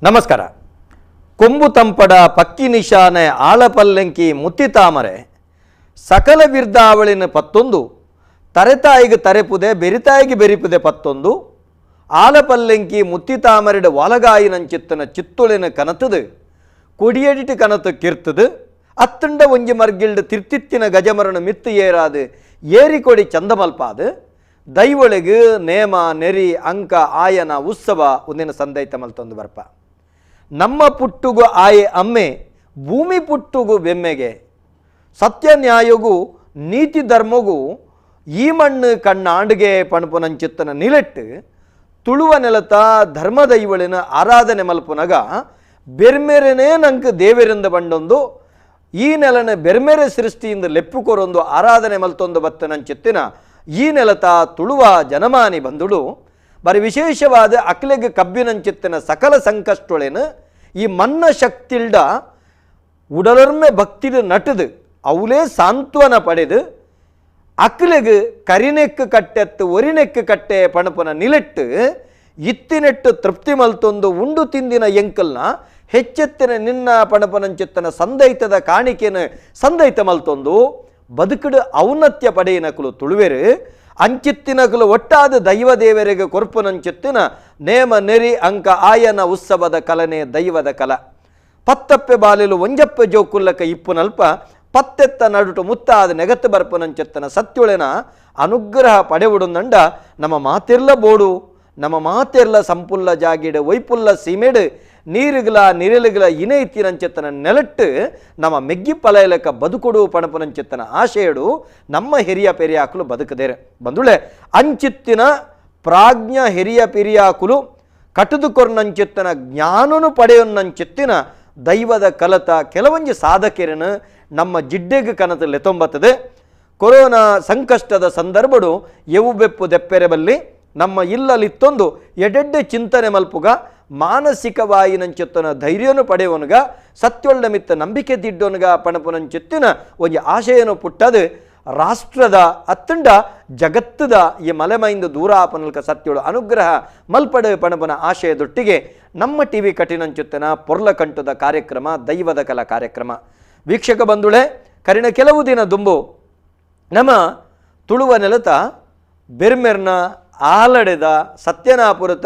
ನಮಸ್ಕಾರ. ಕೊಂಬು ತಂಪಡ ಪಕ್ಕಿ ನಿಶಾನೆ ಆಳಪಲ್ಲೆಂಕಿ ಮುತ್ತಿ ತಾಮರೆ ಸಕಲ ಬಿರ್ದಾವಳಿನ ಪತ್ತೊಂದು ತರೆತಾಯಿಗೆ ತರೆಪುದೆ ಬೆರಿತಾಯಿಗೆ ಬೆರಿಪುದೆ ಪತ್ತೊಂದು ಆಲಪಲ್ಲೆಂಕಿ ಮುತ್ತಿ ತಾಮರೆಡ ಒಲಗಾಯಿನಂಚಿತ್ತನ ಚಿತ್ತುಳಿನ ಕನತದು ಕೊಡಿಯಡಿಟ್ಟು ಕನತು ಕಿರ್ತದು ಅತ್ತಂಡ ಒಂಜಿ ಮರ್ಗಿಲ್ಡು ತಿರ್ತಿತ್ತಿನ ಗಜಮರಣ ಮಿತ್ತು ಏರಾದು ಏರಿಕೊಡಿ ಚಂದಮಲ್ಪಾದು ದೈವಳಿಗೆ ನೇಮ ನೆರಿ ಅಂಕ ಆಯನ ಉತ್ಸವ ಒಂದಿನ ಸಂದೈತ ಮಲ್ತೊಂದು ಬರ್ಪ ನಮ್ಮ ಪುಟ್ಟುಗು ಆಯೆ ಅಮ್ಮೆ ಭೂಮಿ ಪುಟ್ಟುಗು ಬೆಮ್ಮೆಗೆ ಸತ್ಯ ನ್ಯಾಯಗೂ ನೀತಿ ಧರ್ಮಗೂ ಈ ಮಣ್ಣು ಕಣ್ಣಾಂಡುಗೆ ಪಣಪುನಂಚಿತ್ತನ ನಿಲೆಟ್ಟು ತುಳುವ ನೆಲತ ಧರ್ಮ ದೈವಳಿನ ಆರಾಧನೆ ಮಲ್ಪುನಗ ಬೆರ್ಮೆರೆನೇ ನಂಗೆ ದೇವರಿಂದ ಬಂಡೊಂದು ಈ ನೆಲನ ಬೆರ್ಮೆರೆ ಸೃಷ್ಟಿಯಿಂದ ಲೆಪ್ಪುಕೊರೊಂದು ಆರಾಧನೆ ಮಲ್ತೊಂದು ಬತ್ತನಂಚಿತ್ತಿನ ಈ ನೆಲತ ತುಳುವ ಜನಮಾನಿ ಬಂದುಳು ಬರೀ ವಿಶೇಷವಾದ ಅಕ್ಲೆಗೆ ಕಬ್ಬಿನಂಚಿತ್ತಿನ ಸಕಲ ಸಂಕಷ್ಟೊಳೆನು ಈ ಮನ್ನ ಶಕ್ತಿಲ್ಡ ಉಡಲರ್ಮೆ ಭಕ್ತಿಡು ನಟದು ಅವಲೇ ಸಾಂತ್ವನ ಪಡೆದು ಅಕ್ಲೆಗೆ ಕರಿನೆಕ್ಕು ಕಟ್ಟೆತ್ತು ಒರಿನೆಕ್ಕು ಕಟ್ಟೆ ಪಣಪನ ನಿಲೆಟ್ಟು ಇತ್ತಿನೆಟ್ಟು ತೃಪ್ತಿ ಮಲ್ತೊಂದು ಉಂಡು ತಿಂದಿನ ಎಂಕಲ್ನ ಹೆಚ್ಚೆತ್ತಿನ ನಿನ್ನ ಪಣಪನಂಚಿತ್ತನ ಸಂದೈತದ ಕಾಣಿಕೆನ ಸಂದೈತ ಮಲ್ತೊಂದು ಬದುಕಡು ಔನ್ನತ್ಯ ಪಡೆಯಿನಕಲು ತುಳುವೆರು ಅಂಚಿತ್ತಿನಕಲು ಒಟ್ಟಾದ ದೈವ ದೇವರಿಗೆ ಕೊರ್ಪುನಂಚಿತ್ತಿನ ನೇಮ ನೆರಿ ಅಂಕ ಆಯನ ಉತ್ಸವದ ಕಲನೆ ದೈವದ ಕಲ ಪತ್ತಪ್ಪೆ ಬಾಲಿಲು ಒಂಜಪ್ಪೆ ಜೋಕುಲ್ಲಕ ಇಪ್ಪುನಲ್ಪ ಪತ್ತೆತ್ತ ನಡುಟು ಮುತ್ತಾದ ನೆಗತ್ತು ಬರ್ಪುನಂಚಿತ್ತನ ಸತ್ಯುಳೆನ ಅನುಗ್ರಹ ಪಡೆವುಡುಂದಂಡ ನಮ್ಮ ಮಾತಿರ್ಲ ಬೋಡು ನಮ್ಮ ಮಾತೆರ್ಲ ಸಂಪುಲ್ಲ ಜಾಗಿಡು ವೈಪುಲ್ಲ ಸೀಮೆಡು ನೀರುಗಳ ನಿರಳುಗಳ ಇನೆಯಿತ್ತಿನಂಚಿತ್ತನ ನೆಲಟ್ಟು ನಮ್ಮ ಮೆಗ್ಗಿ ಪಲಯಲಕ ಬದುಕೊಡು ಪಣಪನಂಚಿತ್ತನ ಆಶೆಯಡು ನಮ್ಮ ಹಿರಿಯ ಪೆರಿಯಾಕಲು ಬದುಕದೇರೆ ಬಂದುಳೆ ಅಂಚಿತ್ತಿನ ಪ್ರಾಜ್ಞ ಹಿರಿಯ ಪೆರಿಯಾಕುಲು ಕಟುದುಕೊರ್ನಂಚಿತ್ತನ ಜ್ಞಾನನು ಪಡೆಯೊನ್ನಂಚಿತ್ತಿನ ದೈವದ ಕಲತ ಕೆಲವೊಂದು ಸಾಧಕರನ್ನು ನಮ್ಮ ಜಿಡ್ಡೆಗೆ ಕನತು ಲೆತೊಂಬತ್ತದೆ. ಕೊರೋನಾ ಸಂಕಷ್ಟದ ಸಂದರ್ಭಡು ಎವು ಬೆಪ್ಪು ದೆಪ್ಪೆರೆಬಲ್ಲಿ ನಮ್ಮ ಇಲ್ಲಲಿತ್ತೊಂದು ಎಡೆಡ್ಡೆ ಚಿಂತನೆ ಮಲ್ಪುಗ ಮಾನಸಿಕವಾಯಿನಂಚಿತ್ತನ ಧೈರ್ಯನು ಪಡೆಯವನುಗ ಸತ್ಯೊಳ್ಳ ಮಿತ್ತ ನಂಬಿಕೆ ದಿಡ್ಡೋನುಗ ಪಣಪುನಂಚಿತ್ತಿನ ಒಂದು ಆಶಯನು ಪುಟ್ಟದು ರಾಷ್ಟ್ರದ ಅತ್ತಂಡ ಜಗತ್ತದ ಈ ಮಲೆಮೈಂದು ದೂರ ಆಪನಲ್ಕ ಸತ್ಯಳು ಅನುಗ್ರಹ ಮಲ್ಪಡೆ ಪಣಪನ ಆಶಯದೊಟ್ಟಿಗೆ ನಮ್ಮ ಟಿ ವಿ ಕಠಿಣಂಚಿತ್ತನ ಪೊರ್ಲ ಕಂಠದ ಕಾರ್ಯಕ್ರಮ ದೈವದ ಕಲಾ ಕಾರ್ಯಕ್ರಮ ವೀಕ್ಷಕ ಬಂಧುಳೆ ಕರಿನ ಕೆಲವು ದಿನ ದುಂಬು ನಮ್ಮ ತುಳುವ ನೆಲತ ಬೆರ್ಮೆರ್ನ ಆಲಡೆದ ಸತ್ಯನಾಪುರತ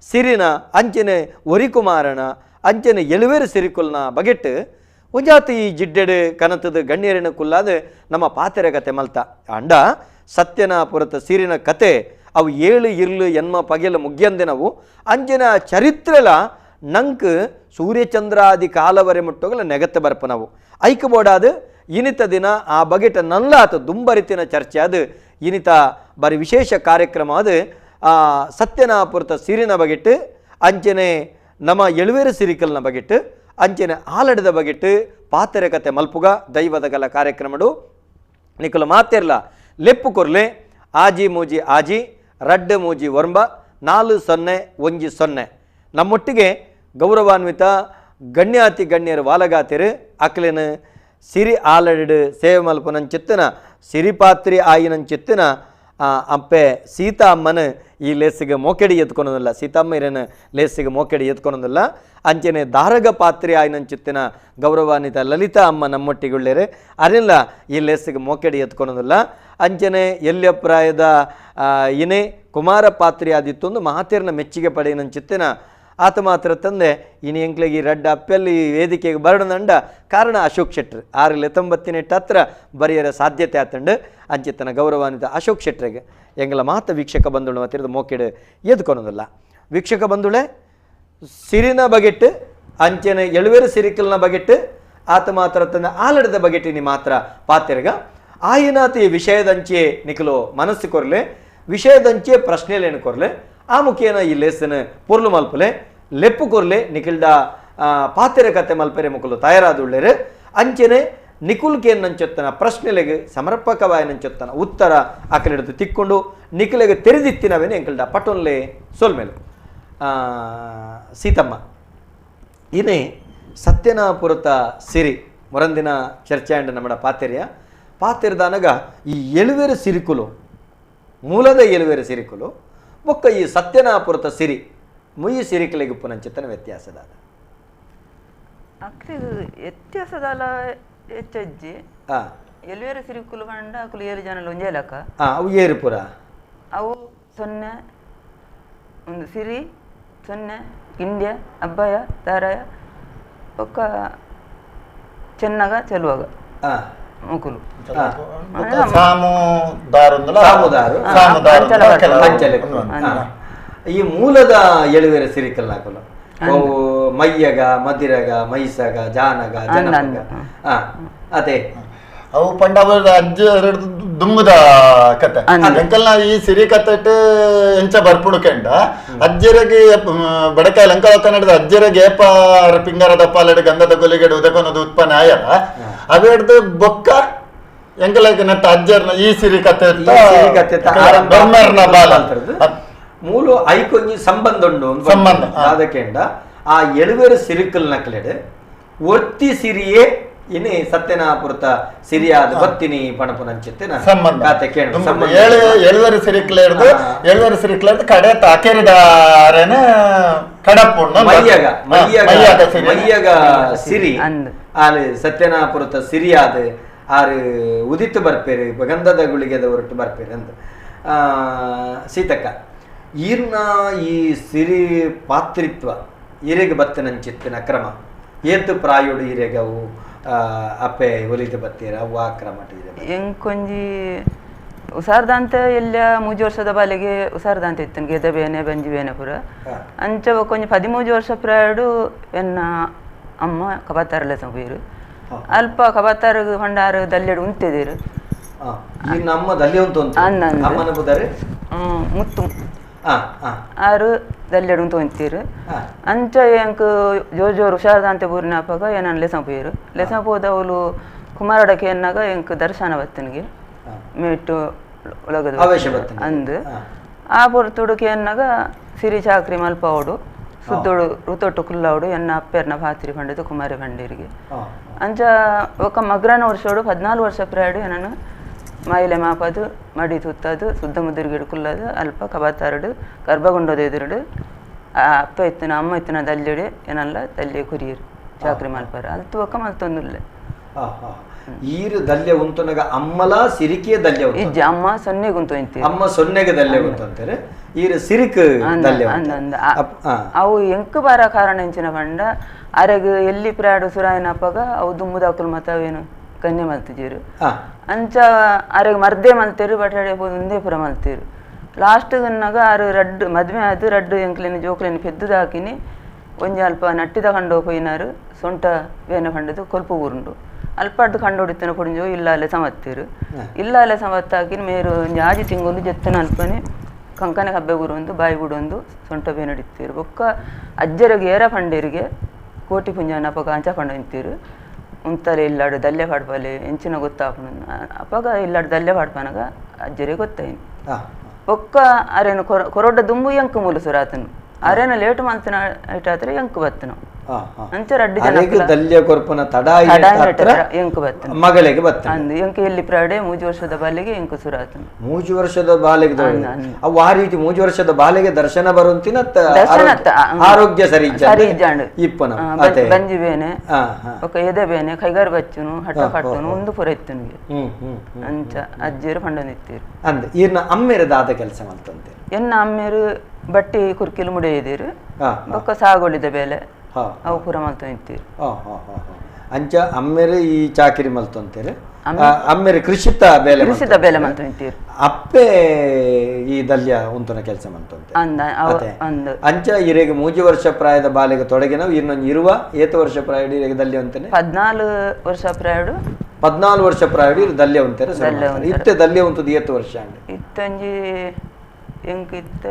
ಸಿರಿನ ಅಂಚನೆ ಒರಿಕುಮಾರನ ಅಂಚನೆ ಎಳುವೇರು ಸಿರಿಕುಲ್ನ ಬಗೆಟ್ಟು ಒಂಜಾತಿ ಈ ಜಿಡ್ಡೆಡು ಕನತದ ಗಣ್ಯರಿನ ಕುಲ್ಲಾದ ನಮ್ಮ ಪಾತೆರೆ ಕತೆ ಮಲ್ತ ಅಂಡ ಸತ್ಯನಾಪುರತ ಸಿರಿನ ಕತೆ ಅವು ಏಳು ಇರ್ಲು ಎನ್ಮ ಪಗೆಲು ಮುಗ್ಯಂದಿನವು ಅಂಚನ ಚರಿತ್ರೆಲ ನಂಕ್ ಸೂರ್ಯಚಂದ್ರಾದಿ ಕಾಲವರೆ ಮುಟ್ಟೋಗಲ ನೆಗತ್ತೆ ಬರ್ಪನವು ಐಕ ಬೋಡಾದು ಇನಿತ ದಿನ ಆ ಬಗೆಟ ನಲ್ಲಾತ ದುಂಬರಿತಿನ ಚರ್ಚೆ ಅದು ಇನಿತ ಬರೀ ವಿಶೇಷ ಕಾರ್ಯಕ್ರಮ ಅದು ಸತ್ಯನಾಪುರತ ಸಿರಿನ ಬಗೆಟ್ಟು ಅಂಚನೆ ನಮ್ಮ ಎಳುವೇರು ಸಿರಿಕಲ್ನ ಬಗೆಟ್ಟು ಅಂಚನೆ ಆಲಡದ ಬಗೆಟ್ಟು ಪಾತೆರೆ ಕತೆ ಮಲ್ಪುಗ ದೈವದ ಕಲ ಕಾರ್ಯಕ್ರಮಡು ನಿಕಲು ಮಾತೆರ್ಲ ಲೆಪ್ಪು ಕೊರ್ಲೆ ಆಜಿ ಮೂಜಿ ಆಜಿ ರಡ್ಡೆ ಮೂಜಿ ಒರ್ಂಬ 4010 ನಮ್ಮೊಟ್ಟಿಗೆ ಗೌರವಾನ್ವಿತ ಗಣ್ಯಾತಿ ಗಣ್ಯರು ವಾಲಗಾತಿರು ಅಕ್ಲೆನ ಸಿರಿ ಆಲಡು ಸೇವೆ ಮಲ್ಪನಂಚಿತ್ತಿನ ಸಿರಿಪಾತ್ರಿ ಆಯಿನಂಚಿತ್ತಿನ ಅಪ್ಪೆ ಸೀತಾ ಅಮ್ಮನ ಈ ಲೇಸಿಗೆ ಮೋಕೆಡಿ ಎತ್ಕೊಳೋದಿಲ್ಲ ಸೀತಮ್ಮ ಇರೇನು ಲೇಸಿಗೆ ಮೋಕೆಡಿ ಎತ್ಕೊಳೋದಿಲ್ಲ ಅಂಚನೆ ದಾರಗ ಪಾತ್ರೆ ಆಯ್ನಂಚಿತ್ತಿನ ಗೌರವಾನ್ವಿತ ಲಲಿತಾ ಅಮ್ಮ ನಮ್ಮೊಟ್ಟಿಗುಳ್ಳೇರೆ ಅರಿಲ್ಲ ಈ ಲೇಸಿಗೆ ಮೋಕೆಡಿ ಎತ್ಕೊಳೋದಿಲ್ಲ ಅಂಚನೆ ಎಲ್ಯಪ್ರಾಯದ ಇನೇ ಕುಮಾರ ಪಾತ್ರೆ ಆದಿತ್ತೊಂದು ಮಹಾತೇರ್ನ ಮೆಚ್ಚುಗೆ ಪಡೆಯನಂಚಿತ್ತಿನ ಆತ ಮಾತ್ರ ತಂದೆ ಇನ್ನು ಎಂಕ್ಲೆಗೆ ರಡ್ಡ ಅಪ್ಪಲ್ಲಿ ವೇದಿಕೆಗೆ ಬರಡನಂಡ ಕಾರಣ ಅಶೋಕ್ ಶೆಟ್ರ್ 619 ಹತ್ರ ಬರೆಯರ ಸಾಧ್ಯತೆ ಆತಂಡು ಅಂಚಿತ್ತನ ಗೌರವಾನ್ವಿತ ಅಶೋಕ್ ಶೆಟ್ರಿಗೆ ಎಂಗಳ ಮಾತ ವೀಕ್ಷಕ ಬಂಧುಳು ಮತ್ತಿರದ ಮೋಕೆಡು ಎದ್ಕೊಳೋದಿಲ್ಲ ವೀಕ್ಷಕ ಬಂಧುಳೆ ಸಿರಿನ ಬಗೆಟ್ಟು ಅಂಚನೆ ಎಳುವೇರು ಸಿರಿಕಲ್ನ ಬಗೆಟ್ಟು ಆತ ಮಾತ್ರ ತಂದೆ ಆಲಡದ ಬಗೆಟಿನಿ ಮಾತ್ರ ಪಾತೆರ್ಗ ಆಯಿನಾತ ಈ ವಿಷಯದಂಚೆ ನಿಖಲು ಮನಸ್ಸು ಕೊರ್ಲೆ ವಿಷಯದಂಚೆ ಪ್ರಶ್ನೆಲೇನು ಕೊರ್ಲೆ ಆ ಮುಖೇನ ಈ ಲೇಸನ ಪೊರ್ಲು ಮಲ್ಪಲೆ ಲೆಪ್ಪು ಕೊರ್ಲೆ ನಿಖಿಲ್ಡ ಪಾತೆರೆ ಕತೆ ಮಲ್ಪೆರೆ ಮುಖಲು ತಯಾರಾದುಳ್ಳೇರು ಅಂಚನೆ ನಿಖುಲ್ಕೇನ್ ನಂಚೊತ್ತನ ಪ್ರಶ್ನೆಲೆಗೆ ಸಮರ್ಪಕವಾಯನಂಚೊತ್ತನ ಉತ್ತರ ಆಕಲಿಡದು ತಿಕ್ಕೊಂಡು ನಿಖಿಲೆಗೆ ತೆರೆದಿತ್ತಿನವೇನೆ ಎಂಕಲ್ಡ ಪಟೊನ್ಲೆ ಸೋಲ್ಮೇಲೆ ಸೀತಮ್ಮ ಇನೇ ಸತ್ಯನಾಪುರತ ಸಿರಿ ಮೊರಂದಿನ ಚರ್ಚೆ ಅಂಡ ನಮ್ಮ ಪಾತೆರಿಯ ಪಾತೆರ್ದಾನಗ ಈ ಎಳುವೇರು ಸಿರಿಕುಲು ಮೂಲದ ಎಳುವೇರು ಸಿರಿಕುಲು ಬೊಕ್ಕ ಈ ಸತ್ಯನಾಪುರತ ಸಿರಿ ಮುಯಿ ಸಿರಿಕಲೆಗೆ ಉಪ್ಪುನಂಚಿತ್ತನ ವ್ಯತ್ಯಾಸದ ಅಕ್ಲಿದು ವ್ಯತ್ಯಾಸದಲ್ಲ ಹೆಚ್ಚಜ್ಜಿ ಎಲ್ವೇರ ಸಿರಿಕುಲು ಕಂಡ ಅಕುಲು 7 ಜನಲು ಒಂಜೇಲಕ ಅವು ಏರು ಪುರ ಅವು 0 ಒಂದು ಸಿರಿ 0 ಗಿಂಡ್ಯ ಅಬ್ಬಯ ದಾರಾಯ ಒಕ್ಕ ಚೆನ್ನಗ ಚೆಲುವಾಗ ಮುಕುಲು ಈ ಮೂಲದ ಎಳುವೆರ ಸಿರಿಕಲ್ ಹಾಕಲು ಮಯ್ಯಗ ಮದಿರಗ ಮೈಸಗ ಜಾನಗ ಜನಗ ಅದೇ ಅವು ಪಂಡ ಅಜ್ಜ ದುಮ್ಮದ ಕತೆ ಎಂಕಲ್ನ ಈ ಸಿರಿ ಕತ್ತೆ ಎಂಚ ಬರ್ಪುಡುಕೆಂಡ ಅಜ್ಜರಿಗೆ ಬಡಕಾಯಿ ಲಂಕ ಕನ್ನಡದ ಅಜ್ಜರಿಗೆ ಏಪ ಪಿಂಗಾರದ ಪಾಲಡೆ ಗಂಧದ ಗೊಲಿಗೆಡು ಉದಕೊನದು ಉತ್ಪನ್ನ ಆಯರ ಅವೆಡ್ದು ಬೊಕ್ಕ ಎಂಕಲಕ್ಕೆ ನಟ್ಟ ಅಜ್ಜರ್ನ ಈ ಸಿರಿ ಕತೆ ಬರ್ಮರ್ನ ಬಾಲ ಮೂಲ ಐಕೊಂಜಿ ಸಂಬಂಧ ಉಂಡು ಸಂಬಂಧ ಅದಕ್ಕೆಂಡ ಆ ಎಳುವೆರು ಸಿರಿಕಲ್ ನಕ್ಲೆಡ್ ಒರ್ತಿ ಸಿರಿಯೇ ಇನಿ ಸತ್ಯನಾಪುರತ ಸಿರಿಯಾದ ಬತ್ತಿನಿ ಪಣಪುನಂಚಿತ್ತೆ ಸಂಬಂಧ ಎಳುವೆರು ಸಿರಿಕ್ಲೇರ್ದು ಕಡೆ ತಾಕೆರಿದಾರೇನ ಕಡಪುಣ್ಣ ಮಯ್ಯಗ ಸಿರಿ ಅಲ್ಲಿ ಸತ್ಯನಾಪುರತ ಸಿರಿಯಾದ ಆರು ಉದಿತ್ತು ಬರ್ಪೇರಿ ಗಂಧದ ಗುಳಿಗೆದ ಹೊರಟು ಬರ್ಪೇರಿ ಅಂತ ಸೀತಕ್ಕ ಈರ್ನ ಈ ಸಿರಿ ಪಾತ್ರಿತ್ವ ಈರೆಗೆ ಬತ್ತನಂಚಿತ್ತಿನ ಕ್ರಮ ಏತು ಪ್ರಾಯುಡು ಈರೆಗವು ಅಪ್ಪೆ ಒಲಿದು ಬತ್ತೀರ ಅವು ಆ ಕ್ರಮ ಎಂಕೊಂಜಿ ಉಸಾರ್ದಂತ ಎಲ್ಲ 3 ವರ್ಷದ ಬಾಲಿಗೆ ಉಸಾರ್ದಂತ ಇತ್ತು ಗೆದ ಬೇನೆ ಬಂಜಿ ಬೇನೆ ಪುರ ಅಂಚ ಕೊಂಚ 13 ವರ್ಷ ಪ್ರಾಯಡು ಎನ್ನ ಅಮ್ಮ ಕಬಾತಾರಲ್ಲ ಸಂಬೀರು ಅಲ್ಪ ಕಬಾತಾರ ಹೊಂಡಾರು ದಲ್ಲೆಡು ಉಂತಿದ್ದೀರು ನಮ್ಮ ದಲ್ಲಿ ಉಂಟು ಅಮ್ಮನ ಬುದರೆ ಮುತ್ತು ಆರು ದಲ್ಲೆಡು ಉಂಟು ಉಂತೀರು ಅಂಚ ಎಂಕ್ ಜೋರು ಹುಷಾರ್ದಂತೆ ಬೂರಿನಪ್ಪಾಗ ಏನನ್ನ ಲೆಸಂ ಪೋಯಿರು ಲೆಸಂ ಹೋದವಳು ಕುಮಾರಡಕ್ಕೆ ಎನ್ನಾಗ ಎಂಕ್ ದರ್ಶನ ಬತ್ತನಿಗೆ ಮೇಟು ಒಳಗದು ಅಂದು ಆ ಪೊರ್ತುಡುಕೆ ಎನ್ನಾಗ ಸಿರಿ ಚಾಕ್ರಿ ಮಲ್ಪ ಅವಡು ಸುದ್ದೋಡು ಋತೊಟ್ಟು ಕುಲ್ಲವಡು ಎನ್ನ ಅಪ್ಪೆರ್ನ ಪಾತ್ರಿ ಪಂಡಿತು ಕುಮಾರಿ ಪಂಡೀರಿಗೆ ಅಂಚ ఒక ಮಗ್ರನ ವರ್ಷೋಡು 14 ವರ್ಷ ಪ್ರಾಯಡು ನಾನು ಮಾಯಿಲೆ ಮಾಪದು ಮಡಿ ತುತ್ತದು ಸುದ್ದ ಮುದ್ದಿರ್ಗಿಡು ಕುಲ್ಲದು ಅಲ್ಪ ಕಬಾತಾರಡು ಗರ್ಭಗುಂಡೋದು ಎದುರುಡು ಅಪ್ಪ ಇತ್ತಿನ ಅಮ್ಮ ಇತ್ತಿನ ದಲ್ಲಿಡು ಏನಲ್ಲ ದಲ್ಲಿ ಕುರಿಯರು ಚಾಕ್ರಿ ಮಲ್ಪಾರ ಅದು ಒಕ್ಕ ಮಲ್ತೊಂದುಲ್ಲೆ ಈರು ದಲ್ಯ ಉಂತುನಗ ಅಮ್ಮಲ ಸಿರಿಕಿಯ ದಲ್ಯ ಇಜ್ಜ ಅಮ್ಮ ಸೊನ್ನೆಗೆ ಉಂಟು ಅಂತೀವಿ ಅಮ್ಮ ಸೊನ್ನೆಗೆ ದಲ್ಯ ಉಂಟು ಅಂತಾರೆ ಈರು ಸಿರಿಕ್ ದಲ್ಯ ಅವು ಎಂಕ್ ಬಾರ ಕಾರಣ ಹೆಂಚಿನ ಪಂಡ ಅರೆಗ್ ಎಲ್ಲಿ ಪ್ರಾಡು ಸುರಾಯನಪ್ಪಗ ಅವು ದುಮ್ಮುದಾಕುಲು ಮತವೇನು ಕನ್ಯೆ ಮಲ್ತಿದ್ದೀರು ಅಂಚ ಅರೆಗ್ ಮರ್ದೆ ಮಲ್ತೇರು ಬಟಾಡೆ ಒಂದೇ ಪುರ ಮಲ್ತೇರು ಲಾಸ್ಟ್ ಗನ್ನಾಗ ಆರು ರಡ್ಡು ಮದ್ವೆ ಆದು ರಡ್ಡು ಎಂಕ್ಲೇನು ಜೋಕ್ಲೇನು ಪೆದ್ದುದು ಹಾಕಿನಿ ಒಂಜಿ ಅಲ್ಪ ನಟ್ಟಿದ ಕಂಡು ಹೋಯಿನಾರು ಸೊಂಟ ಬೇನೆ ಪಂಡದು ಕೊಲ್ಪು ಊರುಂಡು ಅಲ್ಪ ಅಡ್ಡು ಕಂಡು ಹೊಡಿತೇನೆ ಕೊಡಿಂಜೋ ಇಲ್ಲ ಅಲ್ಲೇ ಸಮತ್ತೇರು ಇಲ್ಲ ಅಲ್ಲೇ ಸಮತ್ತಾಕಿನ ಮೇರು ಒಂಜಿ ಆಜಿ ತಿಂಗಳು ಜತ್ತನ ಅಲ್ಪನೆ ಕಂಕನೆ ಹಬ್ಬೆ ಗುರುಂದು ಬಾಯಿ ಬಿಡೊಂದು ಸೊಂಟ ಬೇನೆ ಹಿಡಿತೀರು ಬೊಕ್ಕ ಅಜ್ಜರಿಗೆ ಏರ ಪಂಡೇರಿಗೆ ಕೋಟಿ ಪುಂಜನ ಅಪಗ ಅಂಚ ಪಂಡ ನಿಂತೀರು ಉಂತಲೆ ಇಲ್ಲಾಡು ದಲ್ಲೆ ಪಾಡ್ಪಲೆ ಎಂಚಿನ ಗೊತ್ತಾಪನು ಅಪಗ ಇಲ್ಲಾಡು ದಲ್ಲೆ ಪಾಡ್ಪನಾಗ ಅಜ್ಜರಿಗೆ ಗೊತ್ತಾಯಿನಿ ಬೊಕ್ಕ ಅರೇನು ಕೊರೊಡ್ಡ ದುಂಬು ಎಂಕು ಮೂಲು ಸುರಾತನು ಅರೇನ ಲೇಟ್ ಮಲ್ತಿನ ಐಟಾದ್ರೆ ಎಂಕು ಬತ್ತನು ಅಂಚ ರಡ್ಡು ಜನ ದಲ್ಯ ಕೊರ್ಪನ ತಡ ಎಂಕು ಬತ್ತನು ಮಗಳಿಗೆ ಬತ್ತನು ಅಂದು ಎಂಕು ಎಲ್ಲಿ ಪ್ರಾಡೆ 3 ವರ್ಷದ ಬಾಲಿಗೆ ಎಂಕು ಸುರಾತನು 3 ವರ್ಷದ ಬಾಲಿಗೆ ಅವು ಆ ರೀತಿ 3 ವರ್ಷದ ಬಾಲಿಗೆ ದರ್ಶನ ಬರುವಂತಿನ ಆರೋಗ್ಯ ಸರಿ ಇಪ್ಪನ ಬಂಜಿ ಬೇನೆ ఒక ಎದೆ ಬೇನೆ ಕೈಗಾರ ಬಚ್ಚುನು ಹಠ ಕಟ್ಟುನು ಒಂದು ಪುರ ಇತ್ತನಿಗೆ ಅಂಚ ಅಜ್ಜಿರು ಪಂಡನಿತ್ತೀರು ಅಂದ ಈರ್ನ ಅಮ್ಮೆರ ದಾದ ಕೆಲಸ ಮಾಡ್ತಂತೆ ಎನ್ನ ಅಮ್ಮೆರು ಬಟ್ಟಿ ಕುರ್ಕಿಲು ಮುಡಿಯಿದ್ದೀರು ಬೊಕ್ಕ ಸಾಗೊಳಿದ ಬೇಲೆ ಅವು ಪುರ ಮಲ್ತ ನಿಂತೀರು ಅಂಚ ಅಮ್ಮೆರು ಈ ಚಾಕಿರಿ ಮಲ್ತಂತೀರಿ ಅಮ್ಮೆರು ಕೃಷಿತ ಬೇಲೆ ಮಲ್ತ ನಿಂತೀರು ಅಪ್ಪೆ ಈ ದಲ್ಯ ಉಂತನ ಕೆಲಸ ಮಲ್ತಂತೆ ಅಂಚ ಇರೆಗೆ 3 ವರ್ಷ ಪ್ರಾಯದ ಬಾಲಿಗೆ ತೊಡಗಿನ ಇನ್ನೊಂದು ಇರುವ ಏತ ವರ್ಷ ಪ್ರಾಯಡು ಇರೆಗೆ ದಲ್ಯ ಅಂತಾನೆ 14 ವರ್ಷ ಪ್ರಾಯಡು 14 ವರ್ಷ ಪ್ರಾಯಡು ಇದು ದಲ್ಯ ಅಂತಾರೆ ಇತ್ತೆ ದಲ್ಯ ಉಂಟದು ಏತ ವರ್ಷ ಅಂಡೆ ಇತ್ತಂಜಿ ಎಂಕ್ ಇತ್ತ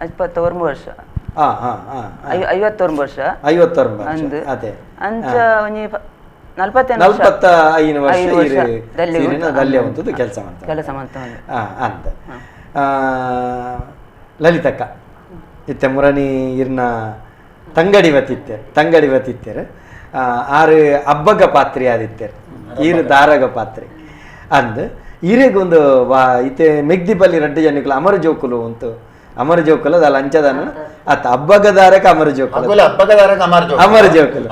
51 ವರ್ಷ 51 ವರ್ಷ ಅಂದು ಅದೇ ಅಂಚ ಒಂಜಿ 45 ವರ್ಷ ದಲ್ಯ ಉಂಟದು ಕೆಲಸ ಮಾಡ್ತಾರೆ ಅಂತ ಲಲಿತಕ್ಕ ಇತ್ತೆ ಮುರಣಿ ಇರ್ನ ತಂಗಡಿ ಬತ್ತಿತ್ತೇರು ಆರು ಹಬ್ಬಗ ಪಾತ್ರೆ ಆದಿತ್ತೇರು ಈರು ದಾರಗ ಪಾತ್ರೆ ಅಂದ್ ಈರೆಗೊಂದು ಇತ್ತೆ ಮೆಗ್ದಿಪಲ್ಲಿ ರಡ್ಡು ಜನಕ್ಕಲು ಅಮರ ಜೋಕುಲು ಅಂತ ಅಮರ ಜೋಕುಲ ಅಲ್ಲ ಅಂಚದಾನ ಅತ್ತ ಹಬ್ಬಗದಾರಕ ಅಮರ ಜೋಕುಲ ಹಬ್ಬಗದಾರಕ ಅಮರ ಜೋಕುಲ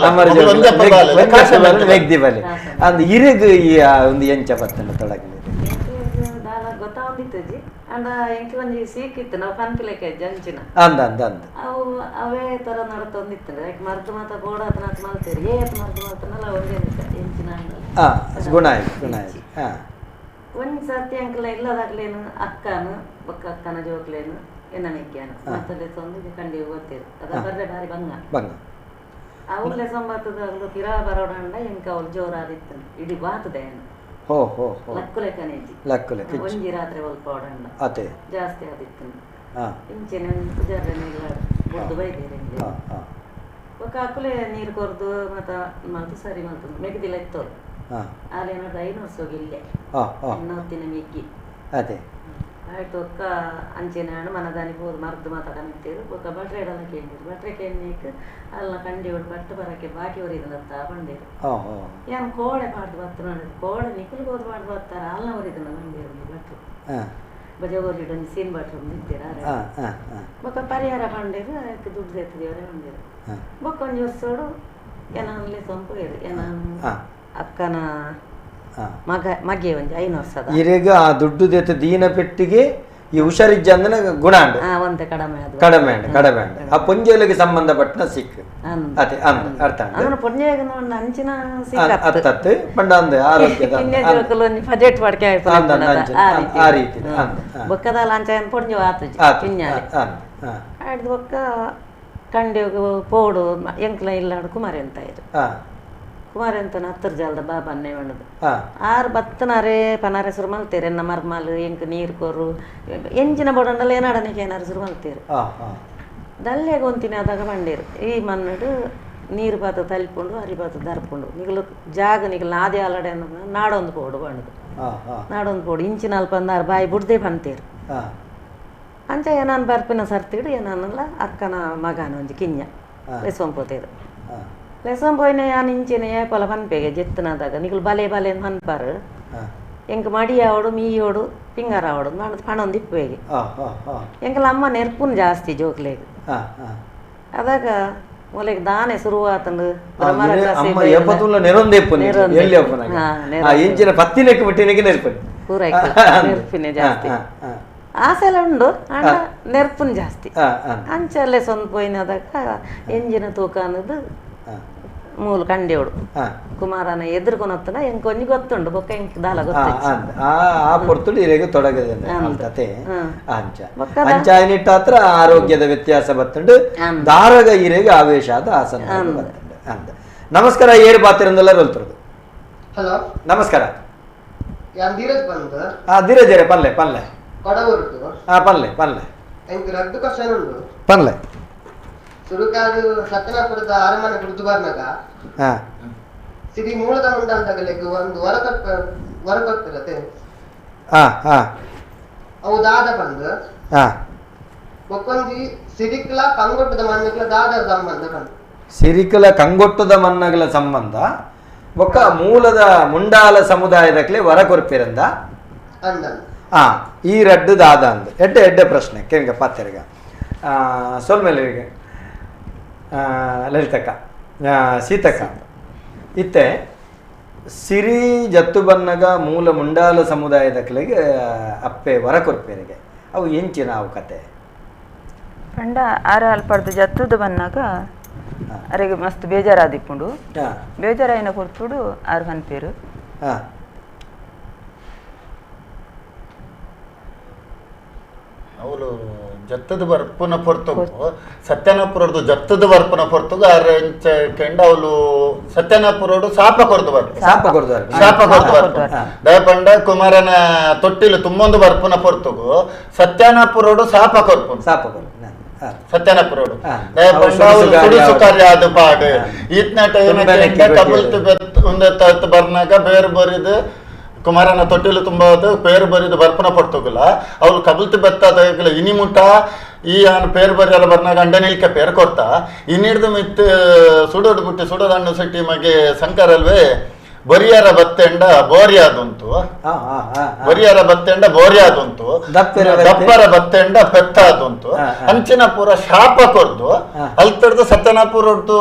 ಅಮರ ಜೋಕುಲ ವ್ಯಕ್ತಿ ಬಲೆ ಅಂದ್ ಇರೆಗ್ ಒಂದು ಎಂಚ ಬತ್ತನ ತೊಡಗಲಿ ಗೊತ್ತಾಗ್ತಿತ್ತು ಅಂಡ ಎಂಕ್ ಒಂಜಿ ಸೀಕಿತ್ತು ನಾವು ಕನ್ಪಿಲೆಕ್ಕೆ ಜಂಚಿನ ಅಂದ ಅಂದ ಅಂದ ಅವು ಅವೇ ತರ ನಡತೊಂದಿತ್ತು ಯಾಕೆ ಮರ್ದು ಮಾತ ಬೋಡಾತನ ಮಲ್ತೇರಿ ಏತ್ ಮರ್ದು ಮಾತನಲ್ಲ ಒಂದೇ ಎಂಚಿನ ಗುಣ ಆಯ್ತು ಗುಣ ಆಯ್ತು ಒಂದ್ ಸರ್ತಿ ಅಂಕಲ ಇಲ್ಲದಾಗ್ಲೇನು ಅಕ್ಕನು ಬೊಕ್ಕ ಅಕ್ಕನ ಜೋಕ್ಲೇನು ಎನ್ನನಿಕ್ಯಾನು ಮತ್ತಲ್ಲಿ ಸೊಂದಿಗೆ ಕಂಡಿ ಗೊತ್ತಿರು ಅದ ಬರ್ರೆ ಬಾರಿ ಬಂಗ ಅವಳೆ ಸಂಬತ್ತದಾಗಲು ಕಿರಾ ಬರೋಡಂಡ ಎಂಕ ಅವ್ಳು ಜೋರಾದಿತ್ತು ಇಡೀ ಬಾತದೆ ಹೋ ಹೋ ಲಕ್ಕುಲೆಕ್ಕನೇಜಿ ಒಂಜಿ ರಾತ್ರಿ ಒಲ್ಪ ಓಡಂಡ ಅದೇ ಜಾಸ್ತಿ ಆದಿತ್ತು ಇಂಚಿನ ಜರ್ರನೆಲ್ಲ ಬುಡ್ದು ಬೈದೇರಿ ಒಕ್ಕ ಅಕ್ಕುಲೆ ನೀರು ಕೊರ್ದು ಮತ್ತ ಸರಿ ಮಲ್ತು ಮೆಗದಿಲ್ಲ ಇತ್ತೋರು ಅಲ್ಲೇನೋ 500 ಸೋಗಿಲ್ಲೆ ಇನ್ನೊತ್ತಿನ ಮೆಗ್ಗಿ ಅದೇ ಆಯ್ತು ಒಕ್ಕ ಅಂಚಿನ ಹಣ್ಣು ಮನದಾನಿಗೆ ಹೋದ್ ಮರ್ದು ಮಾತಾಡಂತೀರು ಒಕ್ಕ ಬಟ್ರೆ ಇಡಲ್ಲ ಕೇಳಿದ್ರು ಬಟ್ರೆ ಕೇಳಿಕ್ ಅಲ್ಲ ಕಂಡಿ ಹೊಡ್ ಬಟ್ಟು ಬರಕ್ಕೆ ಬಾಕಿ ಹೊರಿದನತ್ತ ಬಂದಿರು ಏನ್ ಕೋಡೆ ಪಾಡ್ದು ಬತ್ತು ನೋಡಿದ್ರು ಕೋಡೆ ನಿಖಲ್ಗೆ ಹೋದ್ ಪಾಡ್ದು ಬರ್ತಾರ ಅಲ್ಲ ಹೊರಿದನ ಬಂದಿರು ಬಟ್ರು ಬಜಗೋರ್ಲಿಡ್ ಒಂದು ಸೀನ್ ಬಟ್ರು ನಿಂತೀರ ಬೊಕ್ಕ ಪರಿಹಾರ ಬಂದಿರು ಅದಕ್ಕೆ ದುಡ್ಡು ಎತ್ತಿದೇವ್ರೆ ಬಂದಿರು ಬೊಕ್ಕ ಒಂದು ವರ್ಷೋಡು ಏನಲ್ಲಿ ಸೊಂಪು ಇರು ಏನ ಅಕ್ಕನ ಮಗೆ ಒಂಜಿ 500 ವರ್ಷದ ಇರೆಗ ಆ ದುಡ್ಡು ದೇತ ದೀನ ಪೆಟ್ಟಿಗೆ ಈ ಹುಷಾರಿಜ್ಜ ಅಂದ್ರೆ ಗುಣ ಒಂದೇ ಕಡಿಮೆ ಕಡಿಮೆ ಆ ಪೊಂಜೆಲಿಗೆ ಸಂಬಂಧಪಟ್ಟ ಸಿಕ್ ಅದೇ ಅರ್ಥ ಪೊಂಜೆಗೆ ಅಂಚಿನ ಅತ್ತತ್ತು ಪಂಡ ಅಂದ ಆರೋಗ್ಯದ ಬಜೆಟ್ ಪಡ್ಕೆ ಆ ರೀತಿ ಬೊಕ್ಕದಲ್ಲ ಅಂಚ ಪೊಂಜೆ ಆತು ಪಿನ್ಯಾಲೆ ಆಯ್ತು ಬೊಕ್ಕ ಕಂಡಿ ಪೋಡು ಎಂಕ್ಲ ಇಲ್ಲಾಡು ಕುಮಾರಿ ಅಂತ ಇರು ಕುಮಾರಿ ಅಂತನ 10 ಜಾಲದ ಬಾಬನ್ನೇ ಒಳ್ಳದು ಆರು ಬತ್ತನಾರೆ ಪನಾರೆ ಸುರು ಮಲ್ತೇರು ಎನ್ನ ಮರ್ಮಾಲು ಎಂಕ್ ನೀರು ಕೊರು ಎಂಚಿನ ಬೋಡಂಡಲ್ಲ ಏನಾಡನಿಗೆ ಏನಾರು ಸುರು ಮಲ್ತೇರು ದಲ್ಲೆ ಗೊಂತಿನ ಆದಾಗ ಬಂಡೇರು ಈ ಮನ್ನಡು ನೀರು ಪಾತ ತಲ್ಪುಂಡು ಹರಿಪಾತ ದರ್ಪುಂಡು ನಿಗಲು ಜಾಗ ನಿಗಲು ನಾದೆ ಆಲಡೆ ನಾಡೊಂದು ಪೋಡು ಬಂಡು ನಾಡೊಂದು ಪೋಡು ಇಂಚಿನ ಅಲ್ಪ ಅಂದಾರು ಬಾಯಿ ಬುಡ್ದೆ ಬಂತೇರು ಅಂಚ ಏನಾನು ಬರ್ಪಿನ ಸರ್ತಿಡು ಏನಾನಲ್ಲ ಅಕ್ಕನ ಮಗನ ಒಂಜಿ ಕಿಂಜ ಲೆಸೊಂಪೋತೇರು ಲೆಸೊಂಪೋಯ್ನ ಯಾನ್ ಇಂಚಿನ ಏಪಲ ಪನ್ಪೆಗೆ ಜೆತ್ತನದಾಗ ನಿಗಲು ಬಲೆ ಬಲೆ ಪನ್ಪಾರು ಎಂಕ ಮಡಿಯಾವಡು ಮೀಯೋಡು ಪಿಂಗಾರ ಆವಡು ಮಾಡೋದು ಪಣೊಂದು ಇಪ್ಪುವೆಗೆ ಎಂಕಲ ಅಮ್ಮ ನೆರ್ಪುನ್ ಜಾಸ್ತಿ ಜೋಕ್ಲೆಗೆ ಅದಾಗ ಮೊಲೆಗೆ ದಾನೆ ಶುರುವಾತಂದು ನೆರ್ಪಿನೇ ಜಾಸ್ತಿ ಆಸೆಲ್ಲ ಉಂಡು ಅಂಡ ನೆರ್ಪುನ್ ಜಾಸ್ತಿ ಅಂಚಲ್ಲೇ ಸೊಂದು ಪೋಯಿನದಾಗ ಎಂಜಿನ ತೂಕ ಅನ್ನೋದು ಮೂಲ ಕಂಡಿಯೋಡು ಕುಮಾರನ ಎದುರ್ಕೊನತ್ತನ ಎಂಕ್ ಒಂಜಿ ಗೊತ್ತುಂಡು ಬೊಕ್ಕ ಎಂಕ್ ದಾಲ ಗೊತ್ತಿಟ್ಟತ್ರ ಆರೋಗ್ಯದ ವ್ಯತ್ಯಾಸ ಬತ್ತುಂಡು ದಾರಗ ಇರೆಗೆ ಆವೇಶದ ಆಸನ ಅಂತ ನಮಸ್ಕಾರ ಏರು ಬಾತಿರಂದೆಲ್ಲ ಹೇಳ್ತಿರೋದು ಹಲೋ ನಮಸ್ಕಾರ ಧೀರಜ್ ಬಂದು ಧೀರಜ್ ಪಲ್ಲೆ ಪಲ್ಲೆ ಪಲ್ಲೆ ಪಲ್ಲೆ ರದ್ದು ಕ್ವಶನ್ ಉಂಡು ಪಲ್ಲೆ ಸುರುಕಾದು ಸತ್ಯನಾಪುರದ ಅರಮನೆ ಕುರಿತು ಬರ್ನಾಗ ಸಿರಿ ಮೂಲದ ಮುಂದಾಗಲಿಕ್ಕೆ ಒಂದು ವರ ಕೊಡ್ತಿರತ್ತೆ ಅವು ದಾದ ಬಂದು ಒಕ್ಕೊಂಜಿ ಸಿರಿಕಲ ಕಂಗೊಟ್ಟದ ಮಣ್ಣಗಳ ದಾದ ಸಂಬಂಧ ಬಂದು ಸಿರಿಕಲ ಕಂಗೊಟ್ಟದ ಮಣ್ಣಗಳ ಸಂಬಂಧ ಒಕ್ಕ ಮೂಲದ ಮುಂಡಾಲ ಸಮುದಾಯದಕ್ಲೆ ವರ ಕೊರ್ಪಿರಂದ ಅಂದ ಈ ರಡ್ಡು ದಾದ ಅಂದ್ ಎಡ್ಡೆ ಪ್ರಶ್ನೆ ಕೇಂಗ ಪಾತ್ರೆಗ ಸೋಲ್ಮೇಲೆಗೆ ಲಲಿತಕ್ಕ ಸೀತಕ್ಕ ಇತ್ತೆ ಸಿರಿ ಜತ್ತು ಬನ್ನಗ ಮೂಲ ಮುಂಡಾಲ ಸಮುದಾಯದಕ್ಲೆಗೆ ಅಪ್ಪೆ ವರ ಕೊರ್ಪೇರಿಗೆ ಅವು ಎಂಚಿನ ಅವು ಕತೆ ಪಂಡ ಆರ ಅಲ್ಪಡ್ದು ಜತ್ತುದು ಬನ್ನಾಗ ಅರೆಗೆ ಮಸ್ತ್ ಬೇಜಾರಾದಿಪ್ಪುಂಡು ಬೇಜಾರಾಯಿನ ಕೊಡ್ತುಡು ಆರು ಹನ್ಪೇರು ಅವಳು ಜತ್ತದ ಬರ್ಪುನ ಪೊರ್ತಗು ಸತ್ಯನಾಪುರದ್ದು ಜತ್ತದ ಬರ್ಪುನ ಪೊರ್ತಗು ಅರೆಂಚ ಕೆಂಡ ಅವಳು ಸತ್ಯನಾಪುರಡು ಶಾಪ ಕೊರ್ದು ಬರ್ಪು ದಯಪಂಡ ಕುಮಾರನ ತೊಟ್ಟಿಲು ತುಂಬೊಂದು ಬರ್ಪುನ ಪೊರ್ತಗು ಸತ್ಯನಾಪುರಡು ಶಾಪ ಕೊರ್ಪು ಸತ್ಯನಾಪುರಡು ದಯಪಂಡ ಸುಡುಸು ಕಾರ್ಯ ಅದು ಪಾಡು ಈತ್ನ ಟೈಮ್ ಕಬಲ್ತು ಬರ್ನಾಗ ಬೇರೆ ಬರಿದು ಕುಮಾರನ ತೊಟ್ಟಿಲು ತುಂಬದು ಪೇರು ಬರಿದು ಬರ್ಪನ ಪಡ್ತೋಗಲ್ಲ ಅವ್ಳು ಕಬಲ್ತಿ ಬೆತ್ತದಾಗಲ್ಲ ಇನಿಮುಟ ಈ ಪೇರು ಬರಿಯಲ್ಲ ಬರ್ನಾಗ ಅಂಡನಿಲ್ಕೆ ಪೇರು ಕೊಡ್ತಾ ಇನ್ನಿಡ್ದು ಮಿತ್ ಸುಡೋದು ಬಿಟ್ಟು ಸುಡೋದು ಹಣ್ಣು ಸೆಟ್ಟಿ ಮಗೆ ಸಂಕರಲ್ವೇ ಬೊರಿಯರ ಬತ್ತೆಂಡ ಬೋರಿಯಾದುಂಟು, ಬೊರಿಯರ ಬತ್ತೆಂಡ ಬೋರಿಯಾದುಂಟು, ದಪ್ಪರ ಬತ್ತೆಂಡ ಪೆತ್ತಾದುಂಟು, ಅಂಚಿನ ಪೂರ ಶಾಪ ಕೊರ್ದು ಅಲ್ತಡ್ದು ಸತ್ಯನಾಪುರ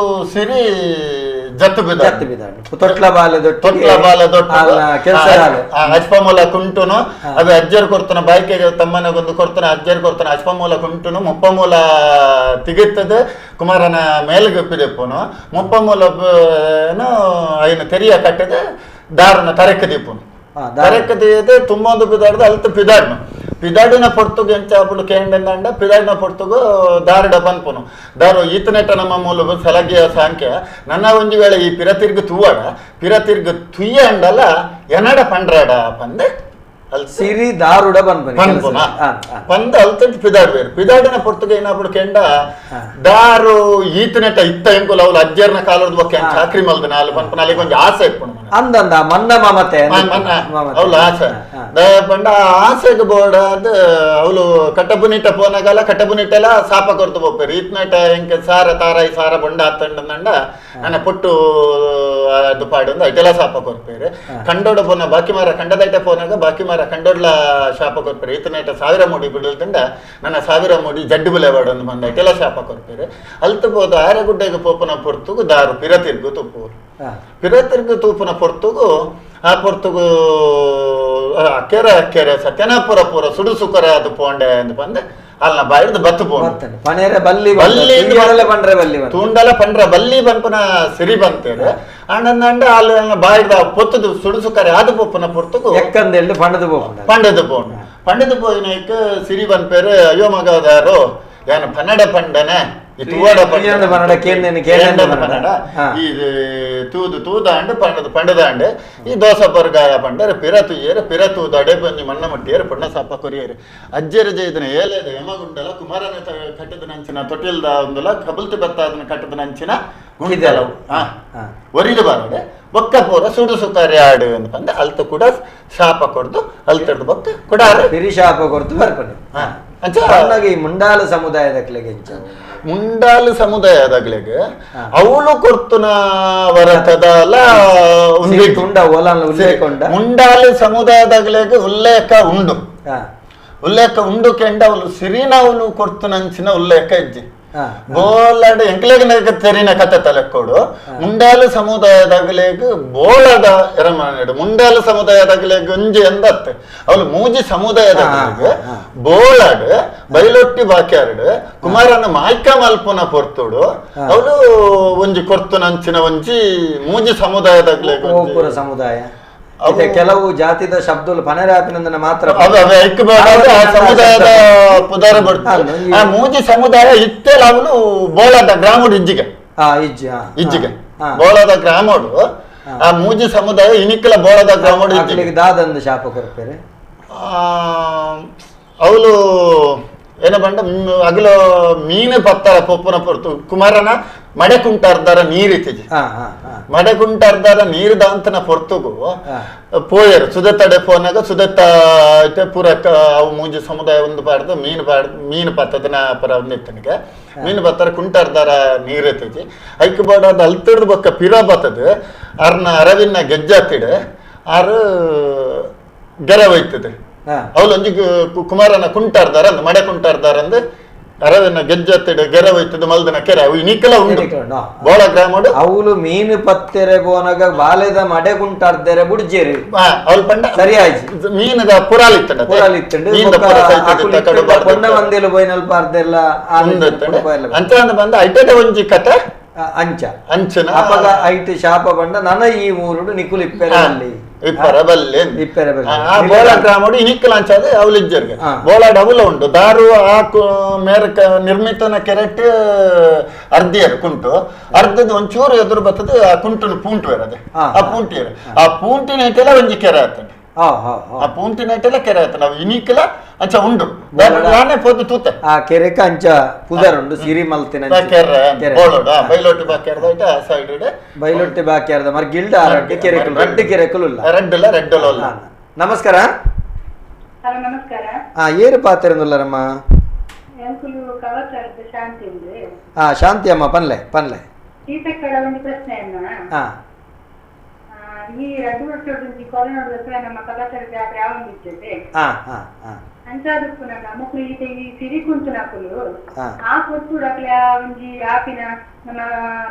ಸಿರಿ ಜತ್ತು ಬಿದ್ದಾಡು ತೊಟ್ಲ ಬಾಲೆ ಅಜ್ಪಮೂಲ ಕುಂಟುನು ಅವೆ ಅಜ್ಜರ್ ಕೊಡ್ತಾನ ಬಾಯ್ಕೆ ತಮ್ಮನಗೊಂದು ಕೊಡ್ತಾನ ಅಜ್ಜರ್ ಕೊಡ್ತಾನ ಅಜ್ಪಮೂಲ ಕುಂಟುನು ಮುಪ್ಪಮೂಲ ತಿಗಿತ್ತದೆ ಕುಮಾರನ ಮೇಲ್ಗಪ್ಪಿದೆಪ್ಪುನು ಮುಪ್ಪಮೂಲ ಐನ ತೆರಿಯ ಕಟ್ಟದೆ ದಾರುನ ತರೆಕ ದೀಪುನು ತರೆಕ ದೀಯದೆ ತುಂಬೊಂದು ಬಿದಾಡ್ದು ಅಲ್ತ ಪಿದಾಡ್ನು ಪಿದಾಡಿನ ಪೊರ್ತುಗು ಎಂಚಾಪುಡು ಕೇಂಡಂಡ ಪಿದಾಡಿನ ಪೊರ್ತುಗು ದಾರಿಡ ಪನ್ಪುನು ದಾರು ಈತನೆಟ ನಮ್ಮ ಮೂಲ ಸಲಗಿಯ ಸಾಂಖ್ಯ ನನ್ನ ಒಂಜಿ ವೇಳೆ ಈ ಪಿರತಿರ್ಗು ತೂವಾಡ ಪಿರತಿರ್ಗು ತುಯ್ಯ ಅಂಡಲ್ಲ ಎನಡ ಪಂಡ್ರಾಡ ಪಂದೆ ಸಿರಿ ದಾರುಡ ಪಂದ ಅಲ್ತಂತ ಪಿದಾಡ್ಬೇರು ಪಿದಾಡಿನ ಪೊರ್ತುಗ ಏನಾಗ್ಬಿಡು ಕೆಂಡ ದಾರು ಈತನೆಟ ಇತ್ತ ಎಂಕುಲ ಅವ್ಲು ಅಜ್ಜರ್ನ ಕಾಲದ ಬಗ್ಗೆ ಚಾಕ್ರಿ ಮಲ್ದನ ಅಲ್ಲಿ ಪನ್ಪನ ಅಲ್ಲಿಗೆ ಒಂದು ಆಸೆ ಇಟ್ಕೊಂಡು ಅಂದಂದ ಮನ್ನ ಮಮತೆ ಅವಳು ಆಸೆ ಪಂಡ ಆಸೆಗೆ ಬೋರ್ಡ್ ಅದು ಅವಳು ಕಟ್ಟಬುನಿಟ ಪೋನಾಗಲ್ಲ ಕಟ್ಟಬುನಿಟೆಲ್ಲ ಸಾಪ ಕೊರ್ತು ಹೋಗ್ಬೇರು ಈತನೆಟ ಎಂಕ ಸಾರ ತಾರಾಯಿ ಸಾರ ಬಂಡ ಹತ್ತಂಡ ನನ್ನ ಪುಟ್ಟು ಅದು ಪಾಡೊಂದು ಐಟೆಲ್ಲ ಸಾಪ ಕೊರ್ಪೇರು ಕಂಡೋಡ ಪೋನ ಬಾಕಿ ಮಾರ ಕಂಡದೈಟ ಪೋನಾಗ ಬಾಕಿ ಮಾರ ಕಂಡೋಡ್ಲ ಶಾಪ ಕೊರ್ಪೇರು ಈತನೆಟ 1000 ಮೂಡಿ ಬಿಡಲ್ದಂಡ ನನ್ನ 1000 ಮೂಡಿ ಜಡ್ಡು ಬಿಲೆ ಬಾಡೊಂದು ಬಂದ ಐಟೆಲ್ಲ ಶಾಪ ಕೊರ್ಪೇರು ಅಲ್ತು ಬೋದು ಆರೆಗುಡ್ಡೆಗೆ ಪೋಪನ ಪೊರ್ತುಗು ದಾರು ಪಿರತಿರ್ಗು ತುಪ್ಪೂರು ಪಿರತಿರ್ಗು ತೂಪನ ಪೊರ್ತುಗು ಆ ಪೊರ್ತುಗು ಕೆರೆ ಕೆರೆ ಸತ್ಯನಾಪುರ ಪೂರ ಸುಡು ಸುಕರ ಅದು ಪೋಂಡೆ ಅಂತ ಬಂದೆ ಅಲ್ಲ ಬಾಯಿಡ್ದು ಬತ್ತು ತೂಂಡಲ ಪಂಡ್ರ ಬಲ್ಲಿ ಬಂಪನ ಸಿರಿ ಬಂತೇವೆ ಅಂಡ ಅಲ್ಲಿ ಬಾಯಿಡ್ದ ಪೊತ್ತದು ಸುಡು ಸುಕರೆ ಅದು ಪೊಪ್ಪನ ಪೊರ್ತುಗು ಪಂಡದು ಪೋಯಿನಕ್ಕೆ ಸಿರಿ ಬಂಪೇರು ಅಯ್ಯೋ ಮಗದಾರು ಏನು ಪನ್ನಡ ಪಂಡನೆ ತೂದಾಂಡ್ ಪಂಡದಾಂಡ್ ಈ ದೋಸ ಪರ್ಗಾಯ ಪಂಡರ ಪಿರತುಯ್ಯರು ಪಿರತೂದ ಅಡೆ ಬಂದು ಮಣ್ಣ ಮಟ್ಟಿಯರು ಪಣ್ಣ ಸಾಪ ಕೊರಿಯರು ಅಜ್ಜರ ಜೈದನ ಏಲೇದ ಯಮಗುಂಡಲ ಕುಮಾರನ ಕಟ್ಟದ ನಂಚಿನ ತೊಟ್ಟಿಲ್ದ ಒಂದಲ ಕಬಲ್ತಿ ಬತ್ತ ಅದನ್ನ ಕಟ್ಟದ ನಂಚಿನ ಗುಣಿದಲವು ಒರಿದು ಬಾರದೆ ಬೊಕ್ಕ ಪೂರ ಸುಡು ಸುಕಾರಿ ಆಡು ಅಂತ ಬಂದ ಅಲ್ತ ಕೂಡ ಶಾಪ ಕೊಡ್ದು ಅಲ್ತಡ್ದು ಬೊಕ್ಕ ಕೊಡಾರ ಬಿರಿ ಶಾಪ ಕೊಡ್ತು ಬರ್ಕೊಂಡು ಈ ಮುಂಡಾಲ ಸಮುದಾಯದ ಮುಂಡಾಲು ಸಮುದಾಯದಾಗ್ಲಿಗೆ ಅವಳು ಕೊರ್ತನ ವರತದಲ್ಲ ಮುಂಡಾಲು ಸಮುದಾಯದಾಗ್ಲಿಗೆ ಉಲ್ಲೇಖ ಉಂಡು ಕೆಂಡ ಅವಳು ಸಿರಿನವಳು ಕೊರ್ತನಂಚಿನ ಉಲ್ಲೇಖ ಇಜ್ಜಿ ಬೋಲಡ ಎಂಕ್ಲೆಗ ತೆರಿನ ಕತೆ ತಲೆಕ್ಕೋಡು ಮುಂಡಾಲು ಸಮುದಾಯದಾಗಲೇಗ ಬೋಳದ ಎರಮಾಡು ಮುಂಡಾಲು ಸಮುದಾಯದಾಗಲೇಗ ಒಂಜಿ ಎಂದತ್ತೆ ಅವಳು ಮೂಜಿ ಸಮುದಾಯದಾಗಲಿಗೆ ಬೋಳಡ್ ಬೈಲೊಟ್ಟಿ ಬಾಕ್ಯಾರಡು ಕುಮಾರನ ಮಾಯ್ಕ ಮಲ್ಪುನ ಪೊರ್ತುಡು ಅವಳು ಒಂಜಿ ಕೊರ್ತುನಂಚಿನ ಒಂಜಿ ಮೂಜಿ ಸಮುದಾಯದಾಗಲೇಗ ಸಮುದಾಯ ಕೆಲವು ಜಾತಿದ ಶಬ್ದಗಳು ಪನರಾಪಿನಂದನ ಮಾತ್ರ ಸಮುದಾಯದ ಪುದಾರ ಬರ್ತದೆ ಆ ಮೂಜಿ ಸಮುದಾಯ ಇತ್ತೆಲ್ಲ ಅವಳು ಬೋಳದ ಗ್ರಾಮಡು ಇಜ್ಜಿಗೆ ಬೋಳದ ಗ್ರಾಮಡು ಆ ಮೂಜಿ ಸಮುದಾಯ ಇನಿಕ್ಕಲ ಬೋಳದ ಗ್ರಾಮಡು ಇಜ್ಜಿಗೆ ದಾದಂದು ಶಾಪ ಕೊಡ್ತಾರೆ ಅವಳು ಏನ ಬಂಡ ಅಗಲು ಮೀನು ಪತ್ತರ ಪೊಪ್ಪುನ ಪೊರ್ತು ಕುಮಾರನ ಮಡೆಕುಂಟಾರ್ದಾರ ನೀರಿತಿಜಿ ಮಡೆಕುಂಟಾರ್ದಾರ ನೀರ್ದ ಅಂತನ ಪೊರ್ತುಗು ಪೋಯರು ಸುದತ್ತಡೆ ಪೋನಾಗ ಸುದತ್ತ ಪೂರಕ ಅವು ಮೂಜಿ ಸಮುದಾಯ ಒಂದು ಪಾಡ್ದು ಮೀನು ಪತ್ತದನ ಪರ ಒಂದಿತ್ತನಿಗೆ ಮೀನು ಪತ್ತರ ಕುಂಟಾರ್ದಾರ ನೀರಿತಿಜಿ ಐಕ್ ಬಾಡೋದು ಅಲ್ತಿಡ್ದು ಬೊಕ್ಕ ಪಿರ ಬತ್ತದು ಅರ್ನ ಅರವಿನ ಗೆಜ್ಜಾತಿಡೆ ಆರು ಗೆರೆ ಒಯ್ತದೆ ಅವಳು ಒಂಜಿ ಕುಮಾರನ ಕುಂಟಾರ್ದಾರ ಅಂದ್ ಮಡೆ ಕುಂಟಾರ್ದಾರ ಅಂದ್ ಅರವಿನ ಗೆಜ್ಜತ್ತಿಡು ಗೆರೆ ಒಯ್ತದ ಮಲ್ದನ ಕೆರೆ ಅವು ಇನಿಕಲ ಉಂಡು ಬೋಳ ಗ್ರಾಮಡು ಅವಳು ಮೀನು ಪತ್ತೆರೆ ಬೋನಾಗ ಬಾಲೆದ ಮಡೆ ಕುಂಟಾರ್ದಾರೆ ಬುಡ್ಜೇರಿ ಅವಳು ಪಂಡ ಸರಿ ಆಯ್ತು ಮೀನದ ಪುರಾಲಿತ್ತಂಡ ಪೊಂಡ ಮಂದಿಲು ಬೈನಲ್ಪ ಅರ್ದೆಲ್ಲ ಅಂತ ಬಂದ ಐಟದ ಒಂಜಿ ಕತೆ ಅಂಚನ ಅಪಗ ಐಟ್ ಶಾಪ ಬಂಡ ನನ ಈ ಮೂರುಡು ನಿಕುಲ್ ಇಪ್ಪೆರಲ್ಲಿ ಬೋಳ ಗ್ರಾಮಡು ಇನಿಕ್ಕಲ ಅಂಚಾದೆ ಅವಳಿಜ್ಜರ್ಗೆ ಬೋಳ ಡಬುಲ ಉಂಟು ದಾರು ಆ ಮೇರಕ ನಿರ್ಮಿತನ ಕೆರೆಟ್ ಅರ್ಧಿಯರು ಕುಂಟು ಅರ್ಧದ ಒಂಚೂರು ಎದುರು ಬರ್ತದೆ ಆ ಕುಂಟು ಪೂಂಟು ಇರದೆ ಆ ಪೂಂಟಿಯರು ಆ ಪೂಂಟಿನ ಐತೆಲ್ಲ ಒಂಜಿ ಕೆರೆ ಆಗ್ತದೆ ಆ ಪೂಂಟಿನ ಐತೆಲ್ಲ ಕೆರೆ ಆಗ್ತದೆ ನಾವು ಇನಿಕ್ಕಲ ಅಂಚ ಉಂಡು ನಾನೇ ಪೋದು ತೂತ ಆ ಕೆರೆಕ ಅಂಚ ಪುದರುಂಡು ಸಿರಿ ಮಲ್ತಿನ ಬೈಲೊಟ್ಟಿ ಬಾಕ್ಯಾರ್ದ ಆ ಸೈಡ್ ಬೈಲೊಟ್ಟಿ ಬಾಕ್ಯಾರ್ದ ಮರ್ ಗಿಲ್ಡ ರಡ್ಡು ಕೆರೆಕುಲು ರಡ್ಡು ಕೆರೆಕುಲು రెడ్డల ನಮಸ್ಕಾರ ಏರು ಪಾತಿರಂದುಲ್ಲರಮ್ಮ ಶಾಂತಿ ಅಮ್ಮ ಪನ್ಲೆ ಒಂದು ಪ್ರಶ್ನೆಯನ್ನ ಈ 2 ವರ್ಷದ ಕೊರೋನಾ ನಮ್ಮ ಕಲಾಚಾರ ಜಾತ್ರೆ ಆವಂದಿದ್ದೇವೆ ಅಂಚಾದಕ್ಕೂ ಮಕ್ಕಳು ಈ ಸಿರಿ ಕುಂಚು ನಾಕುಲು ಆ ಕೊತ್ತುಡಕ್ಲೆ ಒಂಜಿ ಆಪಿನ ನಮ್ಮ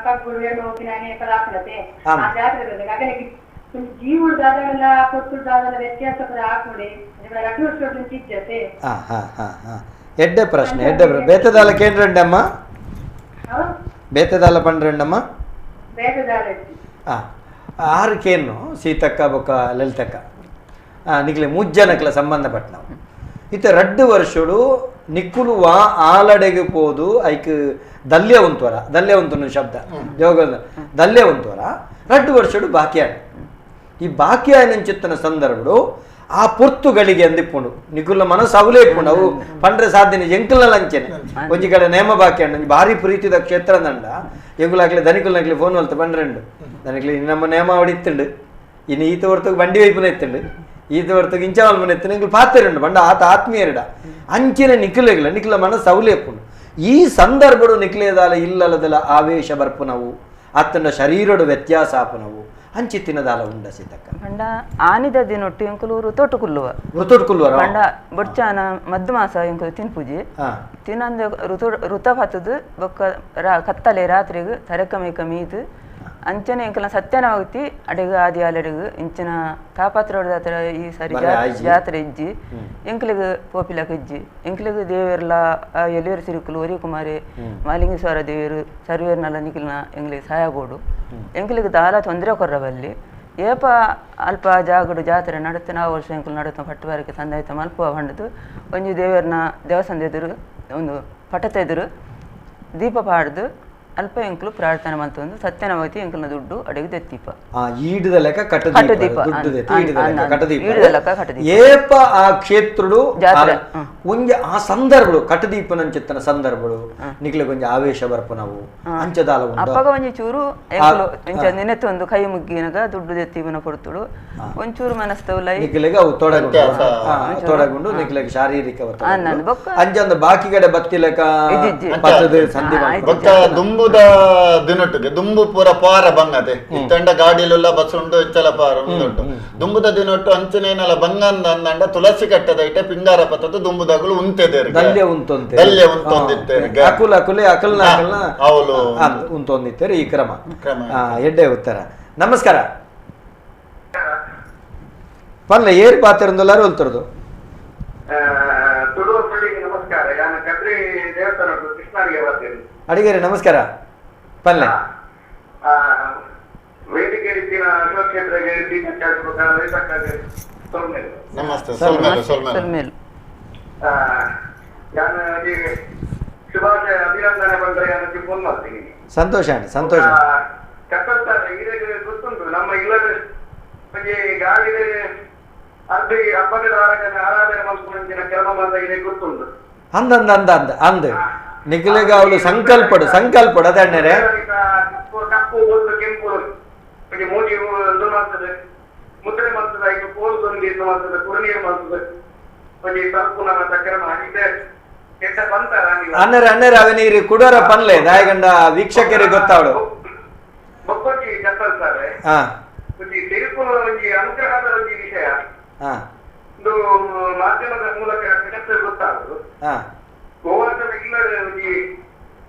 ಕಬ್ಬುಡು ಎರಡು ಹೋಗಿನ ಅನೇಕ ಆಪಲತೆ ಆ ಜಾತ್ರೆ ಅಗಲಿಗೆ ಒಂದು ಜೀವನ ದಾದೆಲ್ಲ ಕೊತ್ತು ದಾದೆಲ್ಲ ವ್ಯತ್ಯಾಸ ಹಾಕೊಂಡೆ 2 ವರ್ಷದ నుంచి ಇದ್ದತೆ ಎಡ್ಡೆ ಪ್ರಶ್ನೆ ಬೇತದಾಲ ಕೇಂದ್ರಂಡಮ್ಮ ಬೇತದಾಲ ಪಂಡ್ರಂಡಮ್ಮ ಬೇತದಾಲ ಆರ್ಕೇನು ಸೀತಕ್ಕ ಬೊಕ್ಕ ಲಲಿತಕ್ಕ ನಿಕ್ಲೆ ಮುಜ್ಜನಕ್ಲ ಸಂಬಂಧಪಟ್ಟ ನಾವು ಇತ್ತ 2 ವರ್ಷಡು ನಿಕ್ಕುಲುವ ಆಲಡೆಗೆ ಪೋದು ಐಕ್ ದಲ್ಯ ಉಂತುನ ಶಬ್ದ ಯೋಗ ದಲ್ಯ ಉಂತುವರ 2 ವರ್ಷಡು ಬಾಕಿಯಾಣ ಈ ಬಾಕಿಯಾನ ಚಿತ್ತನ ಸಂದರ್ಭಡು ಆ ಪೊರ್ತುಗಳಿಗೆ ಅಂದಿಪ್ಪುಂಡು ನಿಕುಲ ಮನಸ್ಸು ಅವಲೇ ಇಪ್ಪುಂಡು ಅವು ಪಂಡ್ರೆ ಸಾಧ್ಯನೆ ಎಂಕಲ್ನ ಲಂಚನೆ ಒಂಜಿ ಕಡೆ ನೇಮ ಬಾಕಿಯಾಣ ಭಾರಿ ಪ್ರೀತಿದ ಕ್ಷೇತ್ರ ದಂಡ ಎಂಗುಲಾಗ್ಲಿ ಧನಿಕುಲ್ನಾಗ್ಲಿ ಫೋನ್ ಹೊಲ್ತ ಪಂಡ್ರೆಂಡು ಧನಿಕ್ಲಿ ನಮ್ಮ ನೇಮ ಹೊಡಿತ್ತುಂಡು ಇನ್ನು ಈತ ಹೊರತುಗೆ ಬಂಡಿ ವೈಪುನ ಎತ್ತುಂಡು ಈತ ಹೊರತುಗೆ ಇಂಚವಾಲ್ ಮನೆ ಎತ್ತು ನಿಂಗೆ ಪಾತ್ರೆಂಡು ಬಂಡ ಆತ ಆತ್ಮೀಯರಿಡ ಅಂಚಿನ ನಿಖಿಲ ಮನಸ್ಸು ಅವಲೇ ಇಪ್ಪುಂಡು ಈ ಸಂದರ್ಭಡು ನಿಖಿಲೇದಾಲ ಇಲ್ಲದಲ್ಲ ಆವೇಶ ಬರ್ಪುನವು ಅತ್ತನ ಶರೀರಡು ವ್ಯತ್ಯಾಸ ಆಪುನವು ಅಂಚಿತ್ತಿನದಾಲ ಉಂಡ ಸೀತಕ್ಕ ಪಂಡ ಆನಿದ ದಿನೊಟ್ಟು ಎಂಕುಲು ತೋಟುಕುಲ್ಲುವ ಪಂಡ ಬೊಡ್ಚಾನ ಮದ್ದು ಮಾಸ ಎಂಕುಲು ತಿನ್ಪುಜಿ ತಿನ್ನಂದು ಋತ ಹತ್ತದು ಬೊಕ್ಕ ಕತ್ತಲೆ ರಾತ್ರಿಗೆ ತರಕ ಮೇಕ ಮೀದು ಅಂಚನೆ ಎಂಕಲ ಸತ್ಯನಾವತಿ ಅಡೆಗ ಆದಿ ಅಲೆಡೆಗು ಇಂಚಿನ ತಾಪಾತ್ರ ಈ ಸರಿ ಜಾತ್ರೆ ಇಜ್ಜಿ ಎಂಕ್ಲಿಗೆ ಪೋಪಿಲಕ ಇಜ್ಜಿ ಎಂಕ್ಲಿಗೆ ದೇವರ್ಲ ಎಲ್ಲಿಯರು ಸಿರುಕುಲು ಒರಿ ಕುಮಾರಿ ಮಾಲಿಂಗೇಶ್ವರ ದೇವರು ಸರ್ವೇರ್ನಲ್ಲ ನಿಖಿಲ್ನ ಎಂಗ್ಲಿಗೆ ಸಹಾಯಗೋಡು ಎಂಕ್ಲಿಗೆ ದಾಲ ತೊಂದರೆ ಕೊರ್ರಬಲ್ಲಿ ಏಪ ಅಲ್ಪ ಜಾಗಡು ಜಾತ್ರೆ ನಡುತ್ತೆ ನಾವು ವರ್ಷ ಎಂಕಲು ನಡುತ್ತ ಪಟ್ಟುವಾರಕ್ಕೆ ತಂದಾಯ್ತ ಮಲ್ಪ ಹೊಂಡದು ಒಂಜಿ ದೇವರನ್ನ ದೇವಸ್ಥಾನದ ಎದುರು ಒಂದು ಪಟತ ಎದುರು ದೀಪ ಪಾಡ್ದು ಅಲ್ಪ ಎಂಕಲು ಪ್ರಾರ್ಥನೆ ಮಂತೊಂದು ಸತ್ಯನವತಿ ಎಂಕಲ್ನ ದುಡ್ಡು ಅಡಿಗೆ ದೆತ್ತೀಪ ಈಡದ ಲೆಕ್ಕ ಕಟ್ಟದೀಪ ಏಪ ಆ ಕ್ಷೇತ್ರಡು ಒಂಜಿ ಆ ಸಂದರ್ಭಗಳು ಕಟ್ಟದೀಪನ ಚಿತ್ತನ ಸಂದರ್ಭಗಳು ನಿಕ್ಲೆ ಕೊಂಚ ಆವೇಶ ಬರ್ಪ ನಾವು ಅಂಚದಾಲ ಅಪ್ಪಗ ಒಂಜಿ ಚೂರು ಎಂಕಲು ಇಂಚ ನೆನೆತ್ತು ಒಂದು ಕೈ ಮುಗ್ಗಿನಗ ದುಡ್ಡು ದೆತ್ತೀವನ ಕೊಡ್ತುಡು ಒಂಚೂರು ಮನಸ್ತವಲ್ಲ ನಿಕ್ಲೆಗೆ ಅವು ತೊಡಗುಂಡು ನಿಕ್ಲೆಗೆ ಶಾರೀರಿಕ ಅಂಚಂದ ಬಾಕಿ ಕಡೆ ಬತ್ತಿಲೆಕ ಸಂಧಿ ದಿನೊಟ್ಟಿಗೆ ದುಂಬು ಪೂರ ಪಾರ ಬಂಗದೆ ಇತ್ತಂಡ ಗಾಡಿಲೆಲ್ಲ ಬಸ್ ಉಂಟು ಇಚ್ಚಲ ಪಾರ ಉಂಟು ದುಂಬುದ ದಿನೊಟ್ಟು ಅಂಚನೇನೆಲ್ಲ ಬಂಗಂದ ಅಂದಂಡ ತುಳಸಿ ಕಟ್ಟದ ಇಟ್ಟೆ ಪಿಂಗಾರ ಪತ್ತದು ದುಂಬುದಾಗಲು ಉಂತೆದೇರಿ ದಲ್ಯ ಉಂತೊಂದಿತ್ತೇರಿ ಅವಳು ಉಂತೊಂದಿತ್ತೇರಿ ಈ ಕ್ರಮ ಎಡ್ಡೆ ಉತ್ತರ ನಮಸ್ಕಾರ ಪಲ್ಲ ಏರಿ ಪಾತ್ರದಲ್ಲಾರು ಹೊಲ್ತರದು ನಮಸ್ಕಾರ ನಾನು ಕದ್ರಿ ದೇವಸ್ಥಾನ ಕೃಷ್ಣಾರಿಗೆ ಬರ್ತೇನೆ ಅಡಿಗೆರೆ ನಮಸ್ಕಾರ ಪಲ್ಲೆ ವೇದಿಕೆ ರೀತಿಯ ಶಿವಕ್ಷೇತ್ರಗೆ ನಮಸ್ತೆ ನಾನು ಶುಭಾಶಯ ಅಭಿನಂದನೆ ಬಂದ್ರೆ ನಾನು ಫೋನ್ ಮಾಡ್ತೀನಿ ಸಂತೋಷ ಕಟ್ಟಲ್ತಾರೆ ಇದಕ್ಕೆ ಗೊತ್ತುಂಟು ನಮ್ಮ ಇಲ್ಲದ ಗಾಳಿ ಅರ್ಧಿ ಹಬ್ಬದ ಆರಾಧನೆ ಮಾಡ್ಕೊಂಡ ಕ್ರಮ ಬಂದ ಇದೆ ಗೊತ್ತುಂಟು ಅಂದ ನಿಖಿಲೆಗ ಅವಳು ಸಂಕಲ್ಪಡು ಅದಣ್ಣರೆ ಕಪ್ಪು ಒಂದು ಕೆಂಪು ಮೂಡಿ ಒಂದು ಮಾಡ್ತದೆ ಮುದ್ರೆ ಮಾಡ್ತದೆ ಈಗ ಕೋಲು ತೊಂದು ಮಾಡ್ತದೆ ಕುರುನೀರು ಮಾಡ್ತದೆ ಒಂದು ಸ್ವಲ್ಪ ನಮ್ಮ ಚಕ್ರಮ ಇದೆ ಕೆಟ್ಟ ಬಂತಾರ ಅನ್ನರ ಅವನಿಗೆ ಕುಡೋರ ಪನ್ಲೆ ದಾಯಗಂಡ ವೀಕ್ಷಕರಿಗೆ ಗೊತ್ತಾವಳು ಬೊಬ್ಬಕ್ಕಿ ಕತ್ತಲ್ತಾರೆ ಒಂದು ತಿರುಪು ಒಂದು ಅನುಗ್ರಹದ ಒಂದು ವಿಷಯ ಒಂದು ಮಾಧ್ಯಮದ ಮೂಲಕ ಜಗತ್ತಿಗೆ ಗೊತ್ತಾಗುದು ಗೋವರ್ಧನ ಇಲ್ಲದೆ ಒಂದು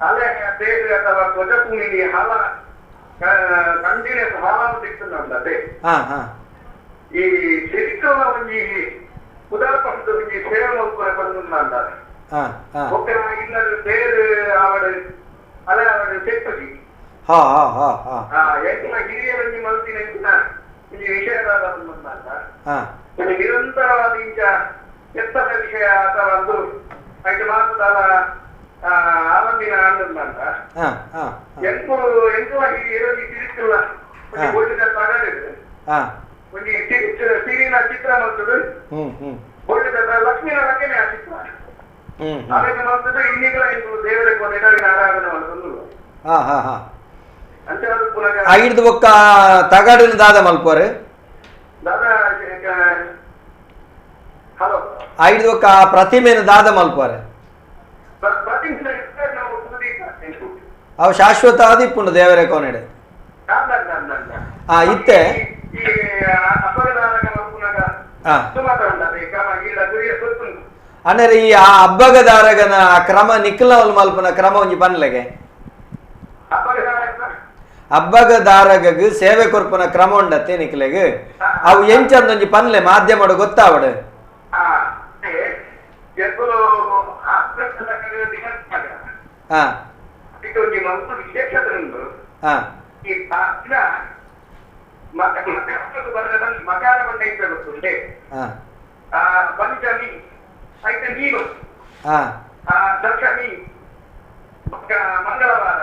ಅಲೆ ಬೇರೆ ಅಥವಾ ಧ್ವಜಭೂಮಿಗೆ ಹಾಲ ಕಂಟಿನ್ಯೂಸ್ ಹಾಲನ್ನು ಸಿಗ್ತದೆ ಈ ಸಿರಿಕಲ ಒಂದು ಉದಾಹರಣೆ ಒಂದು ಸೇವೆ ಮಾಡ್ಕೊಂಡು ಬಂದಂತಾರೆ ಇಲ್ಲದೆ ಬೇರೆ ಅವರ ಅಲೆ ಅವರ ಸೆಟ್ಟದಿ ಎಂಟಿನ ಹಿರಿಯರಲ್ಲಿ ಮಲ್ತಿನ ಈ ವಿಷಯದ ಬಂದಂತ ನಿರಂತರವಾದ ಇಂಚ ಎತ್ತದ ವಿಷಯ ಅಥವಾ ಒಂದು 5 ಮಾಸದ ಆರಂಭಿನ ಆನಂದಂತ ಎಂಟು ಹಿರಿಯರಲ್ಲಿ ತಿರುಗಿಲ್ಲ ಒಳ್ಳಿದ ತಗಡಿದೆ ಒಂದು ಸಿರಿನ ಚಿತ್ರ ಮಾಡ್ತದೆ ಒಳ್ಳಿದ ಲಕ್ಷ್ಮೀನಾರಾಯಣನೇ ಆ ಚಿತ್ರ ಆಮೇಲೆ ಮಾಡ್ತದೆ ಇನ್ನೀಗಳ ದೇವರ ನೆನವಿನ ಆರಾಧನೆ ಮಾಡ್ಕೊಂಡು ಅಂತ ಪುನಃ ಐದು ಒಕ್ಕ ತಗಡಿನ ದಾದ ಮಲ್ಪೋರೆ ದಾದಾ ಹಲೋ ಐದು ಒಕ್ಕ ಪ್ರತಿಮೆನ ದಾದ ಮಲ್ಪೋರೆ ಅವು ಶಾಶ್ವತ ಆದಿಪ್ಪುಂಡು ದೇವರೇ ಕೊನೆಡೆ ಇತ್ತೆ ಅಂದರೆ ಈ ಆ ಹಬ್ಬಗದಾರಗನ ಕ್ರಮ ನಿಖಲವಲ್ ಮಲ್ಪನ ಕ್ರಮ ಒಂಜಿ ಪನ್ಲೆಗೆ ಹಬ್ಬಗದಾರಗ ಸೇವೆ ಕೊರ್ಪನ ಕ್ರಮ ಉಂಡತ್ತೆ ನಿಖಲೆಗೆ ಅವು ಎಂಚಂದೊಂಜಿ ಪನ್ಲೆ ಮಾಧ್ಯಮಡು ಗೊತ್ತಾವಡು ಹಾ ಹಾ ಮಕಾರ ಬಂಡ ಗೊತ್ತುಂಟೆ ಪಂಚಮಿ ಐತೆ ನೀರು ದಶಮಿ ಮಂಗಳವಾರ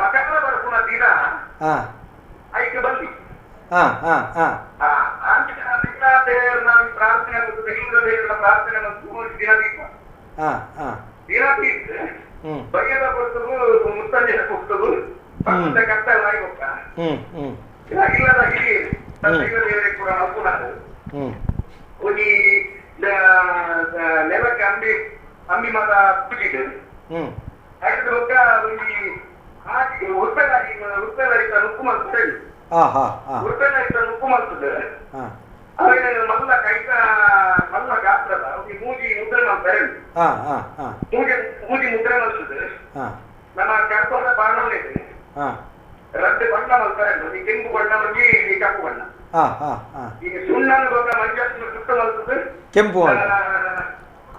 ಮಕರ ಬರ್ಪುನ ದಿನ ಐತೆ ಬಂದಿ ನಾವು ಪ್ರಾರ್ಥನೆ ದೇವರ ಪ್ರಾರ್ಥನೆ ದಿನ ದೀಪ ದಿನ ದೀಪ ಬಯ್ಯದ ಕೊಡ್ತವು ಮುತ್ತಂಜನ ಕೊಡ್ತವು ಕರ್ತವ್ಯ ಆಗಿ ಹೋಗ್ತಾ ಇಲ್ಲದ ಹಿರಿಯರು ಕೂಡ ಅಪ್ಪುನಾರು ಒಂದು ನೆಲಕ್ಕೆ ಅಂಬಿ ಮತ ಪೂಜಿಗೆ ಆಯ್ತು ಒಕ್ಕ ಒಂದು ಉರ್ಪೆಲಾರಿತ ನುಕ್ಕು ಮಾಡ್ತದೆ ಉರ್ಪೆಲಾರಿತ ನುಕ್ಕು ಮಾಡ್ತದೆ ಅವೇನ ಮಲ್ಲ ಕೈಕ ಮಲ್ಲ ಗಾತ್ರದ ಮೂಜಿ ಮುದ್ರೆ ಮಾಡ್ತಾರೆ ಮೂಜಿ ಮುದ್ರೆ ಮಾಡ್ತದೆ ನಮ್ಮ ಕರ್ಕೊಂಡ ಬಾಣವೇ ಇದೆ ರದ್ದು ಬಣ್ಣ ಮಾಡ್ತಾರೆ ಈ ಕೆಂಪು ಬಣ್ಣ ಬಂದು ಈ ಕಪ್ಪು ಬಣ್ಣ ಈಗ ಸುಣ್ಣನ ರೋಗ ಮಂಜಾಸ್ತಿ ಸುತ್ತ ಮಾಡ್ತದೆ ಕೆಂಪು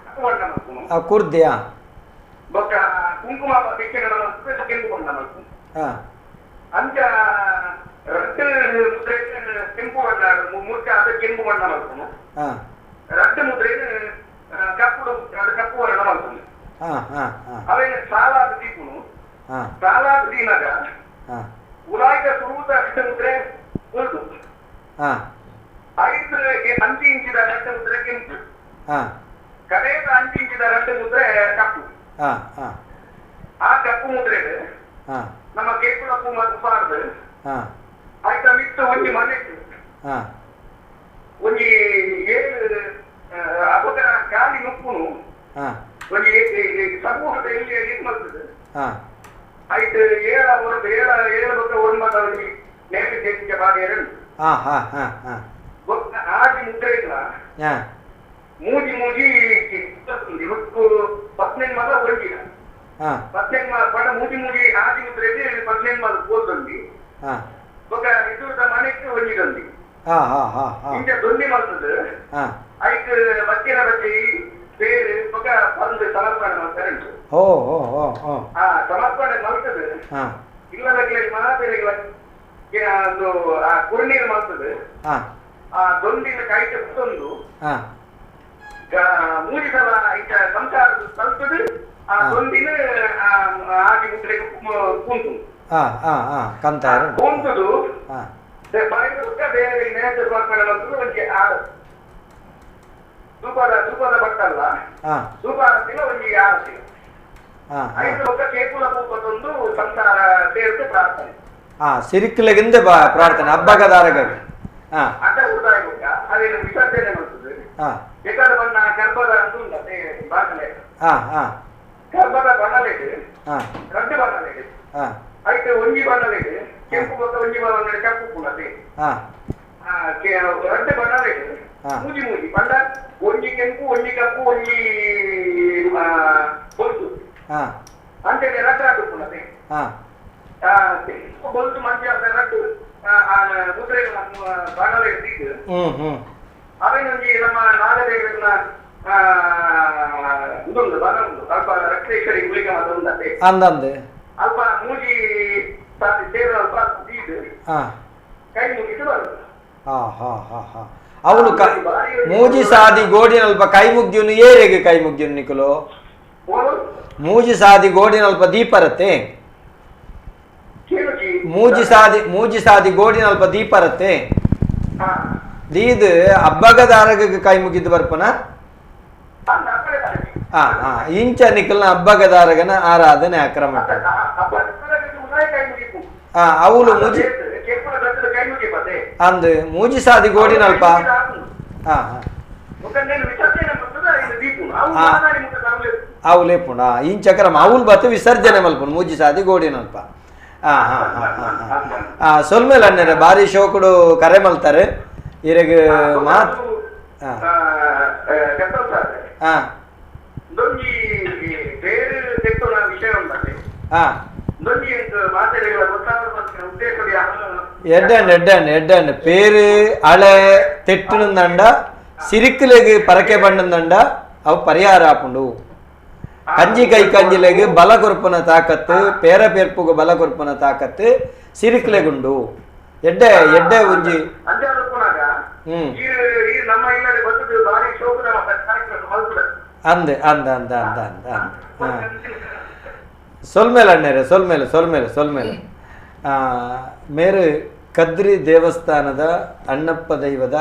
ಕಪ್ಪು ಬಣ್ಣ ಮಾಡ್ಕೊಂಡು ಕುರ್ದೆಯಾ ಬೊಕ್ಕ ಕುಂಕುಮ ಬೆಕ್ಕೆಗಳ ಮಾಡ್ತದೆ ಕೆಂಪು ಬಣ್ಣ ಮಾಡ್ಕೊಂಡು ಅಂಚ ರದ್ದು ಮುದ್ರೆ ಕೆಂಪು ಬಣ್ಣ ಮುರ್ಕ ಅದು ಕೆಂಪು ಬಣ್ಣ ಮಾಡ್ಕೊಂಡು ರದ್ದು ಮುದ್ರೆ ಕಪ್ಪು ಬಣ್ಣ ಮಾಡ್ಕೊಂಡು ಅವೇನು ಸಾಲಾದ ದೀಪನು ಸಾಲಾದ ದೀನಾಗ ಉಲಾಯ್ದ ಸುರುವುದ ರಟ್ಟು ಮುದ್ರೆ ಉಳಿದು 5 ಅಂಚು ಇಂಚಿದ ರಟ್ಟು ಮುದ್ರೆ ಕೆಂಪು ಕಡೆಯ ಅಂಚು ಇಂಚಿದ ರಟ್ಟು ಮುದ್ರೆ ಕಪ್ಪು ಆ ಕಪ್ಪು ಮುದ್ರೆ ನಮ್ಮ ಕೇಕುಳಪ್ಪು ಮತ್ತು ಪಾರ್ದು ಆಯ್ತ ಮಿತ್ತು ಒಂಜಿ ಮನೆಟ್ಟು ಒಂಜಿ 7 ಅಪಕರ ಗಾಳಿ ನುಪ್ಪುನು ಒಂಜಿ ಸಮೂಹದ ಎಲ್ಲಿ ಇದು ಮಾಡ್ತದೆ ಆಯ್ತು 7 ಬೊಕ್ಕ 9 ನೈವೇದ್ಯಕ್ಕೆ ಭಾಗ 2 ಆಜಿ ಮುದ್ರೆ ಇಲ್ಲ ಮೂಜಿ ಇವತ್ತು 18 ಮಗ ಒಳಗಿಲ್ಲ 18 ಪಡ ಮೂಜಿ ಆಜಿ ಮುದ್ರೆ 18 ಮಗ ಹೋದಂಡಿ ఒక ಇದು ಮನೆಗೆ ಒಳ್ಳಿದಂಡಿ ಇಂಜ ದೊಂದಿ ಮಾಡ್ತದೆ ಆಯ್ತು ಬಚ್ಚಿನ ಬಚ್ಚಿ ಬೇರೆ ಮಗ ಬಂದು ಸಮರ್ಪಣೆ ಮಾಡ್ತಾರೆ ಸಮರ್ಪಣೆ ಮಾಡ್ತದೆ ಇಲ್ಲದಾಗಲೇ ಮಹಾಬೇರೆಗಳ ಒಂದು ಕುರುನೀರು ಮಾಡ್ತದೆ ಆ ದೊಂದಿನ ಕಾಯ್ಕೆ ತಂದು 3 ಸಲ ಈಗ ಸಂಸಾರ ತಲ್ತದೆ ಆ ದೊಂದಿನ ಆಗಿ ಮುದ್ರೆ ಕೂಂತು ಕೂಂತದು ಬೇರೆ ನೇತ್ರ ಸಮರ್ಪಣೆ ಒಂದು ಧೂಪದ ಬಟ್ಟಲ್ಲ ಧೂಪ ಆರತಿನ ಒಂದು ಆರತಿ 5 ಬೊಕ್ಕ ಕೇಕುಲ ಪೂಪದೊಂದು ಸಂಸಾರ ಸೇರಿಸಿ ಪ್ರಾರ್ಥನೆ ಸಿರಿಕ್ಲೆಗಿಂದ ಪ್ರಾರ್ಥನೆ ಹಬ್ಬಗದಾರಗ ಅಡ್ಡ ಉದಾಯ ಬೊಕ್ಕ ಅದೇನು ವಿಸರ್ಜನೆ ಮಾಡ್ತದೆ ಬೇಕಾದ ಬಣ್ಣ ಗರ್ಭದ ಅಂತ ಬಾಣಲೆ ಗರ್ಭದ ಬಣ್ಣಲೆಗೆ 2 ಬಣ್ಣಲೆಗೆ ಆಯ್ತು ಒಂಜಿ ಬಣ್ಣಲೆಗೆ ಕೆಂಪು ಬೊಕ್ಕ ಒಂಜಿ ಬಣ್ಣ ಕಪ್ಪು ಪುನತೆ 2 ಬಣ್ಣಲೆಗೆ ಮೂಜಿ ಬಣ್ಣ ಒಂಜಿ ಕೆಂಪು ಒಂಜಿ ಕಪ್ಪು ಒಂಜಿ ಬೊಲ್ತು ಅಂತೇಳಿ ರಟ್ಟು ಪುನತೆ ಬೊಲ್ತು ಮಂಚ ರಟ್ಟು ಮುದ್ರೆ ಬಣ್ಣಲೆಗೆ తీసి ಅವೇನೊಂಜಿ ನಮ್ಮ ನಾಗದೇವರನ್ನ ಇದೊಂದು ಬಲ ಉಂಟು ಸ್ವಲ್ಪ ರಕ್ತೇಶ್ವರಿ ಗುಳಿಗೆ ಅದೊಂದತೆ ಅಂದಂದೆ ಅಲ್ಪ ಮೂಜಿ ಸೇರು ಅಲ್ಪ ತೀದು ಕೈ ಮುಗಿದು ಬರುದು ಅವಳು ಮೂಜಿ ಸಾದಿ ಗೋಡಿನಲ್ಪ ಕೈ ಮುಗ್ದಿವ್ನು ಏರೆಗೆ ಕೈ ಮುಗ್ದಿವ್ನು ನಿಖಲು ಮೂಜಿ ಸಾದಿ ಗೋಡಿನಲ್ಪ ದೀಪರತ್ತೆ ಮೂಜಿ ಸಾದಿ ಗೋಡಿನಲ್ಪ ದೀಪರತ್ತೆ ದೀದ್ ಹಬ್ಬಗದಾರಗ ಕೈ ಮುಗಿದ್ದು ಬರ್ಪನ ಇಂಚ ನಿಖಲ್ನ ಹಬ್ಬಗದಾರಗನ ಆರಾಧನೆ ಅಕ್ರಮ ಅವಳು ಮೂಜಿ ಅಂದ್ ಮೂಜಿ ಸಾದಿ ಗೋಡಿನಲ್ಪ ಅವು ಲೇಪುಣ ಇಂಚಕ್ರಮ ಅವಳು ಬತ್ತು ವಿಸರ್ಜನೆ ಮಲ್ಪುಣ ಮೂಜಿ ಸಾದಿ ಗೋಡಿನಲ್ಪ ಸೊಲ್ಮೇಲೆ ಅನ್ನರೆ ಬಾರಿ ಶೋಕುಡು ಕರೆ ಮಲ್ತಾರೆ ಇರಗ ಮಾತ್ ದೊಂಜಿ ಬೇರೆ ತೆಕ್ಕೊಳ ವಿಷಯ ಉಂಟೆ ದೊಂಜಿ ಮಾತಾಡಿಗಳ ಗೊತ್ತಾಗ ಉದ್ದೇಶ ಎಡ್ಡಂಡ್ పేరు అళే తెట్టునుందండ సిరిక్కులేగి పరకే బండుందండ అవు పరిహార ఆపుండు కంజి కై కంజిలేగి బల కొరుపున తాకత్తు పేర పేర్పుకు బల కొరుపున తాకత్తు సిరిక్కులేగుండు ఎడ్డే ఉంజి ಅಂದೆ ಸೊಲ್ಮೇಲೆ ಮೇರು ಕದ್ರಿ ದೇವಸ್ಥಾನದ ಅಣ್ಣಪ್ಪ ದೈವದ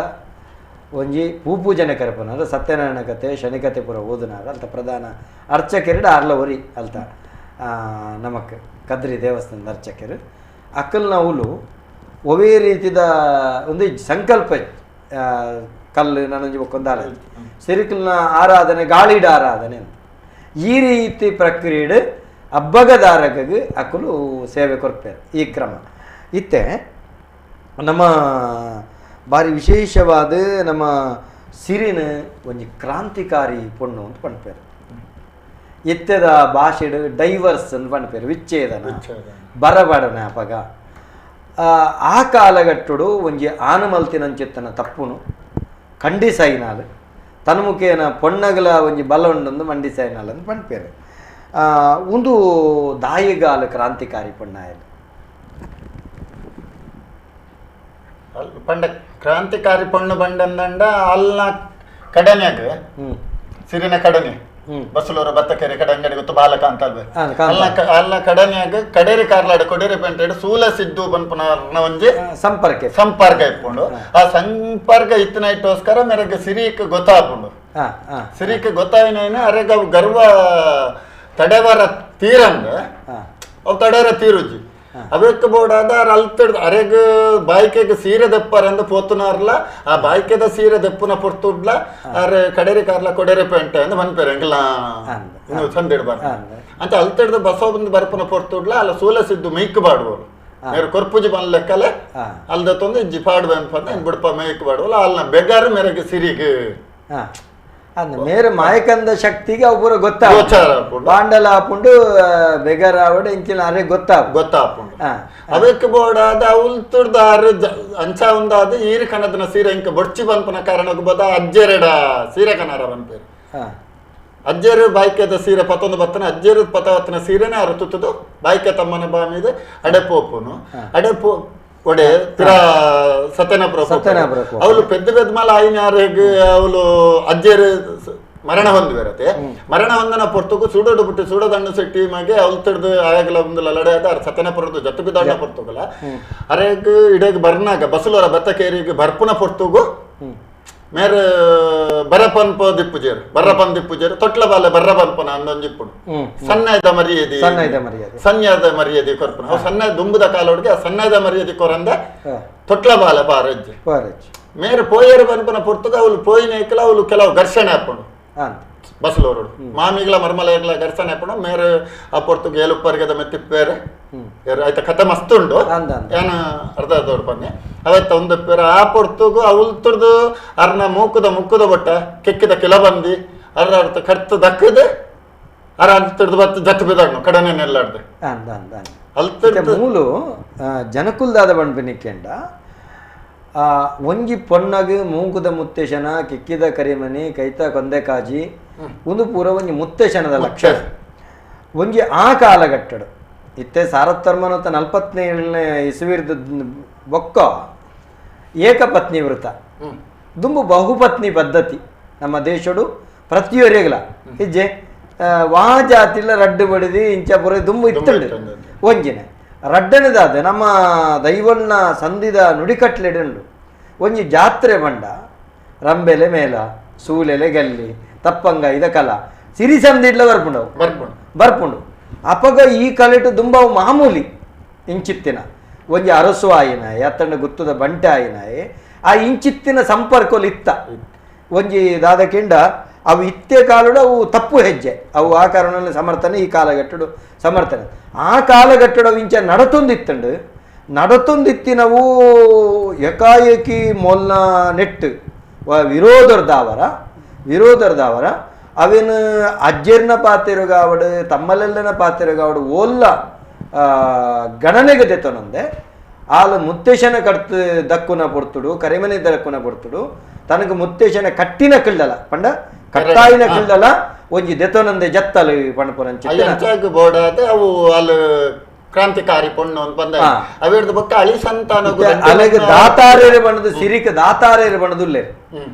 ಒಂಜಿ ಪೂಜನೆ ಕರಪನ ಸತ್ಯನಾರಾಯಣ ಕತೆ ಶನಿಕತೆ ಪುರ ಓದುನಾರ ಅಲ್ತ ಪ್ರಧಾನ ಅರ್ಚಕರಿಡ ಆರ್ಲ ಒರಿ ಅಲ್ತ ನಮಕ್ ಕದ್ರಿ ದೇವಸ್ಥಾನದ ಅರ್ಚಕರು ಅಕ್ಕಲ್ನ ಅವಳು ಒವೇ ರೀತಿದ ಒಂದು ಸಂಕಲ್ಪ ಕಲ್ಲು ನನಂಜಿ ಕೊಂದಾಲ ಸಿರಿಕಲ್ನ ಆರಾಧನೆ ಗಾಳಿಡ ಆರಾಧನೆ ಅಂತ ಈ ರೀತಿ ಪ್ರಕ್ರಿಯೆ ಹಬ್ಬಗದಾರಗೆ ಅಕ್ಕಲು ಸೇವೆ ಕೊಡ್ತಾರೆ ಈ ಕ್ರಮ ಇತ್ತೆ ನಮ್ಮ ಭಾರಿ ವಿಶೇಷವಾದ ನಮ್ಮ ಸಿರಿನ ಒಂದು ಕ್ರಾಂತಿಕಾರಿ ಪೊಣ್ಣು ಅಂತ ಪಣ್ಪೇರು ಇತ್ತೆದ ಭಾಷೆಡು ಡೈವರ್ಸ್ ಅಂತ ಪಣ್ಪೇರು ವಿಚ್ಛೇದನ ಬರಬಡನ ಅಪಗ ಆ ಕಾಲಘಟ್ಟಡು ಒಂಜಿ ಆನಮಲ್ತಿನಂಚಿತ್ತನ ತಪ್ಪುನು ಖಂಡಿಸೈನಾಲು ತನ್ಮುಖೇನ ಪೊಣ್ಣಗಲ ಒಂಜಿ ಬಲ ಉಂಡೊಂದು ಮಂಡಿಸೈನಾಲು ಅಂತ ಪಣ್ಪೇರು ಒಂದು ದಾಯಿಗಾಲ ಕ್ರಾಂತಿಕಾರಿ ಪೊಣ್ಣಾಯಲು ಪಂಡ ಕ್ರಾಂತಿಕಾರಿ ಪೊಣ್ಣು ಬಂಡಂದಂಡ ಅಲ್ನ ಕಡನ್ಯಾಗ ಸಿರಿನ ಕಡನೆ ಬಸಲೂರು ಬತ್ತಕೆರೆ ಕಡಂಗಡಿ ಗೊತ್ತು ಬಾಲಕ ಅಂತ ಅಲ್ವೇ ಅಲ್ಲ ಕಡನ್ಯಾಗ ಕಡೇರಿ ಕಾರ್ಲಾಡ ಕೊಡೇರಿ ಪೆಂಟೆಡ್ ಸೂಲ ಸಿದ್ದು ಬನ್ಪುನರ್ನ ಒಂಜಿ ಸಂಪರ್ಕ ಇಟ್ಕೊಂಡು ಆ ಸಂಪರ್ಕ ಇತ್ತಿನ ಇಟ್ಟೋಸ್ಕರ ಮೇರೆಗೆ ಸಿರಿಕ್ ಗೊತ್ತಾಪುಂಡು ಸಿರಿಕ್ ಗೊತ್ತಾಯಿನೇನು ಅರೆಗ ಅವು ಗರ್ವ ತಡೆವರ ತೀರಂದ ಅವು ತಡೆವರ ತೀರುಜಿ ಅವಕ್ಕೆ ಬೋಡಾದ ಅಲ್ತಡ್ ಅರೆಗ ಬಾಯ್ಕೆಗೆ ಸೀರೆ ದೆಪ್ಪರಂದ ಪೋತುನಾರ್ಲ ಆ ಬಾಯ್ಕೆದ ಸೀರೆ ದೆಪ್ಪುನ ಪೊರ್ತುಡ್ಲ ಅರೆ ಕಡೇರಿ ಕಾರ್ಲ ಕೊಡೇರಿ ಪೆಂಟೆ ಅಂದ ಮನ್ಪೇರೆ ಎಂಗ್ಲ ಸಂದಿಡ್ ಬಾರ ಅಂತ ಅಲ್ತಡ್ದ ಬಸವ ಬಂದು ಬರ್ಪುನ ಪೊರ್ತುಡ್ಲ ಅಲ್ಲ ಸೂಲ ಸಿದ್ದು ಮೈಕ್ ಬಾಡುವರು ಮೇರೆ ಕೊರ್ಪುಜಿ ಬಂದ ಲೆಕ್ಕಲೆ ಅಲ್ದತ್ತೊಂದು ಇಜ್ಜಿ ಪಾಡುವೆ ಅನ್ಪಂದ ಬಿಡ್ಪ ಮೈಕ್ ಬಾಡುವಲ್ಲ ಅಲ್ಲ ಬೆಗಾರು ಮೇರೆಗೆ ಸಿರಿಗೆ ಮೇರೆ ಮಾಯಕಂದ ಶಕ್ತಿಗೆ ಅವು ಪೂರ ಗೊತ್ತಾಗ ಬಾಂಡಲ ಹಾಪುಂಡು ಬೆಗರ್ ಆವಡ ಇಂಚಿನ ಅರೆ ಗೊತ್ತಾಪುಂಡು ಅವಕ್ಕೆ ಬೋಡಾದ ಅವಲ್ ತುಡ್ದಾರು ಅಂಚ ಒಂದಾದ ಈರಿ ಕಣದನ ಸೀರೆ ಇಂಕ ಬೊಡ್ಚಿ ಬಂಪನ ಕಾರಣಕ್ಕೆ ಬೋದ ಅಜ್ಜೆರಡ ಸೀರೆ ಕನಾರ ಬಂಪೇರು ಅಜ್ಜರು ಬಾಯ್ಕೆದ ಸೀರೆ ಪತ್ತೊಂದು ಬತ್ತನ ಅಜ್ಜರು ಪತವತ್ತನ ಸೀರೆನೇ ಅರು ತುತ್ತದು ಬಾಯ್ಕೆ ತಮ್ಮನ ಬಾಮಿದೆ ಅಡೆಪೋಪುನು ಅಡೆಪೋ ಒಡೆ ತಿರ ಸತ್ಯನ ಅವಳು ಪೆದ್ದ ಮಾಲ ಆಯ್ನಾರಿಗೆ ಅವಳು ಅಜ್ಜೇರು ಮರಣ ಹೊಂದಿರತ್ತೆ ಮರಣ ಹೊಂದನ ಪೊರ್ತುಗು ಸುಡೋಡು ಬಿಟ್ಟು ಸುಡೋದಣ್ಣು ಸೆಟ್ಟಿ ಮಗೆ ಅವಳು ತಿಡ್ದು ಆಯಾಗಲ ಒಂದು ಲಡೆ ಆದ ಸತ್ಯನ ಪೊರ್ತು ಜಟ್ಟು ಬಿದ್ದಾಡ ಪೊರ್ತುಗಲ್ಲ ಅರೆಗ್ ಇಡೇಗ್ ಬರ್ನಾಗ ಬಸಲೋರ ಬತ್ತಕೇರಿಗೆ ಬರ್ಪುನ ಪೊರ್ತುಗು ಮೇರೆ ಬರಪನ್ಪ ದಿಪ್ಪುಜೇರು ಬರ್ರಪನ್ ದಿಪ್ಪುಜೇರು ತೊಟ್ಲ ಬಾಲೆ ಬರ್ರಪನ್ಪನ ಅಂದೊಂಜಿಪ್ಪುಡು ಸನ್ನಯದ ಮರ್ಯಾದೆ ಕೊರ್ಪುನ ಅವು ಸನ್ನ ದುಂಬುದ ಕಾಲೋಡ್ಗೆ ಸನ್ನಯದ ಮರ್ಯಾದೆ ಕೊರಂದ ತೊಟ್ಲ ಬಾಲೆ ಪಾರಜ್ಜಿ ಮೇರೆ ಪೋಯರು ಬನ್ಪನ ಪೊರ್ತುಗ ಅವಳು ಪೋಯಿನೇಕಲ ಅವಳು ಕೆಲವು ಘರ್ಷಣೆ ಹಾಕೊಂಡು ಬಸಲೋರು ಮಾಮಿಗಳ ಮರ್ಮಲೆಗಳ ಘರ್ಷಣೆ ಹಾಕೊಂಡು ಮೇರೆ ಆ ಪೊರ್ತುಗ ಏಲುಪ್ಪರ್ಗದ ಮೆತ್ತಿಪ್ಪೇರೆ ಆಯ್ತ ಕತೆ ಮಸ್ತುಂಡು ಏನು ಅರ್ಧ ದೊಡ್ಡ ಅವತ್ತ ಒಂದು ಪೇರ ಆ ಪೊರ್ತುಗು ಅವಳು ತುರ್ದು ಅರ್ನ ಮುಕ್ಕದ ಬೊಟ್ಟ ಕೆಕ್ಕಿದ ಕೆಲ ಬಂದಿ ಅರ್ಧ ಅರ್ಥ ಕರ್ತು ದಕ್ಕದೆ ಅರ ತಿಡ್ದು ಬತ್ತು ಜಟ್ಟು ಬಿದ್ದಾಡ್ನು ಕಡನೆಲ್ಲಾಡ್ದೆ ಮೂಲು ಜನಕುಲ್ದಾದ ಬಣ್ಬಿನಿಕೆಂಡ ಒಂಜಿ ಪೊನ್ನಗು ಮೂಂಕುದ ಮುತ್ತೇಶನ ಕಿಕ್ಕಿದ ಕರಿಮನಿ ಕೈತ ಕೊಂದೆ ಕಾಜಿ ಒಂದು ಪೂರ ಒಂಜಿ ಮುತ್ತೇಶನದ ಲಕ್ಷಣ ಒಂಜಿ ಆ ಕಾಲಘಟ್ಟಡು ಇತ್ತೆ 1947 ಇಸುವಿರ್ದ ಬೊಕ್ಕ ಏಕಪತ್ನಿ ವೃತ ದುಂಬು ಬಹುಪತ್ನಿ ಪದ್ಧತಿ ನಮ್ಮ ದೇಶಡು ಪ್ರತಿಯೊರೆಗಲ ಹೆಜ್ಜೆ ವಾ ಜಾತಿಲ ರಡ್ಡು ಬಡಿದಿ ಇಂಚ ಪುರ ದುಂಬು ಇತ್ತುಂಡು ಒಂಜಿನ ರಡ್ಡನದಾದ ನಮ್ಮ ದೈವಲ್ನ ಸಂದಿದ ನುಡಿಕಟ್ಲೆಡುಂಡು ಒಂಜಿ ಜಾತ್ರೆ ಬಂಡ ರಂಬೆಲೆ ಮೇಲ ಸೂಲೆಲೆ ಗಲ್ಲಿ ತಪ್ಪಂಗ ಇದ ಕಲ ಸಿರಿ ಸಂದಿಡ್ಲ ಬರ್ಪುಂಡು ಅಪಗ ಈ ಕಲೆಟು ದುಂಬವು ಮಾಮೂಲಿ ಇಂಚಿತ್ತಿನ ಒಂಜಿ ಅರಸು ಆಯಿನಾಯ್ ಅತ್ತಂಡ ಗುತ್ತದ ಬಂಟೆ ಆಯಿನಾಯ್ ಆ ಇಂಚಿತ್ತಿನ ಸಂಪರ್ಕಲು ಇತ್ತ ಒಂಜಿ ದಾದಕೆಂಡ ಅವು ಇತ್ತೆ ಕಾಲಡು ಅವು ತಪ್ಪು ಹೆಜ್ಜೆ ಅವು ಆ ಕಾರಣದಲ್ಲಿ ಸಮರ್ಥನೆ ಈ ಕಾಲಘಟ್ಟಡು ಸಮರ್ಥನೆ ಆ ಕಾಲಘಟ್ಟಡು ಅವು ಇಂಚ ನಡತೊಂದಿತ್ತಂಡು ನಡತೊಂದಿತ್ತಿನವು ಏಕಾಏಕಿ ಮೊಲ್ನ ನೆಟ್ಟು ವಿರೋಧರ್ದಾವರ ಅವೇನು ಅಜ್ಜರ್ನ ಪಾತಿರುಗಾವಡು ತಮ್ಮಲೆಲ್ಲನ ಪಾತಿರುಗಾವಡು ಓಲ್ಲ ಗಣನೆಗೆ ತೆತ್ತನೊಂದೆ ಆಲು ಮುತ್ತೇಶನ ಕಡ್ತು ದಕ್ಕುನ ಪೊರ್ತುಡು ಕರಿಮನೆ ದಕ್ಕುನ ಪೊರ್ತುಡು ತನಗೆ ಮುತ್ತೇಶನ ಕಟ್ಟಿನ ಕಿಳ್ಳಲ ಪಂಡ ಕಟ್ಟಾಯಿನ ಕಿಳ್ಳಲ ಒಂಜಿ ದೆತೊನಂದೆ ಜತ್ತಲು ಪಣಪುರಂಚ ಬೋಡಾದ ಅವು ಅಲ್ಲಿ ಕ್ರಾಂತಿಕಾರಿ ಪೊಣ್ಣು ಅಂತ ಬಂದ ಅವೇರ್ದು ಬೊಕ್ಕ ಅಳಿ ಸಂತಾನ ಅಲೆಗೆ ದಾತಾರೇರು ಬಣ್ಣದು ಸಿರಿಕ ದಾತಾರೇರು ಬಣ್ಣದುಲ್ಲೆ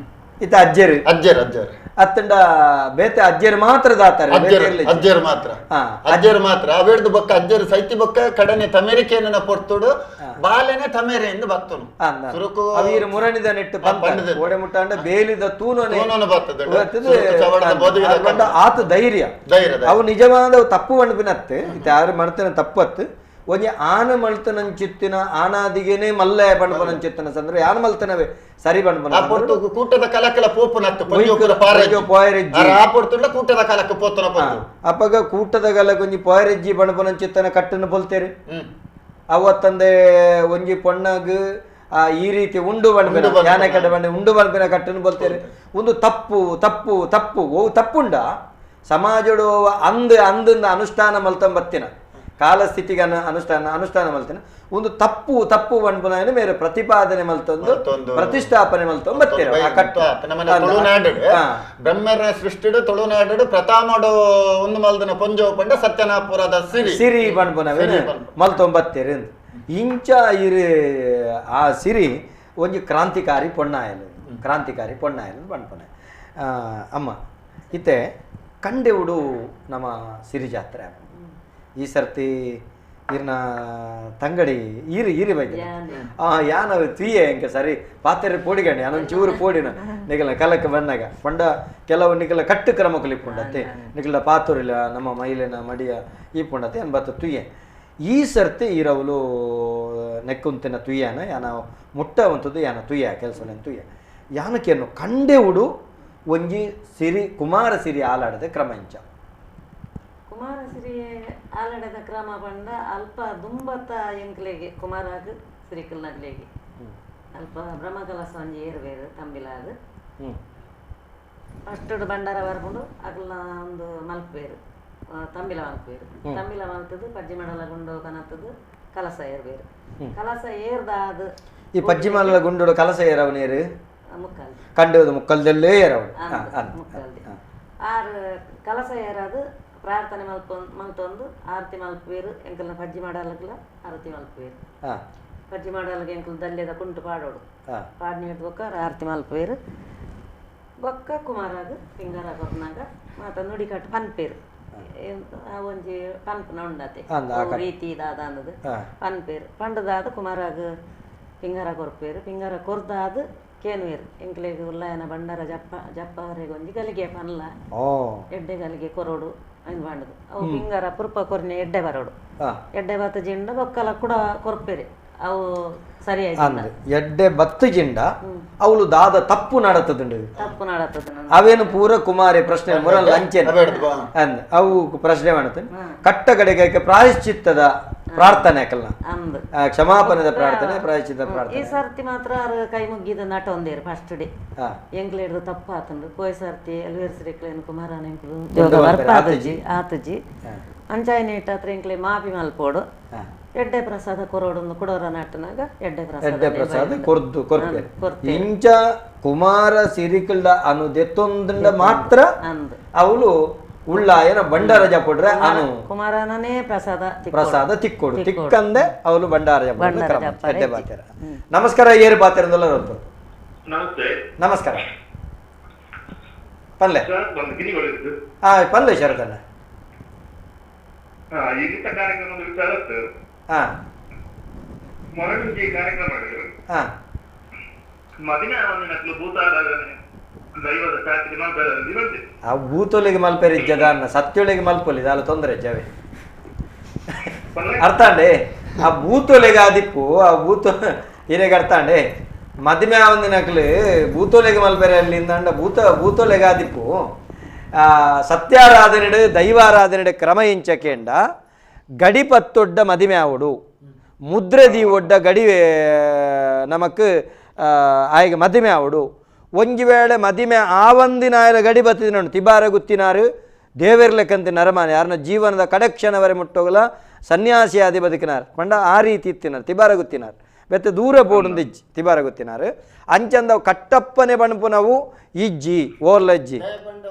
ಇತ್ತ ಅಜ್ಜರು ಅತ್ತಂಡ ಬೇತೆ ಅಜ್ಜರು ಮಾತ್ರ ದಾತಾರೆ ಅಜ್ಜರು ಮಾತ್ರ ಅವೇರ್ದು ಬೊಕ್ಕ ಅಜ್ಜರು ಸೈತಿ ಬೊಕ್ಕ ಕಡನೆ ತಮೇರಿಕೆನ ಪೊರ್ತುಡು ಬಾಲೆನೆ ತಮೇರೆಯಿಂದ ಬತ್ತನು ಸುರುಕು ಅವೀರ ಮುರಣಿದ ನೆಟ್ಟು ಓಡೆ ಮುಟ್ಟಾಂಡ ಬೇಲಿದ ತೂನೋನೆ ಆತ ಧೈರ್ಯ ಅವು ನಿಜವಾದ ತಪ್ಪು ಅನ್ಪಿನತ್ತೆ ಯಾರು ಮಾಡ್ತಾನೆ ತಪ್ಪತ್ತು ಒಂಜಿ ಆನ ಮಲ್ತನಂಚಿತ್ತಿನ ಆನಾದಿಗೆನೆ ಮಲ್ಲ ಬಣ್ಪನಂಚಿತ್ತನ ಸಂದ್ರೆ ಯಾನ ಮಲ್ತನವೇ ಸರಿ ಬಣ್ಪನ ಕೂಟದ ಕಲಕಲ ಪೋಪುನತ್ತು ಕೂಟದ ಕಲಕ ಪೋತನ ಅಪ್ಪಗ ಕೂಟದ ಕಲಕ ಒಂಜಿ ಪೋಯರೆಜ್ಜಿ ಬಣ್ಪನಂಚಿತ್ತನ ಕಟ್ಟನ್ನು ಪೊಲ್ತೇರಿ ಅವತ್ತಂದೆ ಒಂಜಿ ಪೊಣ್ಣಗ ಈ ರೀತಿ ಉಂಡು ಬಣ್ಪಿನ ಯಾನ ಕಡೆ ಬಣ್ಣ ಉಂಡು ಬಣ್ಪಿನ ಕಟ್ಟನ್ನು ಬಲ್ತೇರಿ ಒಂದು ತಪ್ಪು ತಪ್ಪು ತಪ್ಪು ಓ ತಪ್ಪುಂಡ ಸಮಾಜಡು ಅಂದಿಂದ ಅನುಷ್ಠಾನ ಮಲ್ತಂಬತ್ತಿನ ಕಾಲಸ್ಥಿತಿಗೆ ಅನುಷ್ಠಾನ ಮಲ್ತೇನೆ ಒಂದು ತಪ್ಪು ಬಣ್ಪನ ಮೇರೆ ಪ್ರತಿಪಾದನೆ ಮಲ್ತೊಂದು ಪ್ರತಿಷ್ಠಾಪನೆ ಮಲ್ತೊಂದು ಬತ್ತೇರ ಬ್ರಹ್ಮರ ಸೃಷ್ಟಿಡು ತುಳುನಾಡು ಪ್ರತಾಮಡು ಒಂದು ಮಲ್ದನ ಪೊಂಜೋ ಪಂಡ ಸತ್ಯನಾಪುರದ ಸಿರಿ ಬಣ್ಪನವೇ ಮಲ್ತೊಂಬತ್ತೇರಿ ಇಂಚ ಇರು ಆ ಸಿರಿ ಒಂಜಿ ಕ್ರಾಂತಿಕಾರಿ ಪೊಣ್ಣಾಯಲು ಬಣ್ಪನ ಅಮ್ಮ ಇತ್ತೆ ಕಂಡೆವುಡು ನಮ್ಮ ಸಿರಿ ಜಾತ್ರೆ ಈ ಸರ್ತಿ ಇರ್ನ ತಂಗಡಿ ಈರಿ ಬಗ್ಗೆ ಯಾನ ತುಯ್ಯೆ ಇಂಕ ಸರಿ ಪಾತ್ರೆ ಪೋಡಿಗಂಡಿ ಅನ್ನೊಂದು ಚೂರು ಪೋಡಿನ ನಿಗಲ ಕಲಕ್ಕೆ ಬಂದಾಗ ಪಂಡ ಕೆಲವು ನಿಗಲ ಕಟ್ಟು ಕ್ರಮ ಕಲಿಪುಂಡತ್ತೆ ನಿಗಲ ಪಾತೂರಿಲ್ಲ ನಮ್ಮ ಮೈಲಿನ ಮಡಿಯ ಈ ಪುಂಡತೆ ಅನ್ಬತ್ತ ತುಯ್ಯೆ ಈ ಸರ್ತಿ ಈರವಲು ನೆಕ್ಕುಂತಿನ ತುಯ್ಯನ ಯಾನ ಮುಟ್ಟ ಒಂತದ್ದು ಯಾನ ತುಯ್ಯ ಕೆಲಸ ತುಯ್ಯ ಯಾನಕ್ಕೇನು ಕಂಡೆ ಉಡು ಒಂಜಿ ಸಿರಿ ಕುಮಾರ ಸಿರಿ ಆಲಾಡದೆ ಕ್ರಮ ಇಂಚ ಕುಮಾರಶ್ರೀ ಆಲಡದ ಕ್ರಮ ಪಂಡ ಅಲ್ಪ ದುಂಬತ್ತ ಎಂಕ್ಲೆಗೆ ಕುಮಾರಾಗ ಸಿರಿಕಲ್ ನಗ್ಲೆಗೆ ಅಲ್ಪ ಬ್ರಹ್ಮಕಲಸ ಒಂಜಿ ಏರ್ವೇರು ತಂಬಿಲಾದ ಫಸ್ಟ್ ಬಂಡಾರ ಬರ್ಕೊಂಡು ಅಗ್ಲ ಒಂದು ಮಲ್ಪೇರು ತಂಬಿಲ ಮಲ್ತದು ಪಜ್ಜಿ ಮಾಡಲ ಗುಂಡು ಕನತ್ತದು ಕಲಸ ಏರ್ವೇರು ಕಲಸ ಏರ್ದಾದ ಈ ಪಜ್ಜಿ ಮಾಡಲ ಗುಂಡು ಕಲಸ ಏರವ ನೀರು ಮುಕ್ಕಲ್ ಕಂಡು ಮುಕ್ಕಲ್ದಲ್ಲೇ ಏರವ ಮುಕ್ಕಲ್ದೆ ಆರು ಕಲಸ ಏರಾದು ಪ್ರಾರ್ಥನೆ ಮಲ್ತೊಂದು ಆರತಿ ಮಲ್ಪೇರು ಎಂಕಲ್ನ ಪಜ್ಜಿ ಮಾಡಲಗ್ಲ ಆರತಿ ಮಲ್ಪೇರು ಪಜ್ಜಿ ಮಾಡಲ್ಗೆ ಎಂಕಲ್ ದಲ್ಯದ ಕುಂಟು ಪಾಡೋಡು ಪಾಡ್ನಿ ಹಿಡ್ಬೊಕ್ಕ ಆರತಿ ಮಲ್ಪೇರು ಬೊಕ್ಕ ಕುಮಾರಾಗ ಪಿಂಗಾರ ಕೊರ್ನಾಗ ಮಾತ ನುಡಿ ಕಟ್ಟು ಪನ್ಪೇರು ಒಂಜಿ ಪನ್ಪುನ ಉಂಡತೆ ರೀತಿ ಇದಾದ ಅನ್ನದು ಪನ್ಪೇರು ಪಂಡದಾದ ಕುಮಾರಾಗ ಪಿಂಗಾರ ಕೊರ್ಪೇರು ಪಿಂಗಾರ ಕೊರ್ದಾದ ಕೇನುವೇರು ಎಂಕ್ಲೆಗೆ ಉಲ್ಲಾಯನ ಬಂಡಾರ ಜಪ್ಪ ಹೊರೆಗೆ ಒಂಜಿ ಗಲಿಗೆ ಪನ್ಲ ಎಡ್ಡೆ ಗಲಿಗೆ ಕೊರೋಡು ಅಂದ್ ಬಾಂಡದು ಅವು ಪಿಂಗಾರ ಪುರ್ಪ ಕೊರ್ನೆ ಎಡ್ಡೆ ಬರೋಡು ಎಡ್ಡೆ ಬತ್ತ ಜಿಂಡ ಬೊಕ್ಕಲ ಕೂಡ ಕೊರ್ಪೇರೆ ಅವು ಸರಿ ಎಡ್ಡೆ ಬತ್ತು ಜಿಂಡ ಅವಳು ದಾದ ತಪ್ಪು ನಡತದುಂಡು ಅವೇನು ಪೂರ ಕುಮಾರಿ ಪ್ರಶ್ನೆ ಮುರ ಲಂಚೆನ ಅಂದ್ ಅವು ಪ್ರಶ್ನೆ ಮಾಡುತ್ತೇನೆ ಕಟ್ಟ ಕಡೆಗೆ ಪ್ರಾಯಶ್ಚಿತ್ತದ ಪ್ರಾರ್ಥನೆ ಹಾಕಲ್ಲ ಕ್ಷಮಾಪಣದ ಪ್ರಾರ್ಥನೆ ಪ್ರಾಯಶ್ಚಿತ್ತ ಪ್ರಾರ್ಥನೆ ಈ ಸರ್ತಿ ಮಾತ್ರ ಕೈ ಮುಗ್ಗಿದ ನಟ ಒಂದೇರು ಫಸ್ಟ್ ಡೇ ಎಂಕ್ಲೆ ಹಿಡ್ದು ತಪ್ಪ ಆತಂಡು ಕೋಯ್ ಸರ್ತಿ ಎಲ್ವೇರ್ಸ್ರಿಕ್ಲೇನು ಕುಮಾರನ ಆತಜಿ ಅಂಚಾಯ್ನ ಇಟ್ಟಾತ್ರ ಎಂಕ್ಲೆ ಮಾಪಿ ಮಲ್ಪೋಡು ಎಡ್ಡೆ ಪ್ರಸಾದ ಕೊರೋಡೊಂದು ಕುಡೋರ ನಾಟನಾಗ ಎಡ್ಡೆ ಪ್ರಸಾದ ಕೊರ್ದು ಇಂಚ ಕುಮಾರ ಸಿರಿಕಲ್ಡ ಅನು ದೆತ್ತೊಂದ ಮಾತ್ರ ಅವಳು ಉಳ್ಳಾಯನ ಬಂಡಾರ ಜಪಡ್ರೆ ಅನು ಕುಮಾರನೇ ಪ್ರಸಾದ ತಿಕ್ಕೊಡು ತಿಕ್ಕಂದೆ ಅವಳು ಬಂಡಾರ ಎಡ್ಡೆ ಬಾತ್ಯಾರ ನಮಸ್ಕಾರ ಏರು ಬಾತ್ಯಾರಂದಲ್ಲ ನಮಸ್ಕಾರ ಪಲ್ಲೆ ಪಲ್ಲೆ ಶರದಣ್ಣ ಆ ಭೂತೊಲಿಗೆ ಮಲ್ಪೆರಿಜ್ಜದ ಅನ್ನ ಸತ್ಯೊಳಿಗೆ ಮಲ್ಪೊಲಿದ ಅಲ್ಲ ತೊಂದರೆ ಜವೆ ಅರ್ಥಾಂಡೆ ಆ ಭೂತೊಲೆಗೆ ಆದಿಪ್ಪು ಆ ಭೂತ ಹಿರೇಗೆ ಅರ್ಥಾಂಡೆ ಮದುವೆ ಆವಂದಿನಕ್ಲು ಭೂತೊಲೆಗೆ ಮಲ್ಪೆರೆ ಅಲ್ಲಿಂದ ಭೂತೊಲೆಗೆ ಆದಿಪ್ಪು ಸತ್ಯಾರಾಧನೆಡು ದೈವಾರಾಧನೆಡು ಕ್ರಮ ಇಂಚಕೆಂಡ ಗಡಿಪತ್ತೊಡ್ಡ ಮದಿಮೆ ಆವಡು ಮುದ್ರದಿ ಒಡ್ಡ ಗಡಿ ನಮಕ್ ಆಯ್ಗೆ ಮದಿಮೆ ಆವಡು ಒಂಜಿ ವೇಳೆ ಮದಿಮೆ ಆವಂದಿನಾಯರ ಗಡಿ ಬತ್ತಿನ ತಿಬಾರ ಗುತ್ತಿನಾರು ದೇವೇರ್ಲೆಕ್ಕಂತ ನರಮಾನ ಯಾರನ್ನ ಜೀವನದ ಕಡೆಕ್ಷಣವರೆ ಮುಟ್ಟೋಗಲ ಸನ್ಯಾಸಿ ಆದಿ ಬದುಕಿನಾರು ಪಂಡ ಆ ರೀತಿ ಇತ್ತಿನಾರು ತಿಬಾರ ಗುತ್ತಿನಾರು ಬೆತ್ತ ದೂರ ಪೋಡುಂದಿಜ್ಜಿ ತಿಬಾರ ಗುತ್ತಿನಾರು ಅಂಚಂದ ಕಟ್ಟಪ್ಪನೆ ಬಣ್ಪುನವು ಇಜ್ಜಿ ಓರ್ಲಜ್ಜಿ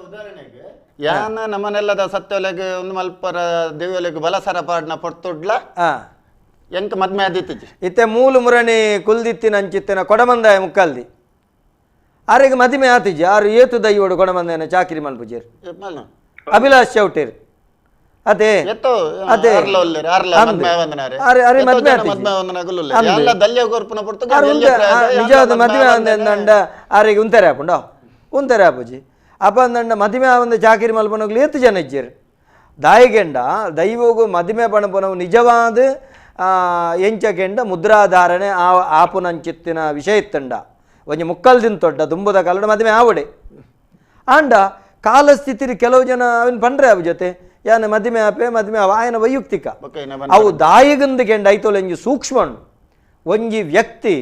ಉದಾಹರಣೆಗೆ ಯಾನ ನಮ್ಮನೆಲ್ಲದ ಸತ್ಯೊಲೆಗೆ ಒಂದು ಮಲ್ಪರ ದೇವಿಯೊಲೆಗೆ ಬಲಸರ ಪಾಡ್ನ ಪೊರ್ತುಡ್ಲ ಎಂಕ ಮದ್ಮೆ ಆದಿತ್ತಿಜ್ಜಿ ಇತ್ತೆ ಮೂಲು ಮುರಣಿ ಕುಲ್ದಿತ್ತಿನ ಅಂಚಿತ್ತಿನ ಕೊಡಮಂದಾಯ ಮುಕ್ಕಲ್ದಿ ಆರೆಗೆ ಮದಿಮೆ ಆತಿಜ್ಜಿ ಆರು ಏತು ದೈವಡು ಕೊಡಮಂದಾಯನ ಚಾಕಿರಿ ಮಲ್ಪುಜೇರು ಅಭಿಲಾಷ್ ಚೌಟೇರು ಅದೇ ಅದೇ ನಿಜವಾದ ಮದುವೆ ಅಂದಂಡ ಆರಿಗೆ ಉಂತಾರೆ ಹಾಪುಂಡೋ ಉಂತಾರೆ ಹಾಪುಜಿ ಅಪ್ಪ ಅಂದಂಡ ಮದುವೆ ಒಂದು ಚಾಕಿರಿ ಮಲ್ಪನೋಗ್ಲಿ ಎತ್ತು ಜನ ಇಜ್ಜೇರು ದಾಯಿಗೆಂಡ ದೈವಗೂ ಮದುವೆ ಪಣಪನವು ನಿಜವಾದ ಎಂಚಕೆಂಡ ಮುದ್ರಾಧಾರಣೆ ಆಪುನಂಚಿತ್ತಿನ ವಿಷಯ ಇತ್ತಂಡ ಒಂಜಿ ಮುಕ್ಕಲ್ದಿನ ತೊಡ್ಡ ದುಂಬುದ ಕಾಲದ ಮದುವೆ ಆವಡೆ ಆಂಡ ಕಾಲಸ್ಥಿತಿ ಕೆಲವು ಜನ ಅವನ್ ಪಂಡ್ರೆ ಅವ ಜೊತೆ ಯಾನ ಮದುವೆ ಆಪೆ ಮದುವೆ ಆಯನ ವೈಯಕ್ತಿಕ ಅವು ದಾಯಿಗಂದು ಕೆಂಡ ಐತೋಲೆ ಒಂಜಿ ಸೂಕ್ಷ್ಮ ಒಂಜಿ ವ್ಯಕ್ತಿ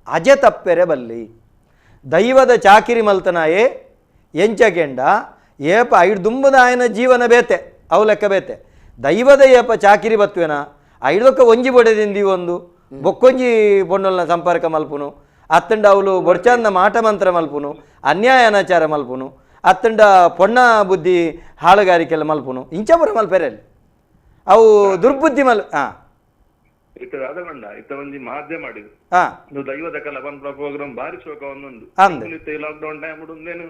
ಅಜೆ ತಪ್ಪೆರೆ ಬಲ್ಲಿ ದೈವದ ಚಾಕಿರಿ ಮಲ್ತನಾಯೇ ಎಂಚಕೆಂಡ ಏಪ ಐಡು ದುಂಬದ ಆಯನ ಜೀವನ ಬೇತೆ ಅವು ಲೆಕ್ಕ ಬೇತೆ ದೈವದ ಏಪ ಚಾಕಿರಿ ಬತ್ವೇನ ಐಡೊಕ್ಕ ಒಂಜಿ ಬೊಡೆದಿಂದಿ ಒಂದು ಬೊಕ್ಕೊಂಜಿ ಪೊಣ್ಣಲ್ನ ಸಂಪರ್ಕ ಮಲ್ಪುನು ಅತ್ತಂಡ ಅವಳು ಬೊಡ್ಚಂದ ಮಾಟ ಮಂತ್ರ ಮಲ್ಪುನು ಅನ್ಯಾಯ ಅನಾಚಾರ ಮಲ್ಪುನು ಅತ್ತಂಡ ಪೊಣ್ಣ ಬುದ್ಧಿ ಹಾಳುಗಾರಿಕೆಲ್ಲ ಮಲ್ಪುನು ಇಂಚಪುರ ಮಲ್ಪೆರಲ್ಲಿ ಅವು ದುರ್ಬುದ್ಧಿ ಒಂಜಿ ಮಾಧ್ಯಮ ಮಾಡಿದ್ರು ದೈವದ ಕಲ ಬಂದ ಪ್ರೋಗ್ರಾಮ್ ಬಾರಿ ಶೋಕ ಒಂದೊಂದು ಲಾಕ್ಡೌನ್ ಟೈಮ್ ಉಂದೇನು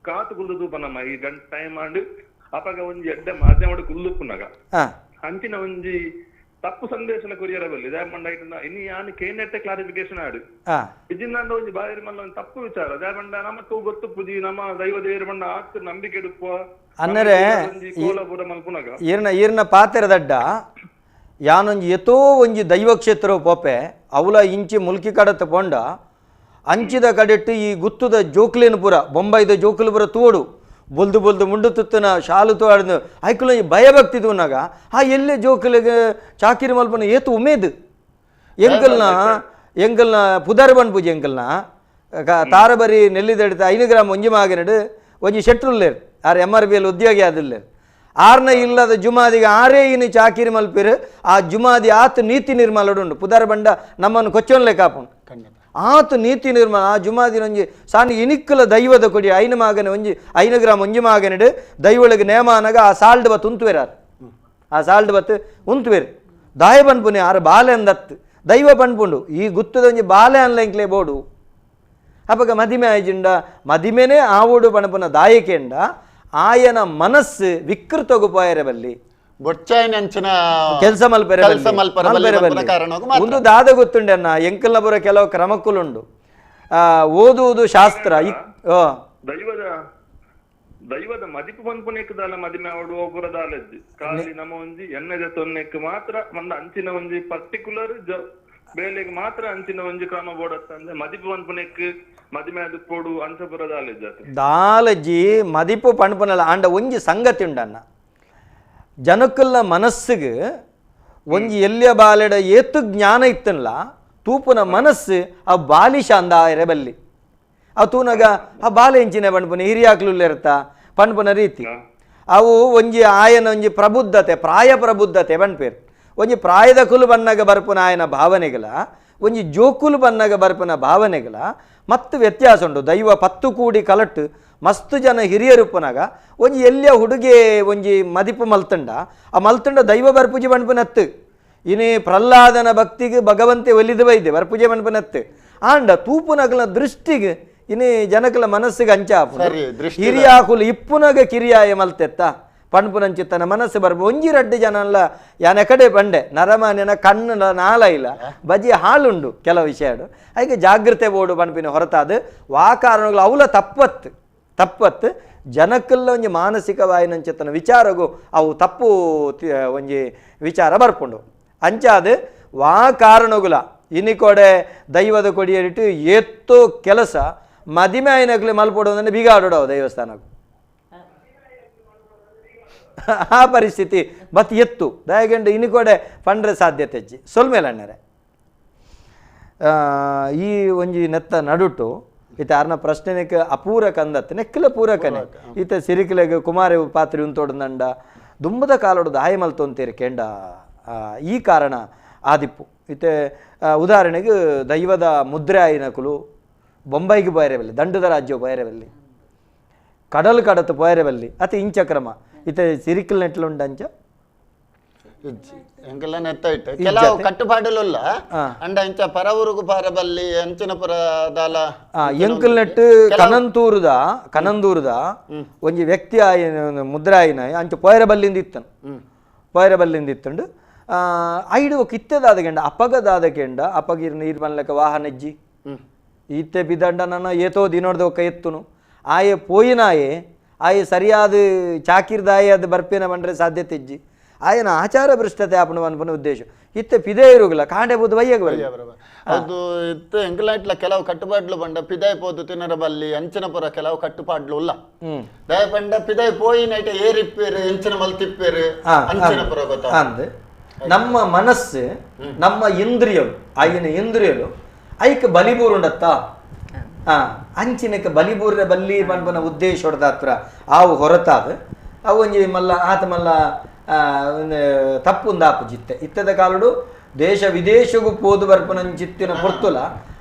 ಕಾತು ಕುಲ್ದು ತೂಪನಮ್ಮ ಈ ಗಂಟೆ ಟೈಮ್ ಮಾಡಿ ಅಪಗ ಒಂಜಿ ಎಡ್ಡೆ ಮಾಧ್ಯಮ ಕುಲ್ಲುಪ್ಪುನಗ ಅಂಚಿನ ಒಂಜಿ ತಪ್ಪು ಸಂದೇಶನ ಕೊರಿಯರ ಬಲ್ಲಿ ದಾಮಂಡ ಇನ್ನು ಯಾನು ಕೇನೆಟ್ಟೆ ಕ್ಲಾರಿಫಿಕೇಶನ್ ಆಡು ಇಜಿಂದ ಒಂಜಿ ಬಾರಿ ಮಲ್ಲ ಒಂದು ತಪ್ಪು ವಿಚಾರ ದಾಮಂಡ ನಮಕ್ಕೂ ಗೊತ್ತು ಪೂಜಿ ನಮ್ಮ ದೈವ ದೇವರ ಬಂಡ ಆತು ನಂಬಿಕೆ ಇಡುವ ಅನ್ನರೆ ಕೋಲಪುರ ಮಲ್ಪುನಗ ಈರ್ನ ಪಾತೆರದಡ್ಡ ಯಾನೊಂಜಿ ಎತ್ತೋ ಒಂಜಿ ದೈವ ಕ್ಷೇತ್ರ ಪೋಪೆ ಅವಲ ಇಂಚಿ ಮುಲ್ಕಿ ಕಡತ ಪೊಂಡ ಅಂಚಿದ ಕಡೆಟ್ಟು ಈ ಗುತ್ತುದ ಜೋಕ್ಲೇನ ಪುರ ಬೊಂಬೈದ ಜೋಕುಲು ಪುರ ತೋಡು ಬೊಲ್ದು ಬೊಲ್ದು ಮುಂಡು ತುತ್ತನ ಶಾಲು ತೋಡ್ದು ಐಕುಲ ಭಯಭಕ್ತಿ ತೂನಾಗ ಎಲ್ಲೇ ಜೋಕುಲಿಗೆ ಚಾಕಿರಿ ಮಲ್ಪನ ಏತು ಉಮೇದು ಎಂಕಲ್ನ ಪುದಾರ ಬಣ್ ಪೂಜೆ ಎಂಕಲ್ನ ತಾರಬರಿ ನೆಲ್ಲಿದೆಡ್ತ 5 ಗ್ರಾಮ್ ಒಂಜಿ ಮಾಗನಡು ಒಂಜಿ ಶೆಟ್ರುಲ್ಲೇರು ಆರು MRBL ಉದ್ಯೋಗಿ ಆದಿಲ್ಲೇರು ಆರ್ನ ಇಲ್ಲದ ಜುಮಾದಿಗೆ ಆರೇ ಇನ್ನು ಚಾಕಿರಿ ಮಲ್ಪಿರು ಆ ಜುಮಾದಿ ಆತು ನೀತಿ ನಿರ್ಮಲಡುಂಡು ಪುದಾರ ಬಂಡ ನಮ್ಮನ್ನು ಕೊಚ್ಚೊನ್ಲೆ ಕಾಪುಂಡು ಆತು ನೀತಿ ನಿರ್ಮಲ ಆ ಜುಮಾದಿನ ಒಂಜಿ ಸಾನಿ ಇನಿಕ್ಕಲ ದೈವದ ಕೊಡಿ 5 ಮಾಗನೆ ಒಂಜಿ 5 ಗ್ರಾಮ್ ಒಂಜಿ ಮಾಗನಡು ದೈವಳಿಗೆ ನೇಮಾನಾಗ ಆ ಸಾಲ್ಡ್ ಬತ್ತು ಉಂತುವೆರಾರು ಆ ಸಾಲ್ಡ್ ಬತ್ತು ಉಂತುವೆರು ದಾಯ ಪನ್ಪುನೆ ಆರು ಬಾಲೆ ಅಂದತ್ತು ದೈವ ಪನ್ಪುಂಡು ಈ ಗುತ್ತದ ಒಂಜಿ ಬಾಲೆ ಅನ್ಲೆಂಕ್ಲೆ ಬೋಡು ಅಪಗ ಮದಿಮೆ ಆಯ್ಜಿಂಡ ಮದಿಮೆನೇ ಆವೋಡು ಪಣಪುನ ದಾಯಕೆಂಡ ಆಯನ ಮನಸ್ಸು ವಿಕೃತಗು ಪೋಯರೆ ಬಲ್ಲಿ ಕೆಲಸ ಮಲ್ಪೆರೆ ಒಂದು ದಾದ ಗೊತ್ತುಂಡೆ ಅನ್ನ ಎಂಕಲ್ನ ಬರೋ ಕೆಲವು ಕ್ರಮಕ್ಕುಲುಂಡು ಓದುವುದು ಶಾಸ್ತ್ರ ದೈವದ ಮದಿಪು ಪನ್ಪುನೆಕ್ಕದಾಲ ಮದಿಮೆ ಆವಡು ಪುರದಾಲಜ್ಜಿ ಕಾಲಿ ನಮ್ಮ ಒಂಜಿ ಎಣ್ಣೆದ ತೊನ್ನೆಕ್ ಮಾತ್ರ ಒಂದು ಅಂಚಿನ ಒಂಜಿ ಪರ್ಟಿಕ್ಯುಲರ್ ಬೇಲೆಗೆ ಮಾತ್ರ ಅಂಚಿನ ಒಂಜಿ ಕ್ರಮ ಬೋಡತ್ತಂದ್ರೆ ಮದಿಪು ಪನ್ಪುನೆಕ್ ಮದಿಮೆ ಅದು ಕೊಡು ಅಂಚಪುರದಾಲಜ್ಜಿ ದಾಲಜ್ಜಿ ಮದಿಪು ಪನ್ಪುನಲ್ಲ ಆಂಡ ಒಂಜಿ ಸಂಗತಿ ಉಂಡನ್ನ ಜನಕ್ಕಲ್ಲ ಮನಸ್ಸಿಗೆ ಒಂಜಿ ಎಲ್ಲಿಯ ಬಾಲೆಡ ಏತು ಜ್ಞಾನ ಇತ್ತನಲ್ಲ ತೂಪುನ ಮನಸ್ಸು ಆ ಬಾಲಿಶ ಅಂದಾಯರೆ ಬಲ್ಲಿ ಅವು ತೂನಾಗ ಆ ಬಾಲೆ ಇಂಚಿನ ಪಣ್ಪುನ ಹಿರಿಯಾಕ್ಲುಲ್ಲಿರ್ತಾ ಪಣ್ಪುನ ರೀತಿ ಅವು ಒಂಜಿ ಆಯನ ಒಂಜಿ ಪ್ರಬುದ್ಧತೆ ಪ್ರಾಯ ಪ್ರಬುದ್ಧತೆ ಪಣ್ಪೇರು ಒಂಜಿ ಪ್ರಾಯದ ಕುಲು ಬನ್ನಾಗ ಬರ್ಪುನ ಆಯನ ಭಾವನೆಗಳ ಒಂಜಿ ಜೋಕುಲು ಬನ್ನಾಗ ಬರ್ಪುನ ಭಾವನೆಗಳ ಮತ್ತು ವ್ಯತ್ಯಾಸ ಉಂಟು ದೈವ 10 ಕೂಡಿ ಕಲಟ್ಟು ಮಸ್ತ್ ಜನ ಹಿರಿಯರುಪ್ಪನಾಗ ಒಂಜಿ ಎಲ್ಲಿಯ ಹುಡುಗೆ ಒಂಜಿ ಮದಿಪು ಮಲ್ತಂಡ ಆ ಮಲ್ತಂಡ ದೈವ ಬರ್ಪುಜಿ ಬಣ್ಪನತ್ತು ಇನಿ ಪ್ರಹ್ಲಾದನ ಭಕ್ತಿಗೆ ಭಗವಂತೆ ಒಲಿದು ಬೈದೆ ಬರ್ಪುಜೆ ಬಣ್ಪನತ್ತು ಆಂಡ ತೂಪುನಗಲ ದೃಷ್ಟಿಗೆ ಇನಿ ಜನಕಲ ಮನಸ್ಸಿಗೆ ಅಂಚಾಪು ಹಿರಿಯಾಕುಲು ಇಪ್ಪುನಗ ಕಿರಿಯಾಯ ಮಲ್ತೆತ್ತ ಪಣ್ಪುನಂಚಿತ್ತನ ಮನಸ್ಸು ಬರ್ಬು ಒಂಜಿ 2 ಜನ ಅಲ್ಲ ಯಾನ ಕಡೆ ಬಂಡೆ ನರಮಾನ್ಯನ ಕಣ್ಣು ನಾಲ ಇಲ್ಲ ಬಜಿ ಹಾಳುಂಡು ಕೆಲವು ವಿಷಯಡು ಹಾಗೆ ಜಾಗ್ರತೆ ಬೋಡು ಪಣ್ಪಿನ ಹೊರತಾದ ವಾಕಾರಣಗಳು ಅವಲ ತಪ್ಪತ್ತು ಜನಕ್ಕೆಲ್ಲ ಒಂಜಿ ಮಾನಸಿಕವಾಯಿನಂಚಿತ್ತನ ವಿಚಾರಗೂ ಅವು ತಪ್ಪು ಒಂಜಿ ವಿಚಾರ ಬರ್ಪುಂಡು ಅಂಚಾದ ವಾ ಕಾರಣಗುಲ ಇನಿಕೊಡೆ ದೈವದ ಕೊಡಿಯರಿಟ್ಟು ಎತ್ತೋ ಕೆಲಸ ಮದಿಮೆ ಆಯ್ನಕ್ಲೆ ಮಲ್ಪೊಡೋದನ್ನು ಬಿಗಾಡೋಡವು ದೇವಸ್ಥಾನಕ್ಕೂ ಆ ಪರಿಸ್ಥಿತಿ ಬತ್ ಎತ್ತು ದಯಗಂಡು ಇನಿಕೊಡೆ ಪಂಡ್ರೆ ಸಾಧ್ಯತೆ ಹೆಚ್ಚಿ ಸೊಲ್ಮೇಲೆ ಅಣ್ಣರೆ ಈ ಒಂಜಿ ನೆತ್ತ ನಡುಟು ಇತ್ತೆ ಅರ್ನ ಪ್ರಶ್ನೆನಕ್ಕೆ ಅಪೂರಕ ಅಂದತ್ತೆ ನೆಕ್ಕಲ ಪೂರಕನೆ ಇತ್ತೆ ಸಿರಿಕಲೆಗೆ ಕುಮಾರ ಪಾತ್ರೆ ಉಂತೋಡಂಡ ದುಂಬದ ಕಾಲೋಡು ದಾಯ ಮಲ್ತೊಂತೀರಿ ಕೆಂಡ ಈ ಕಾರಣ ಆದಿಪ್ಪು ಇತ್ತೆ ಉದಾಹರಣೆಗೆ ದೈವದ ಮುದ್ರೆ ಆಯಿನಕುಲು ಬೊಂಬೈಗೆ ಪೋಯರೆಬಲ್ಲಿ ದಂಡದ ರಾಜ್ಯ ಪೋಯರೆಬಲ್ಲಿ ಕಡಲು ಕಡತು ಪೋಯರೆಬಲ್ಲಿ ಅತಿ ಇಂಚ ಕ್ರಮ ಇತ್ತೆ ಸಿರಿಕಲ್ ನೆಟ್ಲುಂಡಂಚ ಎಂಕೆಲ್ಲ ನೆತ್ತಾಯ್ತು ಕೆಲವು ಕಟ್ಟುಪಾಡಲ್ಲ ಅಂಡ ಇಂಚ ಪರವೂರುಗು ಪಾರಬಲ್ಲಿ ಅಂಚಿನ ಪುರ ದಾಲ ಎಂಕಲ್ ನೆಟ್ ಕನಂದೂರದ ಒಂಜಿ ವ್ಯಕ್ತಿ ಆಯ್ನ ಮುದ್ರೆ ಆಯ್ನ ಅಂಚ ಪೋಯರಬಲ್ಲಿಂದ ಇತ್ತಂಡು ಐಡು ಕಿತ್ತೆದಾದ ಕೆಂಡ ಅಪಗದಾದ ಕೆಂಡ ಅಪಗಿರ್ ನೀರು ಮನ್ಲಕ ವಾಹನ ಇಜ್ಜಿ ಇತ್ತೆ ಬಿದಂಡ ನನ್ನ ಏತೋ ದಿನೋಡ್ದ ಒಕ್ಕ ಎತ್ತುನು ಆಯೆ ಪೋಯಿನಾಯೆ ಆಯೆ ಸರಿಯಾದ ಚಾಕಿರ್ದಾಯೆ ಅದು ಬರ್ಪೇನ ಬಂದ್ರೆ ಸಾಧ್ಯತೆ ಇಜ್ಜಿ ಆಯನ ಆಚಾರ ಭ್ರಷ್ಟತೆ ಆಪಣ ಅನ್ಪನ ಉದ್ದೇಶ ಇತ್ತೆ ಪಿದೆ ಇರುಗಿಲ್ಲ ಕಾಂಡೆ ಬೋದು ಬಯ್ಯಗ ಅದು ಇತ್ತು ಎಂಕಲಾಟ್ಲ ಕೆಲವು ಕಟ್ಟುಪಾಡ್ಲು ಬಂಡ ಪಿದಾಯ್ ಪೋದು ತಿನ್ನರ ಬಲ್ಲಿ ಅಂಚಿನ ಪುರ ಕೆಲವು ಕಟ್ಟುಪಾಡ್ಲು ಇಲ್ಲ ದಯ ಪಂಡ ಪಿದಾಯ್ ಪೋಯಿ ನೈಟ ಏರಿಪ್ಪೇರು ಎಂಚಿನ ಮಲ್ತಿಪ್ಪೇರು ಅಂಚಿನ ಪುರ ಗೊತ್ತ ಅಂದ್ ನಮ್ಮ ಮನಸ್ಸು ನಮ್ಮ ಇಂದ್ರಿಯಲು ಆಯ್ನ ಇಂದ್ರಿಯಲು ಐಕ ಬಲಿಬೂರುಂಡತ್ತ ಅಂಚಿನಕ್ಕೆ ಬಲಿಬೂರ ಬಲ್ಲಿ ಪನ್ಪನ ಉದ್ದೇಶ ಹೊಡೆದ ಹತ್ರ ಆವು ಹೊರತಾದ ಅವು ಒಂಜಿ ಮಲ್ಲ ಆತ ಮಲ್ಲ ತಪ್ಪುಂದಾಪು ಜಿತ್ತೆ ಇತ್ತದ ಕಾಲಡು ದೇಶ ವಿದೇಶಗೂ ಪೋದು ಬರ್ಪನಂಚಿತ್ತಿನ ಪೊರ್ತುಲ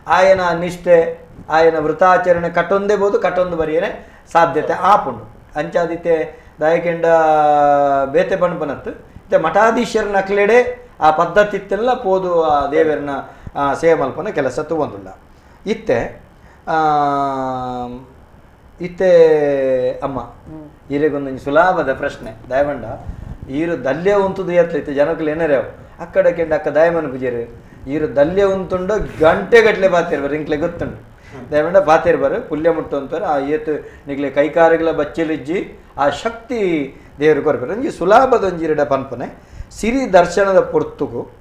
ಆಯನ ನಿಷ್ಠೆ ಆಯನ ವೃತಾಚರಣೆ ಕಟ್ಟೊಂದೇ ಬೋದು ಕಟ್ಟೊಂದು ಬರಿಯನೆ ಸಾಧ್ಯತೆ ಆಪುಂಡು ಅಂಚಾದಿತ್ತೆ ದಯಕೆಂಡ ಬೇತೆ ಪಣಪನತ್ತು ಇತ್ತೆ ಮಠಾಧೀಶರನ ಅಕ್ಲೆಡೆ ಆ ಪದ್ಧತಿತ್ತೆಲ್ಲ ಪೋದು ಆ ದೇವರನ್ನ ಸೇವೆ ಮಲ್ಪನ ಕೆಲಸ ತಗೊಂಡುಲ್ಲ ಇತ್ತೆ ಇತ್ತೆ ಅಮ್ಮ ಈರೆಗೊಂದು ಸುಲಭದ ಪ್ರಶ್ನೆ ದಯವಂಡ ಈರು ದಲ್ಯ ಉಂತುದು ಎತ್ತೈತೆ ಜನಕ್ಕಲ್ಲಿ ಏನಾರ್ಯಾವ ಅಕ್ಕಡ ಕೆಂಡ ಅಕ್ಕ ದಯಮನ ಪೂಜೆರು ಈರು ದಲ್ಯ ಉಂತುಂಡು ಗಂಟೆಗಟ್ಟಲೆ ಬಾತಿರ್ಬಾರು ಇಂಕ್ಲೆ ಗೊತ್ತುಂಡು ದಯವಂಡ ಬಾತಿರ್ಬಾರು ಪುಲ್ಯ ಮುಟ್ಟು ಅಂತಾರೆ ಆ ಏತು ನಿಗ್ಲೆ ಕೈಕಾರಗಳ ಬಚ್ಚಲಿಜ್ಜಿ ಆ ಶಕ್ತಿ ದೇವರು ಕೊರಬೇಕು ಒಂಜಿ ಸುಲಭದ ಒಂಜಿರಡ ಪನ್ಪನೆ ಸಿರಿ ದರ್ಶನದ ಪೊರ್ತುಗು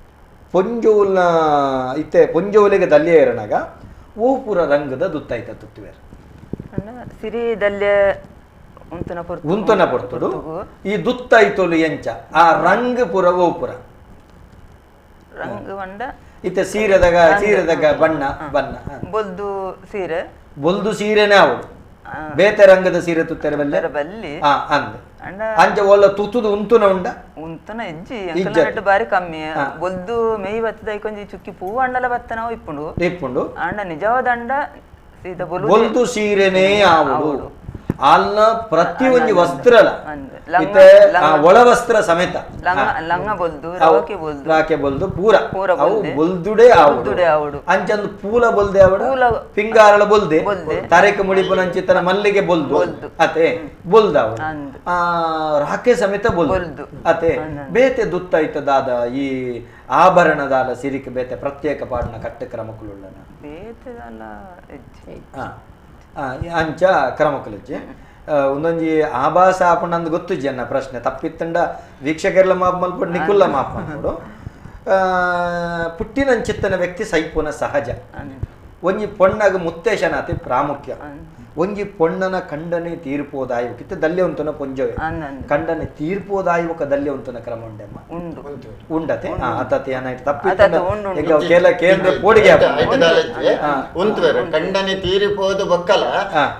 ಪೊಂಜೋಲ್ನ ಇತ್ತೆ ಪೊಂಜೋಲಿಗೆ ದಲ್ಯ ಇರನಾಗ ಓಪುರ ರಂಗದ ದುತ್ತಾಯ್ತ ತುತ್ತುವೇರು ಸಿರಿ ದಲ್ಯ ಉಂತನ ಪೊರ್ತುಡು ಈ ದುತ್ತಾಯ್ತೋಲು ಎಂಚ ಆ ರಂಗ್ ಪುರ ಓಪುರ ರಂಗ್ ಬಂಡ ಇತ್ತೆ ಸೀರೆದಾಗ ಬಣ್ಣ ಬೊಲ್ದು ಸೀರೆನೇ ಅವಳು ಬೇತೆ ರಂಗದ ಸೀರೆ ತುತ್ತಾರೆ ಬಲ್ಲಿ ಅಂಚ ಒಲ್ಲ ತುತ್ತುದು ಉಂತುನ ಉಂತನ ಇಜ್ಜಿ ಬಾರಿ ಕಮ್ಮಿ ಬೊಲ್ದು ಮೇಯ್ ಬತ್ತದ ಕೊಂಚ ಚುಕ್ಕಿ ಪೂ ಅಂಡಲ ಬತ್ತ ನಾವು ಇಪ್ಪುಂಡು ಅಂಡ ನಿಜವಾದ ಅಂಡ ಬೊಲ್ದು ಸೀರೆನೇ ಅವಳು ಅಲ್ಲ ಪ್ರತಿ ಒಂದು ವಸ್ತ್ರ ಒಳ ವಸ್ತ್ರ ಸಮೇತ ರಾಕೆ ಬೊಲ್ದು ಪೂರ ಅವು ಬೊಲ್ದುಡೆ ಆವಡು ಅಂಚಂದು ಪೂಲ ಬೊಲ್ದೆ ಅವಡು ಪಿಂಗಾರಳ ಬೊಲ್ದೆ ತಾರೇಕ ಮುಡಿಪುನ ಅಂಚಿತನ ಮಲ್ಲಿಗೆ ಬೊಲ್ದು ಅತೆ ಬೊಲ್ದ ಅವಡು ರಾಕೆ ಸಮೇತ ಬೊಲ್ದು ಅತೆ ಬೇತೆ ದುತ್ತಾಯ್ತದಾದ ಈ ಆಭರಣದಾಲ ಸಿರಿಕೆ ಬೇತೆ ಪ್ರತ್ಯೇಕ ಪಾಡ್ನ ಕಟ್ಟಕ್ರಮಕ್ಕುಳ್ಳ ಅಂಚ ಕ್ರಮಕ್ಕಲಜ್ಜಿ ಒಂದೊಂಜಿ ಆಭಾಸ ಆಪಂಡು ಗೊತ್ತುಜ್ಜಿ ಅನ್ನ ಪ್ರಶ್ನೆ ತಪ್ಪಿತ್ತಂಡ ವೀಕ್ಷಕರೆಲ್ಲ ಮಾಪ್ ಮಲ್ಪಟ್ಟು ನಿಕುಲ್ಲ ಮಾಪ್ ಮಾಡ್ಬಿಡು ಪುಟ್ಟಿನಂಚಿತ್ತನ ವ್ಯಕ್ತಿ ಸೈಪುನ ಸಹಜ ಒಂಜಿ ಪೊಣ್ಣಾಗ ಮುತ್ತೇಶನಾತಿ ಪ್ರಾಮುಖ್ಯ ಒಂಜಿ ಪೊಣ್ಣನ ಕಂಡನೆ ತೀರ್ಪೋದಾಯುಕಿತ್ತ ದಲ್ಯ ಉಂತನ ಪೊಂಜವೆ ಕಂಡನೆ ತೀರ್ಪೋದಾಯುಕ ದಲ್ಯ ಉಂತನ ಕ್ರಮ ಉಂಡೆಮ್ಮ ಉಂಡತೆ ಆತತೆ ಏನಾಯ್ತು ತಪ್ಪಿ ಕೇಂದ್ರ ಪೋಡಿಗೆ ಉಂತುವೆರು ಕಂಡನೆ ತೀರಿಪೋದು ಬಕ್ಕಲ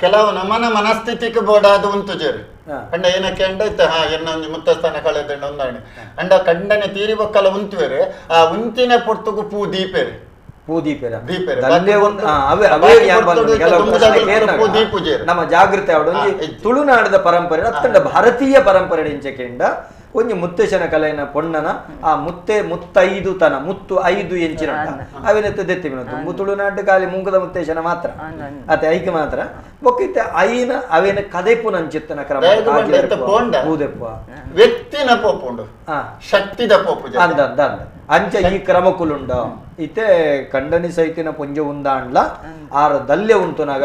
ಕೆಲವು ನಮನ ಮನಸ್ಥಿತಿಗೆ ಬೋಡಾದ ಉಂತುಜೇರು ಕಂಡ ಏನಕ್ಕೆ ಅಂಡ ಇನ್ನೊಂದು ಮುತ್ತಸ್ಥಾನ ಕಳೆದಂಡ ಒಂದಾಣೆ ಅಂಡ ಕಂಡನೆ ತೀರಿ ಬಕ್ಕಲ ಉಂತುವೆರು ಆ ಉಂತಿನ ಪೊರ್ತುಗು ಪೂ ದೀಪೆರು ನಮ್ಮ ಜಾಗೃತಿ ಅವಡೊಂಜಿ ತುಳುನಾಡದ ಪರಂಪರೆ ಅತ್ತಂಡ ಭಾರತೀಯ ಪರಂಪರೆ ಎಂಚಕೆಂಡ ಒಂಜಿ ಮುತ್ತೇಶನ ಕಲೆಯನ ಪೊಣ್ಣನ ಆ ಮುತ್ತೈದು ತನ ಮುತ್ತು 5 ಎಂಚಿನ ಅವಿನತ್ತೆ ದೆತ್ತಿ ತುಂಬು ತುಳುನಾಡು ಖಾಲಿ ಮುಂಗದ ಮುತ್ತೇಶನ ಮಾತ್ರ ಅತೆ ಐಕೆ ಮಾತ್ರ ಬೊಕ್ಕಿತ್ತೆ ಐನ ಅವೇನ ಕದೆಪುನ ಅಂಚಿತ್ತನ ಕ್ರಮ ವ್ಯಕ್ತಿನ ಪೋಪುಂಡು ಶಕ್ತಿದ ಪೋಪು ಅಂದ ಅಂಚ ಈ ಕ್ರಮಕುಲುಂಡ ಇತ್ತೆ ಕಂಡನಿ ಸೈತಿನ ಪೊಂಜ ಉಂದಾಂಡ್ಲ ಆರ ದಲ್ಯ ಉಂಟುನಾಗ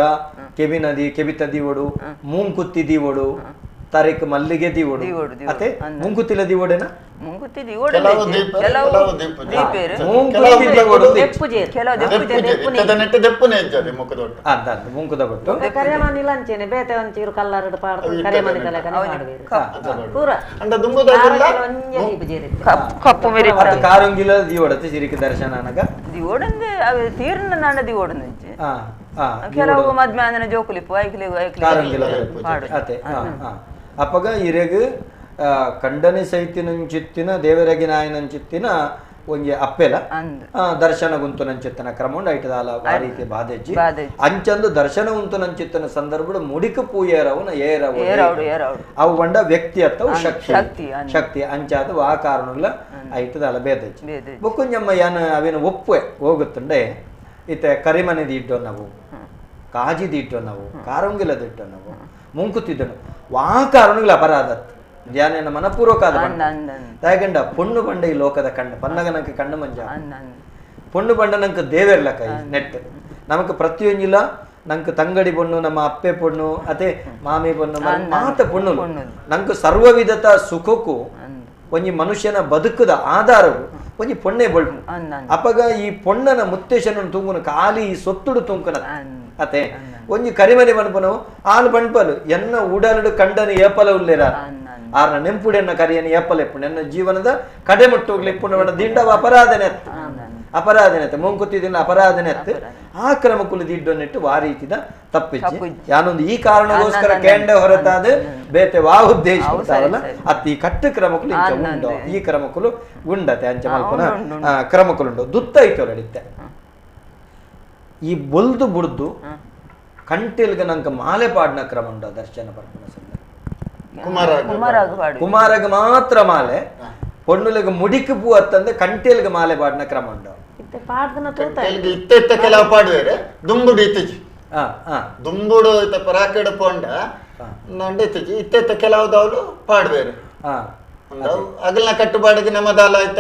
ಕೆಬಿತ ದೀವಡು ಮೂಂಕುತ್ತಿ ದೀವಡು ತಾರೀಖ್ ಮಲ್ಲಿಗೆ ದೀವಡು ಅತೆ ಮುಂಗುತ್ತಿಲ ದೀವಡೇನ ಮುಂಗುತ್ತಿ ಮುಂಕುದ ಕೊಟ್ಟು ಕಾರಂಗಿಲ ದೀವಡತೆ ಸಿರಿಕ ದರ್ಶನ ದೀವಡಂದೆ ತೀರ್ನ ನಾಡ ದೀವಡಂದೆ ಕೆಲವು ಮದ್ಮೆ ಅಂದ್ರೆ ಜೋಕುಲಿಪ್ಪು ಅತೆ ಅಪ್ಪಗ ಇರೆಗ್ ಕಂಡನಿ ಸೈತಿನಂಚಿತ್ತಿನ ದೇವರಗಿನಾಯನಂಚಿತ್ತಿನ ಒಂಜಿ ಅಪ್ಪೆಲ ದರ್ಶನ ಗುಂತುನಂಚಿತ್ತನ ಕ್ರಮ ಐಟದಾಲ ಆ ರೀತಿ ಬಾದೆಜ್ಜಿ ಅಂಚಂದು ದರ್ಶನ ಉಂತುನಂಚಿತ್ತನ ಸಂದರ್ಭ ಮುಡಿಕ ಪೂಯೇರವನ ಅವು ಬಂಡ ವ್ಯಕ್ತಿ ಅತ್ತವು ಶಕ್ತಿ ಅಂಚಾದ ಆ ಕಾರಣಗಳ ಐಟದಾಲ ಬೇದಜ್ಜಿ ಬೊಕ್ಕುಂಜಮ್ಮ ಯಾನ ಅವೇನು ಒಪ್ಪುವೆ ಹೋಗುತ್ತಂಡೆ ಇತ್ತೆ ಕರಿಮನೆದಿ ಇಟ್ಟೋ ನಾವು ಕಾಜಿದಿ ಇಟ್ಟೋ ನಾವು ಕಾರಂಗಿಲದ ಇಟ್ಟೋ ನಾವು ಮುಂಕುತ್ತಿದ್ದನು ವಾ ಕಾರಣಗಳ ಅಪರಾಧ ಧ್ಯಾನ ಮನಪೂರ್ವಕ ಯಾಕಂಡ ಪೊಣ್ಣು ಬಂಡ ಈ ಲೋಕದ ಕಣ್ಣು ಪನ್ನಗ ನಂಗೆ ಕಣ್ಣು ಮಂಜ ಪೊಣ್ಣು ಬಂಡ ನಂಗೆ ದೇವೆರ್ಲಕ ನೆಟ್ ನಮಕ್ ಪ್ರತಿಯೊಂದಿಲ್ಲ ನಂಗೆ ತಂಗಡಿ ಪೊಣ್ಣು ನಮ್ಮ ಅಪ್ಪೆ ಪೊಣ್ಣು ಅತೆ ಮಾಮಿ ಪೊಣ್ಣು ಮಾತ ಪೊಣ್ಣು ನಂಗೆ ಸರ್ವವಿಧತ ಸುಖಕ್ಕೂ ಒಂಜಿ ಮನುಷ್ಯನ ಬದುಕದ ಆಧಾರವು ಒಂಜಿ ಪೊಣ್ಣೆ ಬಳ್ಪು ಅಪ್ಪಗ ಈ ಪೊಣ್ಣನ ಮುತ್ತೇಶನ ತುಂಗುನ ಖಾಲಿ ಸೊತ್ತುಡು ತುಂಕನ ಅತೆ ಒಂಜಿ ಕರಿಮನೆ ಬಣ್ಪನು ಆಲು ಬಣ್ಪಲು ಎನ್ನ ಉಡಾಲಡು ಕಂಡನ ಏಪಲ ಉಲ್ಲೇರ ಆರ್ನ ನೆಂಪುಡೆನ್ನ ಕರಿಯನ ಏಪಲ ಎಪ್ಪು ನನ್ನ ಜೀವನದ ಕಡೆ ಮುಟ್ಟೋಗ್ಲಿ ಇಪ್ಪುನ ದಿಂಡವ ಅಪರಾಧನೆ ಅತ್ತೆ ಮುಂಕುತ್ತಿದ್ದ ಅಪರಾಧನೆ ಅತ್ತೆ ಆ ಕ್ರಮಕ್ಕೂ ದಿಡ್ಡೊನ್ನಿಟ್ಟು ಆ ರೀತಿದ ತಪ್ಪಿಚ್ಚಿ ಯಾನೊಂದು ಈ ಕಾರಣಗೋಸ್ಕರ ಕೇಂಡ ಹೊರತಾದ ಬೇತೆ ವಾ ಉದ್ದೇಶ ಅತ್ತಿ ಕಟ್ಟು ಕ್ರಮಕ್ಕೂ ಇಂಚ ಉಂಡು ಈ ಕ್ರಮಕ್ಕೂ ಉಂಡತೆ ಅಂಚ ಮಲ್ಪನ ಕ್ರಮಕ್ಕುಂಡು ದುತ್ತ ಐತೋ ನಡಿತ್ತೆ ಈ ಬೊಲ್ದು ಬುಡ್ದು ಕಂಟಿಲ್ಗ ನಂಕ ಮಾಲೆ ಪಾಡ್ನ ಕ್ರಮ ಉಂಡು ದರ್ಶನ ಬರ್ಪನ ಸಂದರ್ಭ ಕುಮಾರಗ ಮಾತ್ರ ಮಾಲೆ ಪೊಣ್ಣುಲಿಗೆ ಮುಡಿಕು ಪೂ ಅತ್ತಂದ್ರೆ ಕಂಟೇಲ್ಗೆ ಮಾಲೆ ಪಾಡ್ನ ಕ್ರಮ ಉಂಡು ಇತ್ತ ಕೆಲವು ಪಾಡುವೇರೆ ದುಂಬುಡು ಇತ್ತಿಜಿ ದುಂಬುಡು ಇತ್ತ ಪರಾಕಡ ಪೊಂಡ ನಂಡೆ ಇತ್ತಿಜಿ ಇತ್ತ ಕೆಲವು ದೌಲು ಪಾಡುವೇರು ಅಗಲ್ನ ಕಟ್ಟುಪಾಡಿಗೆ ನಮ್ಮದಾಲ ಐತ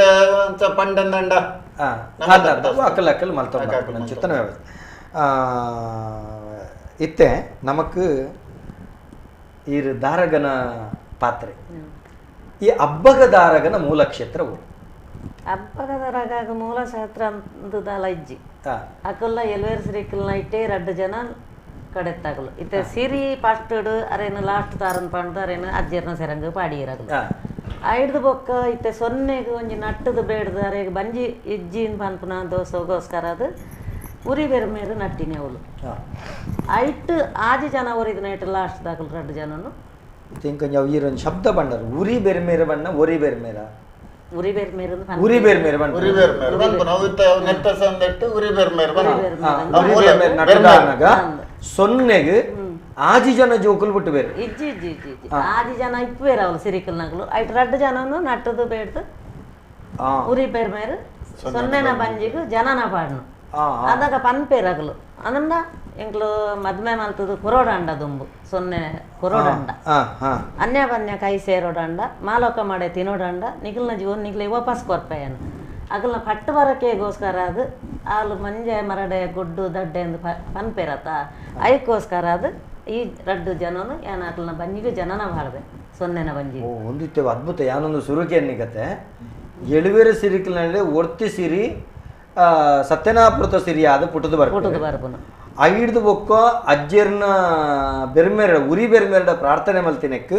ಪಂಡಂದಂಡ ಅಕ್ಕಲ್ ಅಕ್ಕಲ್ ಮಲ್ತ ಚಿತ್ತನ ವ್ಯವಸ್ಥೆ ಇತ್ತೆ ನಮಕ್ ಈ ದಾರಗನ ಪಾತ್ರೆ ಈ ಹಬ್ಬಗ ದಾರಗನ ಮೂಲ ಕ್ಷೇತ್ರ ಹಬ್ಬಗ ದಾರಗ ಮೂಲ ಕ್ಷೇತ್ರ ಅಂದದಲ್ಲ ಇಜ್ಜಿ ಅಕಲ್ಲ ಎಲ್ವೇರ್ ಸಿರಿಕಲ್ನ ಇಟ್ಟೆ 2 ಜನ ಕಡೆತ್ತಾಗಲು ಇತ್ತೆ ಸಿರಿ ಫಸ್ಟ್ ಅರೇನು ಲಾಸ್ಟ್ ತಾರನ್ ಪಂಡ ಅರೇನು ಅಜ್ಜರ್ನ ಸೆರಂಗ ಪಾಡಿಯರಾಗಲು ಐಡ್ದು ಬೊಕ್ಕ ಇತ್ತೆ ಸೊನ್ನೆಗೆ ಒಂಜಿ ನಟ್ಟದು ಬೇಡ್ದು ಅರೆಗೆ ಬಂಜಿ ಇಜ್ಜಿನ ಪನ್ಪುನ ದೋಸೋಗೋಸ್ಕರ ಅದು ಉರಿ ಬೇರೆ ಮೇರೆ ನಟ್ಟಿನಿ ಅವಳು ಐಟ್ ಆಜಿ ಜನ ಒರಿದ ನೈಟ್ ಲಾಸ್ಟ್ ದಾಖಲು 2 ಜನನು ಈರೊಂದು ಶಬ್ದ ಬಂಡರು ಉರಿ ಬೇರೆ ಮೇರೆ ಬಣ್ಣ ಒರಿ ಬೇರೆ ಮೇರ ಉರಿ ಬೇರೆ ಮೇರೆ ಉರಿ ಬೇರೆ ಮೇರೆ ಬಣ್ಣ ಉರಿ ಬೇರೆ ಮೇರೆ ಬಂತು ನಾವು ನೆಟ್ಟ ಸಂದಟ್ಟು ಉರಿ ಬೇರೆ ಮೇರೆ ಬಂತು ಸೊನ್ನೆಗೆ ಆಜಿ ಜನ ಜೋಕುಲು ಬಿಟ್ಟು ಬೇರೆ ಇಜ್ಜಿ ಇಜ್ಜಿ ಇಜ್ಜಿ ಇಜ್ಜಿ ಆಜಿ ಜನ ಇಪ್ಪು ಬೇರೆ ಅವಳು ಸಿರಿಕಲ್ನಾಗಲು ಐಟ್ 2 ಜನನು ನಟ್ಟದು ಬೇಡ್ದು ಉರಿ ಬೇರೆ ಮೇರೆ ಸೊನ್ನೆನ ಬಂಜಿಗೂ ಜನನ ಪಾಡ್ನು ಅದಾಗ ಪನ್ಪೇರಾಗಲು ಅದಂಡ ಎಂಕ್ಲು ಮದ್ಮೆ ಮಲ್ತದು ಕೊರೋಡಂಡ ದುಂಬು ಸೊನ್ನೆ ಕೊರೋಡಂಡ ಅನ್ಯ ಬನ್ಯ ಕೈ ಸೇರೋಡಂಡ ಮಾಲೋಕ ಮಾಡೆ ತಿನ್ನೋಡಂಡ ನಿಖಲ್ನ ಜೀವನ ನಿಖಲೆ ವಾಪಸ್ ಕೊರ್ಪೆಯನು ಅಗಲ್ನ ಪಟ್ಟು ಬರಕ್ಕೆಗೋಸ್ಕರ ಅದು ಹಾಲು ಮಂಜೆ ಮರಡೆ ಗುಡ್ಡು ದಡ್ಡೆ ಎಂದು ಪನ್ಪೇರತ್ತ ಅದಕ್ಕೋಸ್ಕರ ಅದು ಈ 2 ಜನನು ಏನ ಅಕಲ್ನ ಬಂಜಿಗೂ ಜನನ ಮಾಡಿದೆ ಸೊನ್ನೆನ ಬಂಜಿ ಒಂದಿತ್ತು ಅದ್ಭುತ ಯಾನೊಂದು ಸುರುಕಿ ಅನ್ನಿಕತ್ತೆ ಎಳುವೇರ ಸಿರಿಕಲ್ನಲ್ಲಿ ಒರ್ತಿ ಸಿರಿ ಸತ್ಯನಾಪೃತ ಸಿರಿಯಾದ ಪುಟದ ಬರ್ಪುನ ಐಡ್ದು ಬೊಕ್ಕ ಅಜ್ಜರ್ನ ಬೆರ್ಮೇರ ಉರಿ ಬೆರ್ಮೇರ ಪ್ರಾರ್ಥನೆ ಮಲ್ತಿನಕ್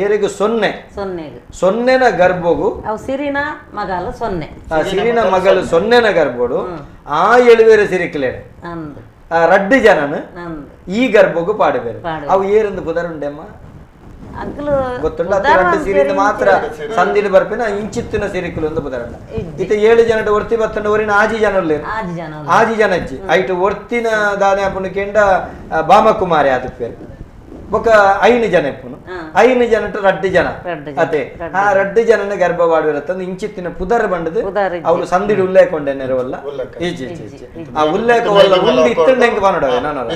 ಏರಿಗೆ ಸೊನ್ನೆನ ಗರ್ಭಗು ಸಿರಿನ ಮಗಲು ಸಿರಿನ ಮಗಳು ಸೊನ್ನೆನ ಗರ್ಭೋಡು ಆ ಎಳುವೇರ ಸಿರಿಕಲೆ 2 ಜನನು ಈ ಗರ್ಭಗು ಪಾಡುಬೇರು ಅವು ಏರಂದು ಪುದರುಂಡೆಮ್ಮ ಗೊತ್ತುಂಡ 2 ಸಿರಿನ ಮಾತ್ರ ಸಂದಿಲು ಬರ್ಪಿನ ಇಂಚಿತ್ತಿನ ಸಿರಿಕಲು ಒಂದು ಪುದರಂಡ ಇತ 7 ಜನದ ಒರ್ತಿ ಬತ್ತಂಡ ಒರಿನ ಆಜಿ ಜನ ಆಜಿ ಜನಜ್ಜಿ ಐಟು ಒರ್ತಿನ ದಾನೆ ಅಪ್ಪನು ಕೆಂಡ ಬಾಮಕುಮಾರಿ ಆದ ಪೇರು ಬೊಕ್ಕ 5 ಜನ ಇಪ್ಪುನು 5 ಜನ 2 ಜನ ಅತೆ ಆ 2 ಜನನ ಗರ್ಭವಾಡಿರತ್ತಂದು ಇಂಚಿತ್ತಿನ ಪುದರ ಬಂಡದು ಅವರು ಸಂದಿಡು ಉಲ್ಲೇಖೊಂಡೆ ನೆರವಲ್ಲ ಈಜಿ ಆ ಉಲ್ಲೇಖ ಉಲ್ಲಿ ಇತ್ತಂಡ ಹೆಂಗೆ ಬಾನೋಡವೆ ನಾನು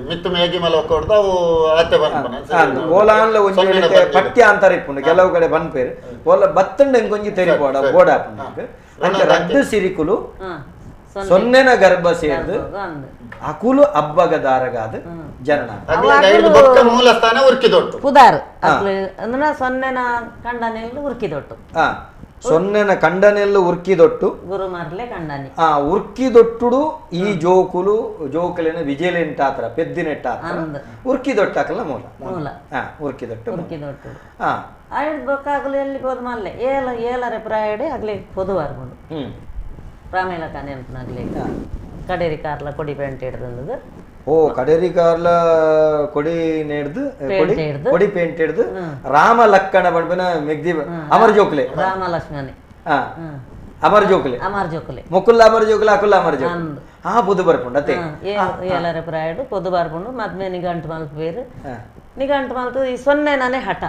ಮಿತ್ತು ಮೇಗಿ ಮಲ ಕೊಡ್ದು ಅವು ಆತೆ ಬಂದ್ಪನ ಓಲಾನ್ಲ ಒಂಜಿ ಪಠ್ಯ ಅಂತಾರೆ ಇಪ್ಪುಂಡು ಕೆಲವು ಕಡೆ ಬಂದ್ಪೇರು ಓಲ ಬತ್ತಂಡ ಹೆಂಗೊಂಜಿ ತೆರಿಪೋಡ ಬೋಡ ಹಾಕೊಂಡು ಅಂಚೆ 2 ಸಿರಿಕುಲು ಸೊನ್ನೆನ ಗರ್ಭ ಸೇರ್ದು ಅಕುಲು ಹಬ್ಬಗ ದಾರಗಾದ ಜನನ ಮೂಲ ಸ್ಥಾನ ಉರ್ಕಿದೊಟ್ಟು ಪುದಾರ್ ಅಂದ್ರೆ ಸೊನ್ನೆನ ಕಂಡನೆಲ್ಲ ಉರ್ಕಿದೊಟ್ಟು ಸೊನ್ನೆನ ಕಂಡನೆಲ್ಲ ಉರ್ಕಿದೊಟ್ಟು ಗುರು ಮಾರ್ಲೆ ಕಂಡನಿ ಉರ್ಕಿದೊಟ್ಟುಡು ಈ ಜೋಕುಲು ಜೋಕಲಿನ ವಿಜಯಲೆಂಟಾತ್ರ ಪೆದ್ದಿನೆಟ್ಟಾತ್ರ ಉರ್ಕಿದೊಟ್ಟಾಕಲ್ಲ ಮೂಲ ಉರ್ಕಿದೊಟ್ಟು ಐದು ಬೊಕ್ಕಾಗಲು ಎಲ್ಲಿ ಹೋದ ಮಲ್ಲೆ ಏಲರೆ ಪ್ರಾಯಡೆ ಆಗ್ಲಿ ಪೊದು ಬರ್ಬೋದು ಪ್ರಾಮೇಲ ಕಾನೆ ಅಂತನಾಗ್ಲಿ ಕಡೇರಿ ಕಾರ್ಲ ಕೊಡಿ ಪೇಂಟ್ ಹಿಡ್ದು ಓ ಕಡೇರಿ ಕಾರ್ಲ ಕೊಡಿ ನೆಡ್ದು ಕೊಡಿ ಪೇಂಟ್ ಹಿಡ್ದು ರಾಮ ಲಕ್ಕಣ ಬಣ್ಣ ಮೆಗ್ದಿ ಅಮರ್ ಜೋಕ್ಲೆ ರಾಮ ಲಕ್ಷ್ಮಣಿ ಅಮರ್ ಜೋಕ್ಲೆ ಮುಕುಲ್ಲ ಅಮರ್ ಜೋಕ್ಲೆ ಅಕುಲ್ಲ ಅಮರ್ ಜೋಕ್ಲೆ పొద్దు పరపుండు అతే ఏలర ప్రాయుడు పొద్దు పరపుండు మధ్య నిఘంటు మలుపు పేరు నిఘంటు మలుపు ఈ ಸೊನ್ನೆನೇ ಹಠ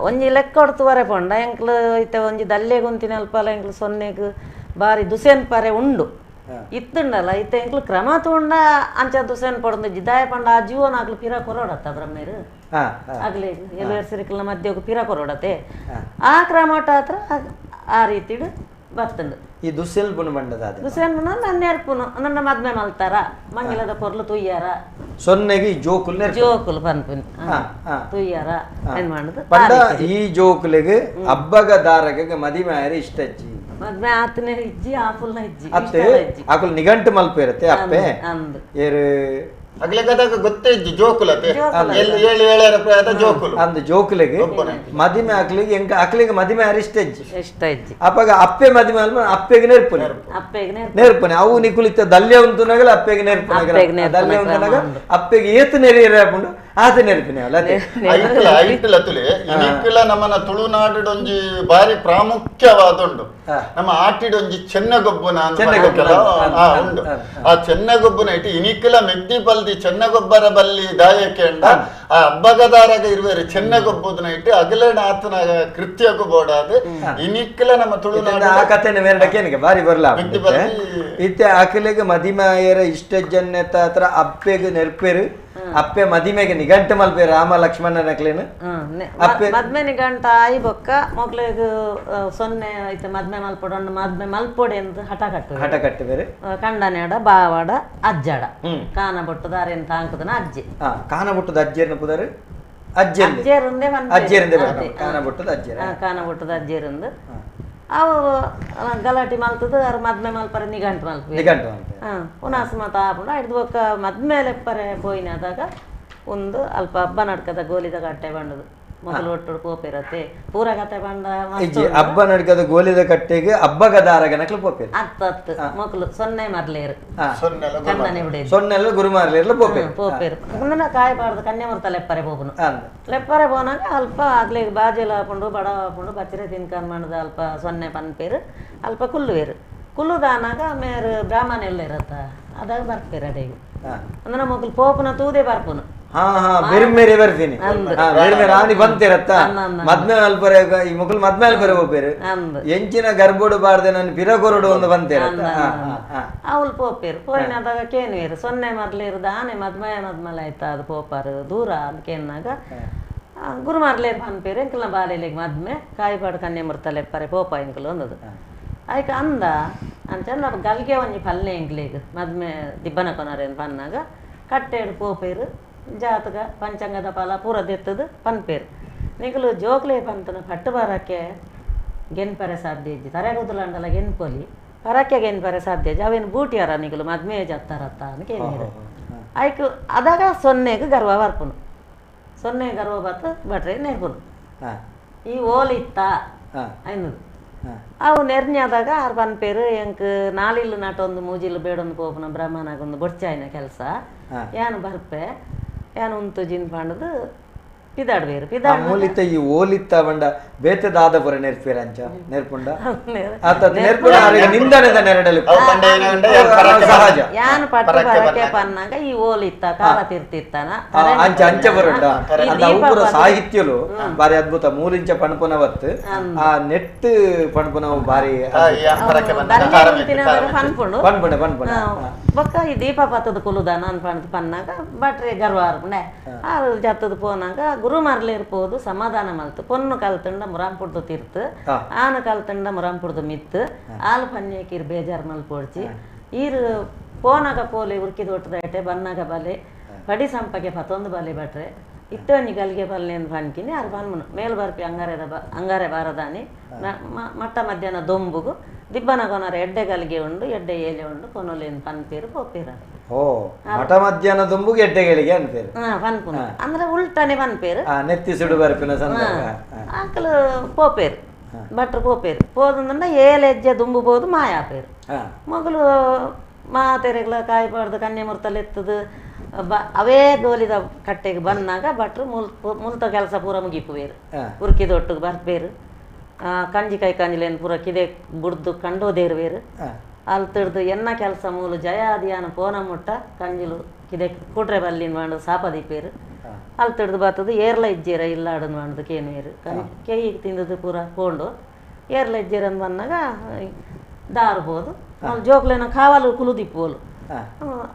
ಒಂಜಿ ಲೆಕ್ಕ ಹೊಡ್ತುವರೆ ಪೊಂಡ ಎಂಕ್ಲು ಇತ್ತೆ ಒಂಜಿ ದಲ್ಲೆ ಗುಂತಿನ ಅಲ್ಪಲ ಎಂಕ್ಲು ಸೊನ್ನೆಗ್ ಬಾರಿ ದುಸೇನ್ ಪರೆ ಉಂಡು ಇತ್ತುಂಡಲ್ಲ ಇತ್ತೆ ಎಂಕ್ಲು ಕ್ರಮ ತಗೊಂಡ ಅಂಚ ದುಸೇನ್ ಪೊಡ್ದು ಜಿದಾಯ ಪಂಡ ಆ ಜೀವನ ಆಗ್ಲು ಪಿರ ಕೊರೋಡತ್ತ ಬ್ರಹ್ಮೇರು ಆಗ್ಲಿ ಎಲ್ವೇರ್ ಸಿರಿಕಲ್ನ ಮಧ್ಯ ಪಿರ ಕೊರೋಡತೆ ಆ ಕ್ರಮಟ ಹತ್ರ ಆ ರೀತಿ ಬರ್ತಂಡು ಈ ದುಸ್ಸೆಲ್ ಪುಣ ಬಂಡದ ದುಸ್ಸೆಲ್ ಪುಣ ನನ್ನ ನೆರ್ಪುನು ನನ್ನ ಮದ್ಮೆ ಮಲ್ತಾರ ಮಂಗಿಲದ ಪೊರ್ಲು ತುಯ್ಯಾರ ಸೊನ್ನೆಗೆ ಜೋಕುಲ್ ಪನ್ಪುನಿ ತುಯ್ಯಾರ ಏನ್ ಮಾಡುದು ಪಂಡ ಈ ಜೋಕುಲೆಗೆ ಹಬ್ಬಗ ದಾರಗೆ ಮದಿಮೆ ಆಯರೆ ಇಷ್ಟ ಅಜ್ಜಿ ಮದ್ಮೆ ಆತನೇ ಇಜ್ಜಿ ಆಪುಲ್ನ ಇಜ್ಜಿ ಅತ್ತೆ ಆಕುಲ್ ನಿಘಂಟು ಮಲ್ಪ ಇರುತ್ತೆ ಅಪ್ಪೆ ಏರು ಅಗ್ಲೆ ಕದಾಗ ಗೊತ್ತೇ ಇಜ್ಜಿ ಜೋಕುಲತೆ ಏಳು ಏಳರ ಪ್ರಾಯದ ಜೋಕುಲು ಅಂದ ಜೋಕುಲೆಗೆ ಮದಿಮೆ ಆಕಲಿಗೆ ಎಂಕ ಆಕಲಿಗೆ ಮದಿಮೆ ಆಯರೆ ಇಷ್ಟ ಅಜ್ಜಿ ಅಪ್ಪಗ ಅಪ್ಪೆ ಮದಿಮೆ ಅಲ್ಮ ಅಪ್ಪೆಗೆ ನೆರ್ಪುನೆ ಅವು ನಿಕುಲಿತ ದಲ್ಯ ಉಂತುನಗಲ ಅಪ್ಪೆಗೆ ನೆರ್ಪುನೆ ದಲ್ಯ ಉಂತುನಗ ಅಪ್ಪೆಗೆ ಏತು ನೆರೆಯರಪುಂಡು ಆತ ನೆರ್ಪಿನೆ ಅಲ್ಲ ಐಟ್ಲ ತುಲೆ ಇನಿಕ್ಲ ನಮ್ಮನ ತುಳುನಾಡಿಡೊಂಜಿ ಬಾರಿ ಪ್ರಾಮುಖ್ಯವಾದುಂಡು ನಮ್ಮ ಆಟಿಡೊಂಜಿ ಚೆನ್ನಗೊಬ್ಬನ ಉಂಡು ಆ ಚೆನ್ನಗೊಬ್ಬನ ಇಟ್ಟು ಇನಿಕ್ಲ ಮೆಗ್ದಿ ಬಲ್ದಿ ಚೆನ್ನಗೊಬ್ಬರ ಬಲ್ಲಿ ದಾಯಕ್ಕೆ ಅಂಡ ಆ ಹಬ್ಬಗದಾರಾಗ ಇರುವರು ಚೆನ್ನಗೊಬ್ಬನ ಇಟ್ಟು ಅಗಲೇನ ಆತನ ಕೃತ್ಯಕ್ಕೂ ಬೋಡಾದು ಇನಿಕ್ಲ ನಮ್ಮ ತುಳುನಾಡು ಆ ಕಥೆನ ಮೇರಡಕ್ಕೆ ಬಾರಿ ಬರ್ಲಾ ಇತ್ತೆ ಅಕಲಿಗೆ ಮದಿಮೆ ಆಯರ ಇಷ್ಟ ಜನ್ಯತ ಹತ್ರ ಅಪ್ಪೆಗೆ ನೆರ್ಪೇರು ಅಪ್ಪೆ ಮದಿಮೆಗೆ ನಿಘಂಟು ಮಲ್ಪೆ ರಾಮ ಲಕ್ಷ್ಮಣ ನಕ್ಲೇನು ಮದ್ಮೆ ನಿಘಂಟ ಆಯಿ ಬೊಕ್ಕ ಮೊಕ್ಲಿಗೆ ಸೊನ್ನೆ ಐತೆ ಮದ್ಮೆ ಮಲ್ಪೊಡೊಂಡು ಮದ್ಮೆ ಮಲ್ಪೊಡೆ ಅಂತ ಹಠ ಕಟ್ಟು ಬೇರೆ ಕಂಡನೆಡ ಬಾವಾಡ ಅಜ್ಜಾಡ ಕಾನ ಬೊಟ್ಟದ ಅರೆನ್ ತಾಂಕದನ ಅಜ್ಜಿ ಕಾನ ಬೊಟ್ಟದ ಅಜ್ಜೇರ್ನ ಪುದರ್ ಅಜ್ಜೇರಿಂದೆ ಕಾನ ಬೊಟ್ಟದ ಅಜ್ಜೇರಿಂದ ಅವು ಗಲಾಟಿ ಮಲ್ತದ ಅವ್ರ ಮದ್ಮೆ ಮಲ್ಪರೆ ನಿಘಂಟು ಮಲ್ಪೆ ಪುನಃ ಮತ ಆಪುಂಡು ಹಿಡ್ದು ಬೊಕ್ಕ ಮದ್ಮೆ ಲೆಪ್ಪರೆ ಪೋಯಿನದಾಗ ಒಂದು ಅಲ್ಪ ಹಬ್ಬ ನಡ್ಕದ ಗೋಲಿದ ಕಟ್ಟೆ ಬಂಡದು ಮೊದಲು ಒಟ್ಟು ಪೋಪಿರತ್ತೆ ಪೂರ ಕತೆ ಬಂಡ ಹಬ್ಬ ನಡ್ಕದ ಗೋಲಿದ ಕಟ್ಟೆಗೆ ಹಬ್ಬಗ ದಾರಗ ನಕ್ಲು ಪೋಪೇರು ಅತ್ತು ಮಕ್ಕಳು ಸೊನ್ನೆ ಮರ್ಲೇರು ಕಣ್ಣನೆ ಬಿಡೇರು ಸೊನ್ನೆಲ್ಲ ಗುರು ಮಾರ್ಲೇರ್ಲ ಪೋಪೇರು ಪುನಃ ಕಾಯಬಾರ್ದು ಕನ್ಯೆ ಮರ್ತ ಲೆಪ್ಪರೆ ಪೋಪುನು ಲೆಪ್ಪರೆ ಪೋನಾಗ ಅಲ್ಪ ಆಗ್ಲಿ ಬಾಜೆಲ್ಲ ಹಾಕೊಂಡು ಬಡ ಹಾಕೊಂಡು ಬಚ್ಚರೆ ತಿನ್ಕಂಡ್ ಮಾಡಿದ ಅಲ್ಪ ಸೊನ್ನೆ ಪನ್ಪೇರು ಅಲ್ಪ ಕುಲ್ಲುವೇರು ಕುಲ್ಲುದಾನಾಗ ಮೇರು ಬ್ರಾಹ್ಮಣ ಎಲ್ಲ ಇರತ್ತ ಅದಾಗ ಬರ್ಪೇರು ಅಡೆಗೆ ಅಂದ್ರೆ ಮಕ್ಕಳು ಪೋಪುನ ತೂದೆ ಬರ್ಪುನು ಬೇರೆ ಬೇರೆ ಬರ್ತೀನಿ ಬೇರೆ ರಾಣಿ ಬಂತಿರತ್ತ ಮದ್ಮೆ ಅಲ್ಪರೆ ಈ ಮಕ್ಕಳು ಮದ್ಮೆ ಅಲ್ಪರೆ ಹೋಗ್ಬೇರು ಎಂಚಿನ ಗರ್ಬೋಡು ಬಾರ್ದೆ ನಾನು ಪಿರಗೊರಡು ಒಂದು ಬಂತಿರತ್ತ ಅವಳು ಪೋಪೇರು ಪೋಯಿನದಾಗ ಕೇನುವೇರು ಸೊನ್ನೆ ಮರ್ಲೇರು ಆನೆ ಮದ್ಮಲೆ ಆಯ್ತಾ ಅದು ಪೋಪಾರು ದೂರ ಅದಕ್ಕೇನಾಗ ಗುರು ಮರ್ಲೇರು ಪನ್ಪೇರು ಎಂಕಲ್ನ ಬಾಲೆಲೆಗೆ ಮದ್ಮೆ ಕಾಯಿಪಾಡು ಕನ್ಯೆ ಮುರ್ತಲೆ ಪರೆ ಪೋಪ ಎಂಕಲು ಒಂದದು ಆಯ್ಕ ಅಂದ ಅಂಚಂದ ಗಲ್ಗೆ ಒಂಜಿ ಪಲ್ಲೆ ಎಂಕ್ಲಿಗೆ ಮದ್ಮೆ ದಿಬ್ಬನ ಕೊನರೇನು ಪನ್ನಾಗ ಕಟ್ಟೆಡು ಪೋಪೇರು ಜಾತಕ ಪಂಚಾಂಗದ ಫಲ ಪೂರ ದೆತ್ತದು ಪನ್ಪೇರು ನಿಗಲು ಜೋಕ್ಲೆ ಪಂತನ ಪಟ್ಟು ಬರಕ್ಕೆ ಗೆನ್ಪರೆ ಸಾಧ್ಯ ಇಜ್ಜಿ ತರೆಗುದುಲಂಡಲ ಗೆನ್ಪೊಲಿ ಪರಕ್ಕೆ ಗೆನ್ಪರೆ ಸಾಧ್ಯ ಇಜ್ಜಿ ಅವೇನು ಬೂಟಿಯಾರ ನಿಗಲು ಮದ್ಮೆ ಜತ್ತಾರತ್ತ ಅಂತ ಕೇಳಿದ್ರು ಆಯ್ಕು ಅದಾಗ ಸೊನ್ನೆಗೆ ಗರ್ವ ಬರ್ಪುನು ಸೊನ್ನೆ ಗರ್ವ ಬತ್ತ ಬಟ್ರೆ ನೆರ್ಪುನು ಈ ಓಲಿತ್ತ ಐನದು ಅವು ನೆರ್ನ್ಯಾದಾಗ ಆರು ಪನ್ಪೇರು ಎಂಕ್ ನಾಲಿಲ್ಲು ನಾಟೊಂದು ಮೂಜಿಲು ಬೇಡೊಂದು ಪೋಪುನ ಬ್ರಹ್ಮನಾಗೊಂದು ಬೊಡ್ಚಾಯ್ನ ಕೆಲಸ ಯಾನು ಬರ್ಪೆ ಯಾನು ಉಂತು ಜಿನ್ ಪಾಂಡದು ಪಿದಾಡ್ಬೇರು ಮೂಲಿತ ಈ ಓಲಿತ್ತ ಬಂಡ ಬೇತದಾದ ಪುರ ನೆರ್ಪೇರ ಅಂಚ ನೆರ್ಪುಂಡ ಆತ ನೆರ್ಪುಂಡ ನಿಂದನೆದ ನೆರಡಲು ಸಹಜ ಯಾನು ಪಟ್ಟು ಬರಕೆ ಪನ್ನಾಗ ಈ ಓಲಿತ್ತ ಕಾಲ ತಿರ್ತಿತ್ತಾನ ಅಂಚ ಅಂಚ ಬರುಂಡ ಅಂದ ಊರ ಸಾಹಿತ್ಯಲು ಬಾರಿ ಅದ್ಭುತ ಮೂರಿಂಚ ಪಣಪುನವತ್ತು ಆ ನೆಟ್ ಪಣಪುನವು ಬಾರಿ ಪನ್ಪುಂಡು ಬೊಕ್ಕ ಈ ದೀಪ ಪತ್ತದ ಕುಲುದಾನ ಅನ್ಪಣದು ಪನ್ನಾಗ ಬಟ್ರೆ ಗರ್ವ ಅರ್ಪುಂಡೆ ಆ ಜತ್ತದ ಪೋನಾಗ ಗುರು ಮರ್ಲಿರ್ಬೋದು ಸಮಾಧಾನ ಮಲ್ತು ಪೊನ್ನು ಕಲ್ತಂಡ ಮುರಾಂಪುಡ್ದು ತಿರ್ತು ಆನ ಕಲ್ತಂಡ ಮುರಾಂಪುಡ್ದು ಮಿತ್ತು ಆಲು ಪನ್ಯಕೀರ್ ಬೇಜಾರು ಮಲ್ಪೊಡ್ಚಿ ಈರು ಪೋನಾಗ ಪೋಲೆ ಉರ್ಕಿದ ಒಟ್ಟದೈಟೆ ಬನ್ನಾಗ ಬಲೆ ಪಡಿ ಸಂಪಗೆ ಪತ್ತೊಂದು ಬಲೆ ಬಟ್ರೆ ಇತ್ತೊಂಜಿ ಗಲ್ಗೆ ಬಲ್ಲೆ ಅಂತ ಪನ್ಕಿನಿ ಅದು ಪನ್ಮುನು ಮೇಲ್ ಬರ್ಪಿ ಅಂಗಾರೆ ಬಾರದಾನಿ ಮಟ್ಟ ಮಧ್ಯಾಹ್ನ ದೊಂಬುಗು ದಿಬ್ಬನ ಕೊನರ ಎಡ್ಡೆ ಗಲ್ಗೆ ಉಂಡು ಎಡ್ಡೆ ಏಲೆ ಉಂಡು ಕೊನೊಲೆನ್ ಪನ್ಪೇರು ಪೋಪೇರ ಮಠ ಮಧ್ಯಾಹ್ನ ದುಂಬುಗೆ ಎಡ್ಡೆಗಳಿಗೆ ಅನ್ಪೇರು ಪನ್ಪುನ ಅಂದ್ರೆ ಉಲ್ಟನೆ ಪನ್ಪೇರು ನೆತ್ತಿ ಸುಡು ಬರ್ಪಿನ ಆಕಲು ಪೋಪೇರು ಭಟ್ರು ಪೋಪೇರು ಪೋದಂಡ ಏಲೆ ಹೆಜ್ಜೆ ದುಂಬು ಬೋದು ಮಾಯಾಪೇರು ಮಗಳು ಮಾತೆರೆಗಳ ಕಾಯ್ಬಾರ್ದು ಕನ್ಯೆ ಮುರ್ತಲ್ಲಿ ಎತ್ತದು ಅವೇ ಗೋಲಿದ ಕಟ್ಟೆಗೆ ಬಂದಾಗ ಭಟ್ರು ಮುಲ್ತ ಕೆಲಸ ಪೂರ ಮುಗಿಪುವೇರು ಉರ್ಕಿದೊಟ್ಟಿಗೆ ಬರ್ಬೇರು ಕಂಜಿ ಕೈ ಕಂಜಿಲೇನು ಪೂರ ಕಿದೆ ಬುಡ್ದು ಕಂಡೋದೇರುವೇರು ಅಲ್ಲಿ ತಿಡ್ದು ಎನ್ನ ಕೆಲಸ ಮೂಲು ಜಯಾದಿಯಾನ ಪೋನ ಮುಟ್ಟ ಕಂಜಿಲು ಕಿದೆ ಕುಟ್ರೆ ಬಲ್ಲಿನ ಮಾಡು ಸಾಪದಿಪ್ಪೇರು ಅಲ್ಲಿ ತಿಡ್ದು ಬರ್ತದು ಏರ್ಲ ಇಜ್ಜೇರ ಇಲ್ಲ ಆಡೋದು ಮಾಡೋದು ಕೇನುವೇರು ಕೆಯ್ಯಿಗೆ ತಿಂದದ್ದು ಪೂರ ಕೊಂಡು ಏರ್ಲ ಇಜ್ಜೇರ ಅಂತ ಬಂದಾಗ ದಾರ್ಬೋದು ಅಲ್ಲಿ ಜೋಕ್ಲೇನ ಕಾವಲು ಕುಲುದಿಪ್ಪೋಲು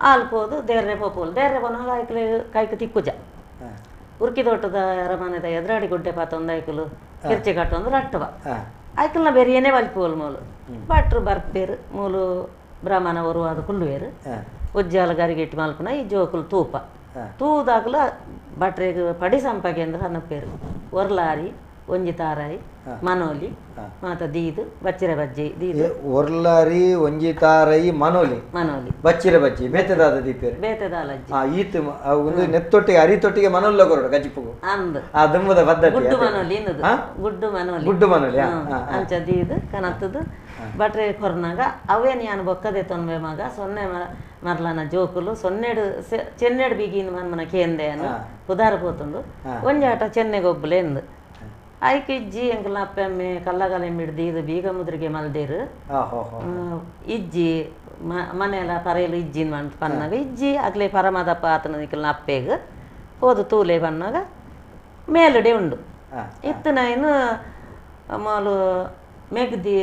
ಆಲ್ಪೋದು ದೇರ್ರೆ ಪೋಪೋಲು ದೇರ್ರೆ ಪೋನಾಗ ಆಯ್ಕಲೆ ಕೈಕ ತಿಕ್ಕುಜ ಉರ್ಕಿದೊಟ್ಟದ ಅರಮನೆದ ಎದುರಾಡಿ ಗುಡ್ಡೆ ಪಾತ ಒಂದು ಆಯ್ಕಲು ಕಿರ್ಚಿ ಕಟ್ಟೊಂದು ರಟ್ಟವ ಆಯ್ಕಲ್ನ ಬೇರೆ ಏನೇ ಬಲ್ಪೋಲು ಮೂಲು ಭಟ್ರು ಬರ್ಪೇರು ಮೂಲು ಬ್ರಾಹ್ಮಣ ಒರುವಾದ ಕುಲ್ಲುವೇರು ಉಜ್ಜಾಲ ಗರಿಗೆಟ್ಟು ಮಲ್ಪನ ಈ ಜೋಕುಲು ತೂಪ ತೂದಾಗಲು ಭಟ್ರಿಗೆ ಪಡಿ ಸಂಪಗೆ ಅಂದ್ರೆ ಅನ್ನಪ್ಪೇರು ಒರ್ಲಾರಿ ಒಂಜಿ ತಾರಾಯಿ ಮನೋಲಿ ಮಾತ ದೀದು ಬಚ್ಚಿರ ಬಜ್ಜಿ ದೀದು ಒರ್ಲಾರಿ ಒಂಜಿ ತಾರಾಯಿ ಮನೋಲಿ ಬಚ್ಚಿರ ಬಜ್ಜಿ ಬೇತೆದಾದ ದೀಪೇರು ಬೇತೆದಾಲ ಈತು ಒಂದು ನೆತ್ತೊಟ್ಟಿಗೆ ಅರಿತೊಟ್ಟಿಗೆ ಮನೋಲ್ಲ ಕೊರಡು ಗಜಿಪುಗು ಅಂದ್ ಆ ದುಂಬದ ಪದ್ಧತಿ ಗುಡ್ಡು ಮನೋಲಿ ಇನ್ನದು ಗುಡ್ಡು ಮನೋಲಿ ಅಂಚ ದೀದು ಕನತ್ತದು ಬಟ್ರೆ ಕೊರ್ನಾಗ ಅವೇನು ಯಾನು ಬೊಕ್ಕದೆ ತೊನ್ವೆ ಮಗ ಸೊನ್ನೆ ಮರ್ಲನ ಜೋಕುಲು ಸೊನ್ನೆಡು ಚೆನ್ನೆಡು ಬಿಗಿನ ಮನ್ಮನ ಕೇಂದೆಯನ್ನು ಉದಾರ ಪೋತುಂಡು ಒಂಜಾಟ ಚೆನ್ನೆಗೊಬ್ಬಲೆ ಎಂದು ಆಯ್ಕೆ ಇಜ್ಜಿ ಎಂಕಲ್ನ ಅಪ್ಪೆಮ್ಮೆ ಕಲ್ಲಗಲೆಂಬಿಡ್ದು ಇದು ಬೀಗ ಮುದ್ರಿಗೆ ಮಲ್ದೇರು ಇಜ್ಜಿ ಮನೆಯಲ್ಲ ಪರೆಯಲು ಇಜ್ಜಿನ ಮಂಟ್ ಪನ್ನಾಗ ಇಜ್ಜಿ ಆಗ್ಲೇ ಪರಮದಪ್ಪ ಆತನ ನಿಕಲ್ನ ಅಪ್ಪೆಗೆ ಹೋದು ತೂಲೆ ಬನ್ನಾಗ ಮೇಲುಡೆ ಉಂಡು ಇತ್ತು ನಾನು ಮಾಲು ಮೆಗ್ದಿ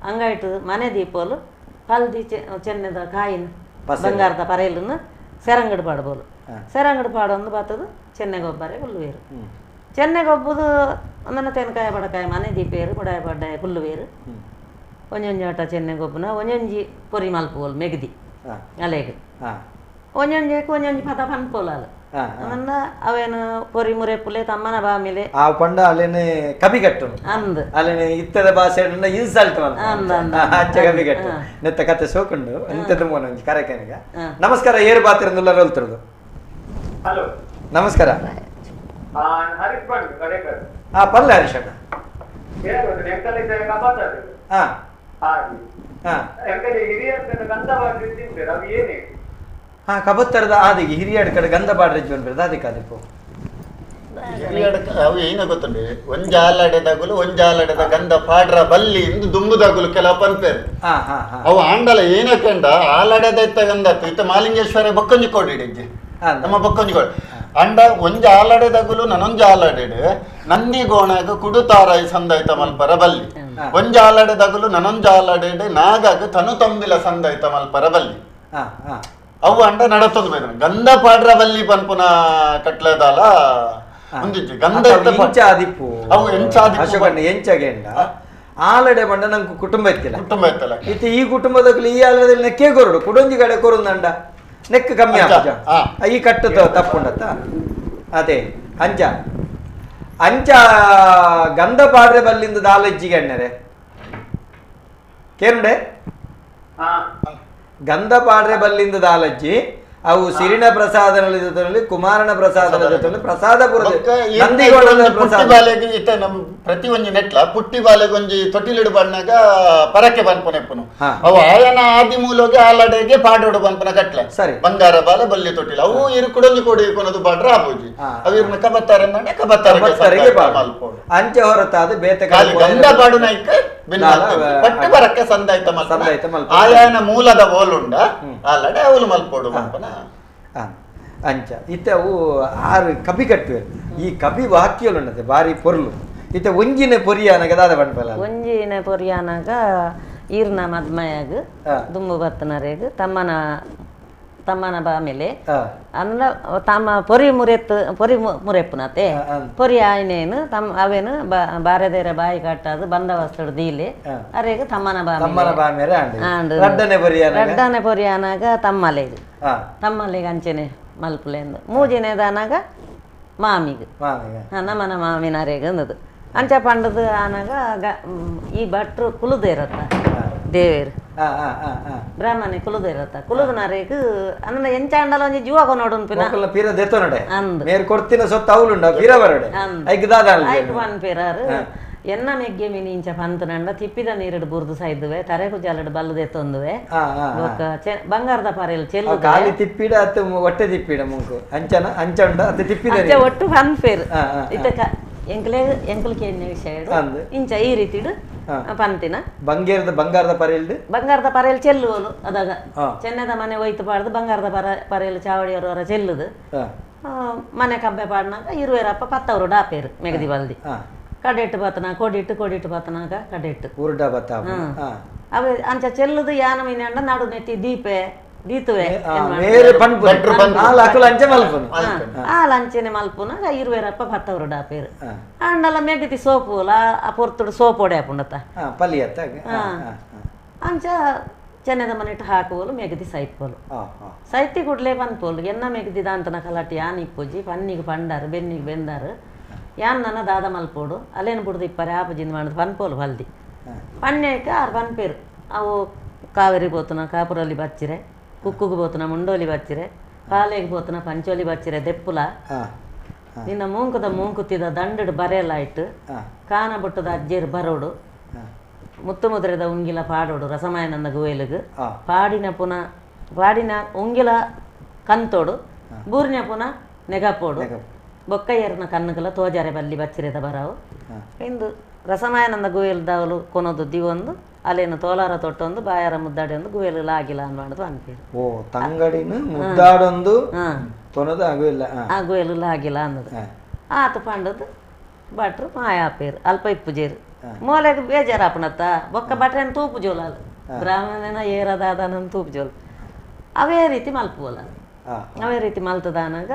ಅಂಗಾಯ್ತು ಮನೆ ದೀಪೋಲು ಹಲ್ದಿ ಚೆನ್ನದ ಕಾಯಿನ ಬಂಗಾರದ ಪರೆಯಲನ್ನು ಸೆರಂಗಡು ಪಾಡ್ಬೋಲು ಸೆರಂಗಡು ಪಾಡೊಂದು ಬರ್ತದು ಚೆನ್ನೆಗೊಬ್ಬರೇ ಹುಲ್ಲುವೇರು ಚೆನ್ನೆಗೊಬ್ಬದು ಒಂದನ್ನ ತೆನಕಾಯ ಬಡಕಾಯ ಮನೆ ದೀಪೇರು ಬಡಾಯ ಬಡ್ಡಾಯ ಹುಲ್ಲುವೇರು ಒಂಜೊಂಜಿ ಆಟ ಚೆನ್ನೆಗೊಬ್ಬನ ಒಂಜೊಂಜಿ ಪೊರಿ ಮಲ್ಪೋಲು ಮೆಗ್ದಿ ಅಲೆಗೆ ಒಂಜೊಂಜಿ ಒಂಜೊಂಜಿ ಪದ ಪನ್ಪೋಲಾಲು ಅಂದ ಅವೇನು ಪೊರಿ ಮುರೆಪ್ಪುಲೆ ತಮ್ಮನ ಬಾಮಿಲೆ ಆ ಪಂಡ ಅಲ್ಲೇನೆ ಕಬಿಗಟ್ಟು ಅಂದ್ ಅಲ್ಲೇನೆ ಇತ್ತದ ಭಾಷೆ ಇನ್ಸಲ್ಟ್ ಅಚ್ಚ ಕಬಿಗಟ್ಟು ನೆತ್ತ ಕತೆ ಸೋಕೊಂಡು ಎಂತದ ಮೋನ ಒಂಜಿ ಕರೆಕನಿಗ ನಮಸ್ಕಾರ ಏರು ಬಾತಿರಂದುಲ್ಲ ರೋಲ್ತಿರೋದು ಹಲೋ ನಮಸ್ಕಾರ ಹರೀಶ್ ಬಂಡ್ ಕಡೆಕರ್ ಪಲ್ಲೆ ಹರೀಶ್ ಅಣ್ಣ ಕಬತ್ತರದ ಆದಿಗೆ ಹಿರಿಯಡ್ ಕಡೆ ಗಂಧ ಬಾಡ್ರೆಜ್ ಬಂದ್ಬಿಡ್ದು ಅದಕ್ಕೆ ಅದಕ್ಕೂ ಅವು ಏನ ಗೊತ್ತುಂಡಿ ಒಂಜಾಲಡೆದಗುಲು ಒಂಜಾಲಡೆದ ಗಂಧ ಪಾಡ್ರ ಬಲ್ಲಿ ಇಂದು ದುಂಬುದಗುಲು ಕೆಲವು ಪನ್ಪೇರು ಅವು ಆಂಡಲ ಏನಕ್ಕಂಡ ಆಲಡೆದ ಇತ್ತ ಗಂಧ ಇತ್ತ ಮಾಲಿಂಗೇಶ್ವರ ಬೊಕ್ಕೊಂಜಿ ಕೊಡಿಡಿಜ್ಜಿ ನಮ್ಮ ಬೊಕ್ಕೊಂಜಿ ಕೊಡಿ ಅಂಡ ಒಂಜಿ ಆಲಡೆದಗುಲು ನನೊಂಜಿ ಆಲಡೆಡ್ ನಂದಿ ಗೋಣಾಗ ಕುಡುತಾರಾಯಿ ಸಂದೈತ ಮಲ್ಪರ ಬಲ್ಲಿ ಒಂಜಿ ಆಲಡೆದಗುಲು ನನೊಂಜಿ ಆಲಡೆಡ್ ನಾಗಾಗ ತನು ತಂಬಿಲ ಸಂದೈತ ಮಲ್ಪರ ಬಲ್ಲಿ ಅವು ಅಂಡ ನಡತೊಂದು ಬೇರೆ ಗಂಧ ಪಾಡ್ರ ಬಲ್ಲಿ ಪನ್ಪುನ ಕಟ್ಲೆದಾಲ ಒಂದಿಜ್ಜಿ ಗಂಧ ಆದಿಪ್ಪು ಅವು ಎಂಚಗೆಂಡ ಆಲಡೆ ಬಂಡ ನಂಗೆ ಕುಟುಂಬ ಇತ್ತಿಲ್ಲ ಇತ್ತು ಈ ಕುಟುಂಬದಲ್ಲಿ ಈ ಆಲದಲ್ಲಿ ನೆಕ್ಕೆ ಕೊರಡು ಕುಡೊಂಜಿ ಕಡೆ ಕೊರುಂದಂಡ ನೆಕ್ ಕಮ್ಮಿ ಈ ಕಟ್ಟು ತಪ್ಪುಂಡತ್ತ ಅದೇ ಅಂಚ ಗಂಧ ಪಾಡ್ರೆ ಬಲ್ಲಿಂದ ದಾಲಜ್ಜಿಗೆ ಎಣ್ಣೆರೆ ಕೇರುಂಡೆ ಗಂಧ ಪಾಡ್ರೆ ಬಲ್ಲಿಂದ ದಾಲಜ್ಜಿ ಅವು ಸಿರಿನ ಪ್ರಸಾದನಲ್ಲಿ ಜೊತೆಯಲ್ಲಿ ಕುಮಾರನ ಪ್ರಸಾದದ ಜೊತೆಯಲ್ಲಿ ಪ್ರಸಾದಪುರದ ಪ್ರತಿ ಒಂಜಿ ನೆಟ್ಲ ಪುಟ್ಟಿ ಬಾಲೆಗೆ ಒಂಜಿ ತೊಟ್ಟಿಲಿಡು ಬಣ್ಣಾಗ ಪರಕ್ಕೆ ಬನ್ಪುನೆಪ್ಪುನು ಅವು ಆಯನ ಆದಿ ಮೂಲೋಗೆ ಆಲಡೆಗೆ ಪಾಡೋಡು ಬನ್ಪುನ ಕಟ್ಲ ಸರಿ ಬಂಗಾರ ಬಾಲೆ ಬಲ್ಲಿ ತೊಟ್ಟಿಲ ಅವು ಇರು ಕುಡೊಂಜಿ ಕೊಡಿ ಕೊನದು ಬಾಡ್ರ ಆಬೂಜಿ ಅವು ಇರ್ನ ಕಬತ್ತಾರೆ ಅಂದ್ರೆ ಕಬತ್ತಾರಿಗೆ ಮಲ್ಪೋಡು ಅಂಚೆ ಹೊರತಾದ ಬೇತೆ ಗಂಧ ಪಾಡು ನೈಕ ಪಟ್ಟು ಬರಕ್ಕೆ ಸಂದಾಯ್ತ ಆಯಾನ ಮೂಲದ ಓಲುಂಡ ಆಲಡೆ ಅವಳು ಮಲ್ಪೋಡು ಮಲ್ಪನ ಅಂಚ ಇತ್ತೆ ಅವು ಆರು ಕಪಿ ಕಟ್ಟುವೆ ಈ ಕಪಿ ವಾಕ್ಯಲುಂಡತೆ ಬಾರಿ ಪೊರ್ಲು ಇತ್ತೆ ಒಂಜಿನ ಪೊರಿಯಾನಾಗ ದಾದ ಬಣ್ಪಲ ಒಂಜಿನ ಪೊರಿಯಾನಾಗ ಈರ್ನ ಮದ್ಮಯಾಗ ದುಂಬು ಬತ್ತನರೇಗ ತಮ್ಮನ ಬಾಮೇಲೆ ಅಂದ್ರ ತಮ್ಮ ಪೊರಿ ಮುರೆಪ್ಪುನತೆ ಪೊರಿ ಆಯ್ನೇನು ಅವೇನು ಬಾರದೇರ ಬಾಯಿ ಕಟ್ಟದು ಬಂದವಸ್ತಡು ದೀಲೆ ಅರೆಗ ತಮ್ಮನ ಬಾಮೇಲೆ ರಡ್ಡನೆ ಪೊರಿಯಾನಾಗ ತಮ್ಮಲೆಗೆ ಅಂಚೆನೆ ಮಲ್ಪುಲೆಂದು ಮೂಜಿನೇದಾನಾಗ ಮಾಮಿಗೆ ನಮ್ಮನ ಮಾಮಿನರೇಗ ಅಂದದು ಅಂಚ ಪಂಡದು ಆನಾಗ ಈ ಭಟ್ರು ಕುಲುದೇರತ್ತ ದೇವೇರು ಬ್ರಾಹ್ಮಣೆ ಕುಲುದೇರತ್ತ ಕುಲುದನರೇಗ ಅಂದ ಎಂಚಾಂಡಲ ಒಂಜಿ ಜೀವಾಗ ನೋಡುನ್ ಪಿನ ಪೀರ ದೆತ್ತೋನಡೆ ಅಂದ್ ಮೇರ್ ಕೊಡ್ತಿನ ಸೊತ್ತ ಅವಳುಂಡ ಪೀರ ಬರಡೆ ಐಕ್ ಪನ್ ಪೀರಾರು ಎನ್ನ ಮೆಗ್ಗೆ ಮೀನಿ ಇಂಚ ಪಂತನಂಡ ತಿಪ್ಪಿದ ನೀರಡು ಬುರ್ದು ಸೈದುವೆ ತರೆಕು ಜಾಲಡು ಬಲ್ಲದೆ ತೊಂದುವೆ ಬಂಗಾರದ ಪಾರೆಯಲ್ಲಿ ಚೆಲ್ಲು ಕಾಲಿ ತಿಪ್ಪಿಡ ಅತ್ತು ಹೊಟ್ಟೆ ತಿಪ್ಪಿಡ ಮುಂಕು ಅಂಚನ ಅಂಚಂಡ ಅದು ತಿಪ್ಪಿದ ಒಟ್ಟು ಪನ್ಪೇರು ಇತ್ತ ಎಂಕಲ್ ಕೇಳಿನ ವಿಷಯ ಇಂಚ ಈ ರೀತಿ ಪಂತಿನ ಬಂಗಾರದ ಪರೆಯಲ್ಲಿ ಚೆಲ್ಲುವಲು ಅದಾಗ ಚೆನ್ನದ ಮನೆ ಒಯ್ತು ಪಾಡ್ದು ಬಂಗಾರದ ಪರೆಯಲ್ಲಿ ಚಾವಡಿಯವರ ಚೆಲ್ಲುದು ಮನೆ ಕಬ್ಬೆ ಪಾಡ್ನಾಗ ಇರುವೆರಪ್ಪ 10 ಡಾಪೇರು ಮೆಗದಿ ಬಲ್ದಿ ಕಡೆಟ್ಟು ಬತ್ತನ ಕೊಡಿಟ್ಟು ಬತ್ತನಾಗ ಕಡೆಟ್ಟು ಅವೇ ಅಂಚ ಚೆಲ್ಲುದು ಯಾನ ಮೀನಂಡ ನಡು ನೆತ್ತಿ ದೀಪೆ ದೀತುವೆ ಆ ಲಂಚನೆ ಮಲ್ಪುನ ಇರುವೆರಪ್ಪ 10 ಡಾಪೇರು ಅಂಡಲ ಮೆಗದಿ ಸೋಪುಲ ಆ ಪೊರ್ತುಡು ಸೋಪ್ ಒಡೆ ಹಾಪುಂಡತ್ತ ಅಂಚ ಚೆನ್ನದ ಮನೆಟ್ಟು ಹಾಕುವಲು ಮೆಗದಿ ಸೈತ್ಪೋಲು ಸೈತಿ ಕುಡ್ಲೆ ಪನ್ಪೋಲು ಎನ್ನ ಮೆಗದಿದ ಅಂತನ ಕಲಾಟಿ ಯಾನ್ ಇಪ್ಪುಜಿ ಪನ್ನಿಗೆ ಪಂಡಾರು ಬೆನ್ನಿಗೆ ಬೆಂದಾರು ಯಾನ್ ನನ್ನ ದಾದ ಮಲ್ಪೋಡು ಅಲ್ಲೇನು ಬಿಡ್ದು ಇಪ್ಪರೆ ಆಪಜಿಂದ ಮಾಡಿದ್ ಪನ್ಪೋಲು ಬಲ್ದಿ ಪನ್ನೇಕ ಆರು ಪನ್ಪೇರು ಅವು ಕಾವೇರಿ ಬೋತನ ಕಾಪುರಲ್ಲಿ ಬಚ್ಚಿರೆ ಕುಕ್ಕುಗೆ ಬೋತನ ಮುಂಡೋಲಿ ಬಚ್ಚಿರೆ ಪಾಲೆಗೆ ಬೋತನ ಪಂಚೋಲಿ ಬಚ್ಚಿರೆ ದೆಪ್ಪುಲ ನಿನ್ನ ಮೂಂಕುತ್ತಿದ ದಂಡಡು ಬರೆಯಲಾಯ್ತು ಕಾನ ಬುಟ್ಟದ ಅಜ್ಜೇರು ಬರೋಡು ಮುತ್ತು ಮುದ್ರೆದ ಉಂಗಿಲ ಪಾಡೋಡು ರಸಮಾಯನಂದ ಗುವೇಲಿಗೆ ಪಾಡಿನ ಉಂಗಿಲ ಕಂತೋಡು ಬೂರಿನ ಪುನ ನೆಗಪೋಡು ಬೊಕ್ಕಯ್ಯರ್ನ ಕಣ್ಣುಗಳ ತೋಜಾರೆ ಬಲ್ಲಿ ಬಚ್ಚಿರೆದ ಬರಾವು ಇಂದು ರಸಮಾಯನಂದ ಗುವೇಲ್ದವಲು ಕೊನೋದು ದಿವೊಂದು ಅಲ್ಲೇನು ತೋಲಾರ ತೊಟ್ಟೊಂದು ಬಾಯಾರ ಮುದ್ದಾಡಿ ಒಂದು ಗುವೇಲು ಲಾಗಿಲ್ಲ ಅನ್ಬಾರ್ದು ಅನ್ಪೇರು ಆ ಗುವೇಲು ಲಾಗಿಲ್ಲ ಅನ್ನೋದು ಆತು ಪಂಡದು ಭಟ್ರು ಮಾಯಾಪೇರು ಅಲ್ಪ ಇಪ್ಪುಜೇರು ಮೂಲೆಗೆ ಬೇಜಾರಾಪಣತ್ತ ಬೊಕ್ಕ ಬಟ್ರೆನ ತೂಪು ಜೋಲಾಲು ಬ್ರಾಹ್ಮಣನ ಏರದಾದನ ತೂಪು ಜೋಲು ಅವೇ ರೀತಿ ಮಲ್ಪುವಲ್ಲ ಅವೇ ರೀತಿ ಮಲ್ತದಾನಾಗ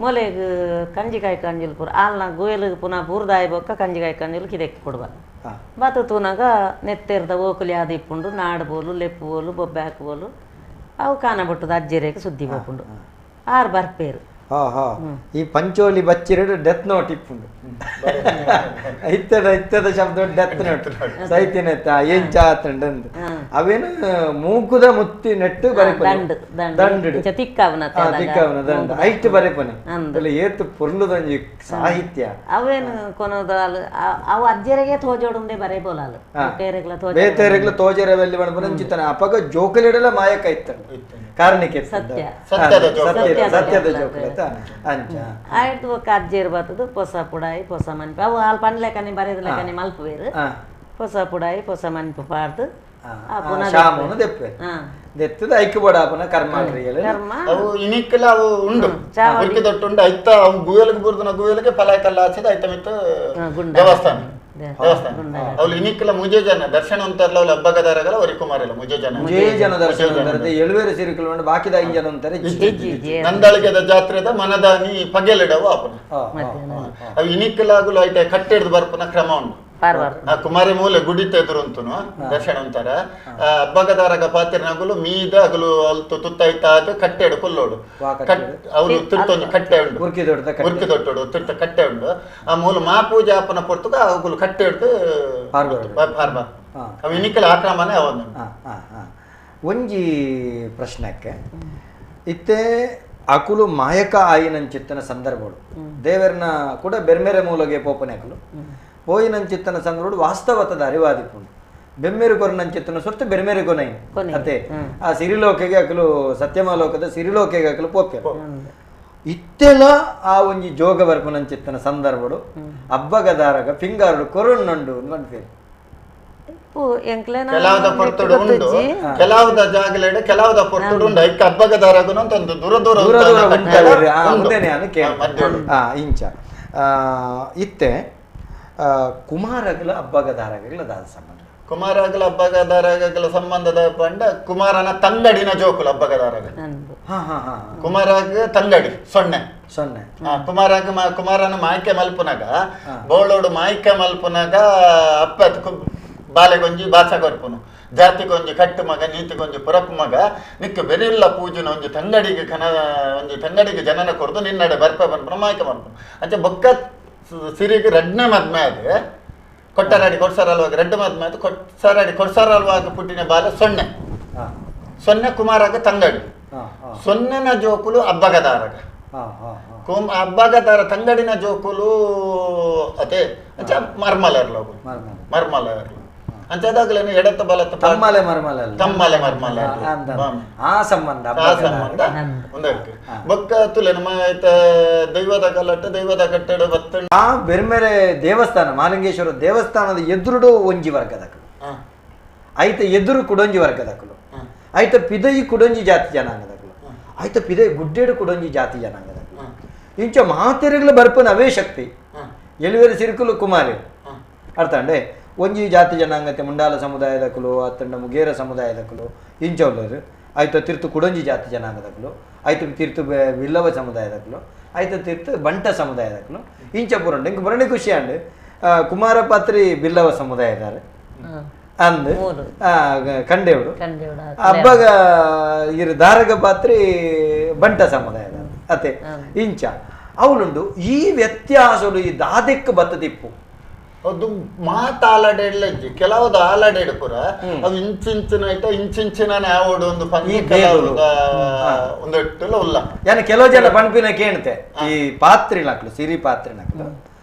ಮೂಲೆಗೆ ಕಂಜಿಕಾಯಿ ಕಂಜಿಲ್ ಪೂರ ಆಲ್ನ ಗುಯಲಿಗೆ ಪುನಃ ಬೂರ್ದಾಯಿ ಬೊಕ್ಕ ಕಂಜಿಕಾಯಿ ಕಂಜಿಲ್ ಕಿದಕ್ಕೆ ಕೊಡುವ ಬತ್ತು ತೂನಾಗ ನೆತ್ತೆರ್ದ ಓಕುಲಿ ಆದ ಇಪ್ಪುಂಡು ನಾಡ್ಬೋಲು ಲೆಪ್ಪುವೋಲು ಬೊಬ್ಬೆ ಹಾಕುವೋಲು ಅವು ಕಾನ ಬಿಟ್ಟದ ಅಜ್ಜೆರೇಗೆ ಸುದ್ದಿ ಬೋಪುಂಡು ಆರು ಬರ್ಪೇರು ಈ ಪಂಚೋಲಿ ಬಚ್ಚಿರಡು ಡೆತ್ ನೋಟ್ ಇಪ್ಪುಂಡು ಇತ್ತದ ಶಬ್ದ ಡೆತ್ ನೋಟ್ ಸೈತಿನ ಏನ್ ಚಾತಂಡು ಅವೇನು ಮೂಕುದ ಮುತ್ತಿ ನೆಟ್ಟು ದಂಡು ತಿಕ್ಕವನ ದಂಡ ಐಟ್ ಬರೆಪನೆ ಏತು ಪೊರ್ಲುದಂಜಿ ಸಾಹಿತ್ಯ ಅವೇನು ಕೊನೋದಾಲು ಅವು ಅಜ್ಜರಿಗೆ ತೋಜೋಡುಂದೆ ಬರೆಬೋಲಾಲು ಬೇತೆರೆಗ್ಲ ತೋಜರವೆಲ್ಲಿ ಬಂಚಿತನ ಅಪಗ ಜೋಕಲಿಡಲ ಮಾಯಕ ಇತ್ತಂಡು ಕಾರಣಕ್ಕೆ ಸತ್ಯದ ಜೋಕಲ ಆಯ್ತು ఒక అజ్జేరు బతుదు పొస పుడాయి పొస మనిపి అవు వాళ్ళు పండ్లేకని బరేదులేకని మలుపువేరు పొస పుడాయి పొస మనిపి పాడుతూ ಶಾಮನು ದೆಪ್ಪೆ ದೆತ್ತದ ಐಕ್ಯ ಬಡಾಪನ ಕರ್ಮ ಅವು ಇನಿಕ್ಕಲ ಅವು ಉಂಡು ಉರ್ಕಿ ದೊಟ್ಟುಂಡು ಐತ ಅವು ಗುಯಲಿಗೆ ಬುರ್ದನ ಗುಯಲಿಗೆ ಫಲಾಕಲ್ಲ ಹಚ್ಚಿದ ಐತ ಮಿತ್ತು ದೇವಸ್ಥಾನ ಅವ್ಲು ಇನಿಕ್ಕಲ ಮುಜೆ ಜನ ದರ್ಶನ ಅಂತಾರಲ್ಲ ಅವ್ಲು ಹಬ್ಬಗದಾರಗಲ್ಲ ಅವರಿ ಕುಮಾರಲ್ಲ ಮುಜೆ ಜನ ದರ್ಶನ ಎಳುವೇರು ಸಿರಿಕಲು ಬಾಕಿದ ಇಂಜನ ಅಂತಾರೆ ನಂದಳಿಗೆದ ಜಾತ್ರೆದ ಮನದಾನಿ ಪಗೆಲಿಡವು ಆಪನ ಅವು ಇನಿಕ್ಕಲಾಗುಲು ಐತೆ ಕಟ್ಟಿಡ್ದು ಬರ್ಪನ ಕ್ರಮ ಉಂಟು ಕುಮಾರಿ ಮೂಲೆ ಗುಡಿತ ಎದುರು ಅಂತನು ದರ್ಶನ ಅಂತಾರ ಹಬ್ಬಗದಾರಗ ಪಾತಿರ್ನಾಗುಲು ಮೀದ ಅಗಲು ಅಲ್ತು ತುತ್ತೈತಾದ ಕಟ್ಟೆಡು ಕೊಲ್ಲೋಡು ಅವ್ರು ತಿರ್ತೊಂದು ಕಟ್ಟೆ ಉಂಡು ಉರ್ಕಿ ದೊಟ್ಟೋಡು ತಿರ್ತ ಕಟ್ಟೆ ಉಂಡು ಆ ಮೂಲ ಮಾ ಪೂಜೆ ಅಪ್ಪನ ಪೊರ್ತುಗ ಅವುಗಳು ಕಟ್ಟೆ ಹಿಡ್ದು ಪಾರ್ಬ ಅವು ಇನಿಕಲ ಆಕ್ರಮಣೆ ಅವನು ಒಂಜಿ ಪ್ರಶ್ನಕ್ಕೆ ಇತ್ತೆ ಅಕುಲು ಮಾಯಕ ಆಯಿನಂಚಿತ್ತನ ಸಂದರ್ಭಗಳು ದೇವರನ್ನ ಕೂಡ ಬೆರ್ಮೆರೆ ಮೂಲಗೆ ಪೋಪನೆ ಅಕುಲು పోయినంచిత్తన సంగరుడు వాస్తవతದ ಅರಿವಾದಿಪುಂಡು ಬೆಮ್ಮೆರು ಕೊರನಂಚಿತ್ತನ ಸೊತ್ತು ಬೆರ್ಮೆರು ಕೊನೈ ಅತೆ ಆ ಸಿರಿಲೋಕೆಗೆ ಅಕಲು ಸತ್ಯಮಾಲೋಕದ ಸಿರಿಲೋಕೆಗೆ ಅಕಲು ಪೋಪೆ ಇತ್ತೆಲ ಆ ಒಂಜಿ ಜೋಗ ಬರ್ಪುನಂಚಿತ್ತನ ಸಂದರ್ಭಡು ಹಬ್ಬಗದಾರಗ ಫಿಂಗಾರುಡು ಕೊರೊನ್ನಂಡು ಅನ್ಪೇರು ಕೆಲವದ ಪೊರ್ತುಡು ಉಂಡು ಕೆಲವದ ಜಾಗಲೆಡೆ ಕೆಲವದ ಪೊರ್ತುಡು ಉಂಡು ಐಕ ಹಬ್ಬಗದಾರಗುನ ಒಂದು ದೂರ ಇಂಚ ಇತ್ತೆ ಕುಮಾರಗಳ ಹಬ್ಬಗದಾರಗಳ ಸಂಬಂಧ ಕುಮಾರಗಳ ಹಬ್ಬಗದಾರಗಳ ಸಂಬಂಧದ ಪಂಡ ಕುಮಾರನ ತಂಗಡಿನ ಜೋಕುಲು ಹಬ್ಬಗದಾರಗ ಕುಮಾರಗ ತಂಗಡಿ ಸೊನ್ನೆ ಕುಮಾರನ ಮಾಯ್ಕೆ ಮಲ್ಪುನಾಗ ಬೋಳೋಡು ಮಾಯ್ಕೆ ಮಲ್ಪುನಾಗ ಅಪ್ಪತ್ ಬಾಲೆಗೊಂಜಿ ಬಾಸ ಕೊರ್ಪುನು ಜಾತಿಗೊಂಜಿ ಕಟ್ಟು ಮಗ ನೀತಿಗೊಂಜಿ ಪುರಪ್ಪು ಮಗ ನಿಕ್ಕ ಬೆರಿಲ್ಲ ಪೂಜೆನ ಒಂಜಿ ತಂಗಡಿಗೆ ಒಂಜಿ ತಂಗಡಿಗೆ ಜನನ ಕೊರ್ದು ನಿನ್ನಡೆ ಬರ್ಪೆ ಬಂದ್ಪುನ ಮಾಯ್ಕೆ ಮಲ್ಪುನು ಅಂಚೆ ಬೊಕ್ಕ ಸಿರಿಗೆ ರೆಡ್ನೆ ಮದ್ಮೆ ಅದು ಕೊಟ್ಟರಾಡಿ ಕೊಡ್ಸಾರಲ್ವಾಗ ರೆಡ್ ಮದ್ಮೆ ಅದು ಕೊಡ್ಸಾರಲ್ವಾಗ ಪುಟ್ಟಿನ ಬಾಲ ಸೊನ್ನೆ ಕುಮಾರಗ ತಂಗಡಿ ಸೊನ್ನೆನ ಜೋಕುಲು ಹಬ್ಬಗದಾರಗ ಹಬ್ಬಗ ತರ ತಂಗಡಿನ ಜೋಕುಲು ಅದೇ ಅಂಚ ಮರ್ಮಲರ್ಲ ಮರ್ಮಲರ್ಲ ಅಂಚದಾಗ್ಲೇನು ಎಡತ ಬಲತ ತಮ್ಮಲೆ ಮರ್ಮಲ ತಮ್ಮಲೆ ಮರ್ಮಲ ಆ ಸಂಬಂಧ ಒಂದಕ್ಕೆ ಬೊಕ್ಕ ತುಲೆ ನಮ್ಮ ದೈವದ ಕಲ್ಲಟ್ಟ ದೈವದ ಕಟ್ಟಡ ಬತ್ತ ಆ ಬೇರೆ ಬೇರೆ ದೇವಸ್ಥಾನ ಮಾಲಿಂಗೇಶ್ವರ ದೇವಸ್ಥಾನದ ಎದುರುಡು ಒಂಜಿ ವರ್ಗದಕ್ಕಳು ಐತ ಎದುರು ಕುಡೊಂಜಿ ವರ್ಗದಕ್ಕಳು ಐತ ಪಿದಯಿ ಕುಡೊಂಜಿ ಜಾತಿ ಜನಾಂಗದಕ್ಕಳು ಐತ ಪಿದಯಿ ಗುಡ್ಡೇಡು ಕುಡೊಂಜಿ ಜಾತಿ ಜನಾಂಗದಕ್ಕಳು ಇಂಚ ಮಾತೆರೆಗಳ ಬರ್ಪನ ಅವೇ ಶಕ್ತಿ ಎಳುವೆರೆ ಸಿರುಕುಲು ಕುಮಾರಿ ಅರ್ಥ ಅಂಡೆ ಒಂಜಿ ಜಾತಿ ಜನಾಂಗತೆ ಮುಂಡಾಲ ಸಮುದಾಯದಕ್ಕಲು ಅತ್ತಂಡ ಮುಗೇರ ಸಮುದಾಯದಕ್ಕಲು ಇಂಚೌಲರು ಆಯ್ತು ತಿರ್ತು ಕುಡೊಂಜಿ ಜಾತಿ ಜನಾಂಗದಕ್ಕಲು ಆಯ್ತು ತಿರ್ತು ವಿಲ್ಲವ ಸಮುದಾಯದಕ್ಕಲು ಆಯ್ತು ತಿರ್ತು ಬಂಟ ಸಮುದಾಯದಕ್ಕಲು ಇಂಚ ಪುರಂಡ ಇಂಕ ಬರಣಿ ಖುಷಿ ಅಂಡ್ ಕುಮಾರ ಪಾತ್ರಿ ಬಿಲ್ಲವ ಸಮುದಾಯದಾರೆ ಅಂದ್ ಕಂಡೇವ್ಡು ಹಬ್ಬಗ ಇರು ದಾರಗ ಪಾತ್ರಿ ಬಂಟ ಸಮುದಾಯದ ಅತೆ ಇಂಚ ಅವಳುಂಡು ಈ ವ್ಯತ್ಯಾಸಗಳು ಈ ದಾದೆಕ್ ಬತ್ತದಿಪ್ಪು ಅದು ಮಾತಾಲಡೆಡ್ಲಜ್ಜಿ ಕೆಲವುದು ಆಲಡೆಡ್ ಪುರ ಅವು ಇಂಚಿಂಚಿನ ಇಂಚಿಂಚಿನ ಯಾವಡು ಒಂದು ಒಂದು ಇಟ್ಟಲ್ಲ ಉಲ್ಲ ಯಾನ ಕೆಲವು ಜನ ಪಂಪಿನ ಕೇಳ್ತೆ ಈ ಪಾತ್ರಿನಕ್ಲು ಸಿರಿ ಪಾತ್ರಿನಕ್ಲು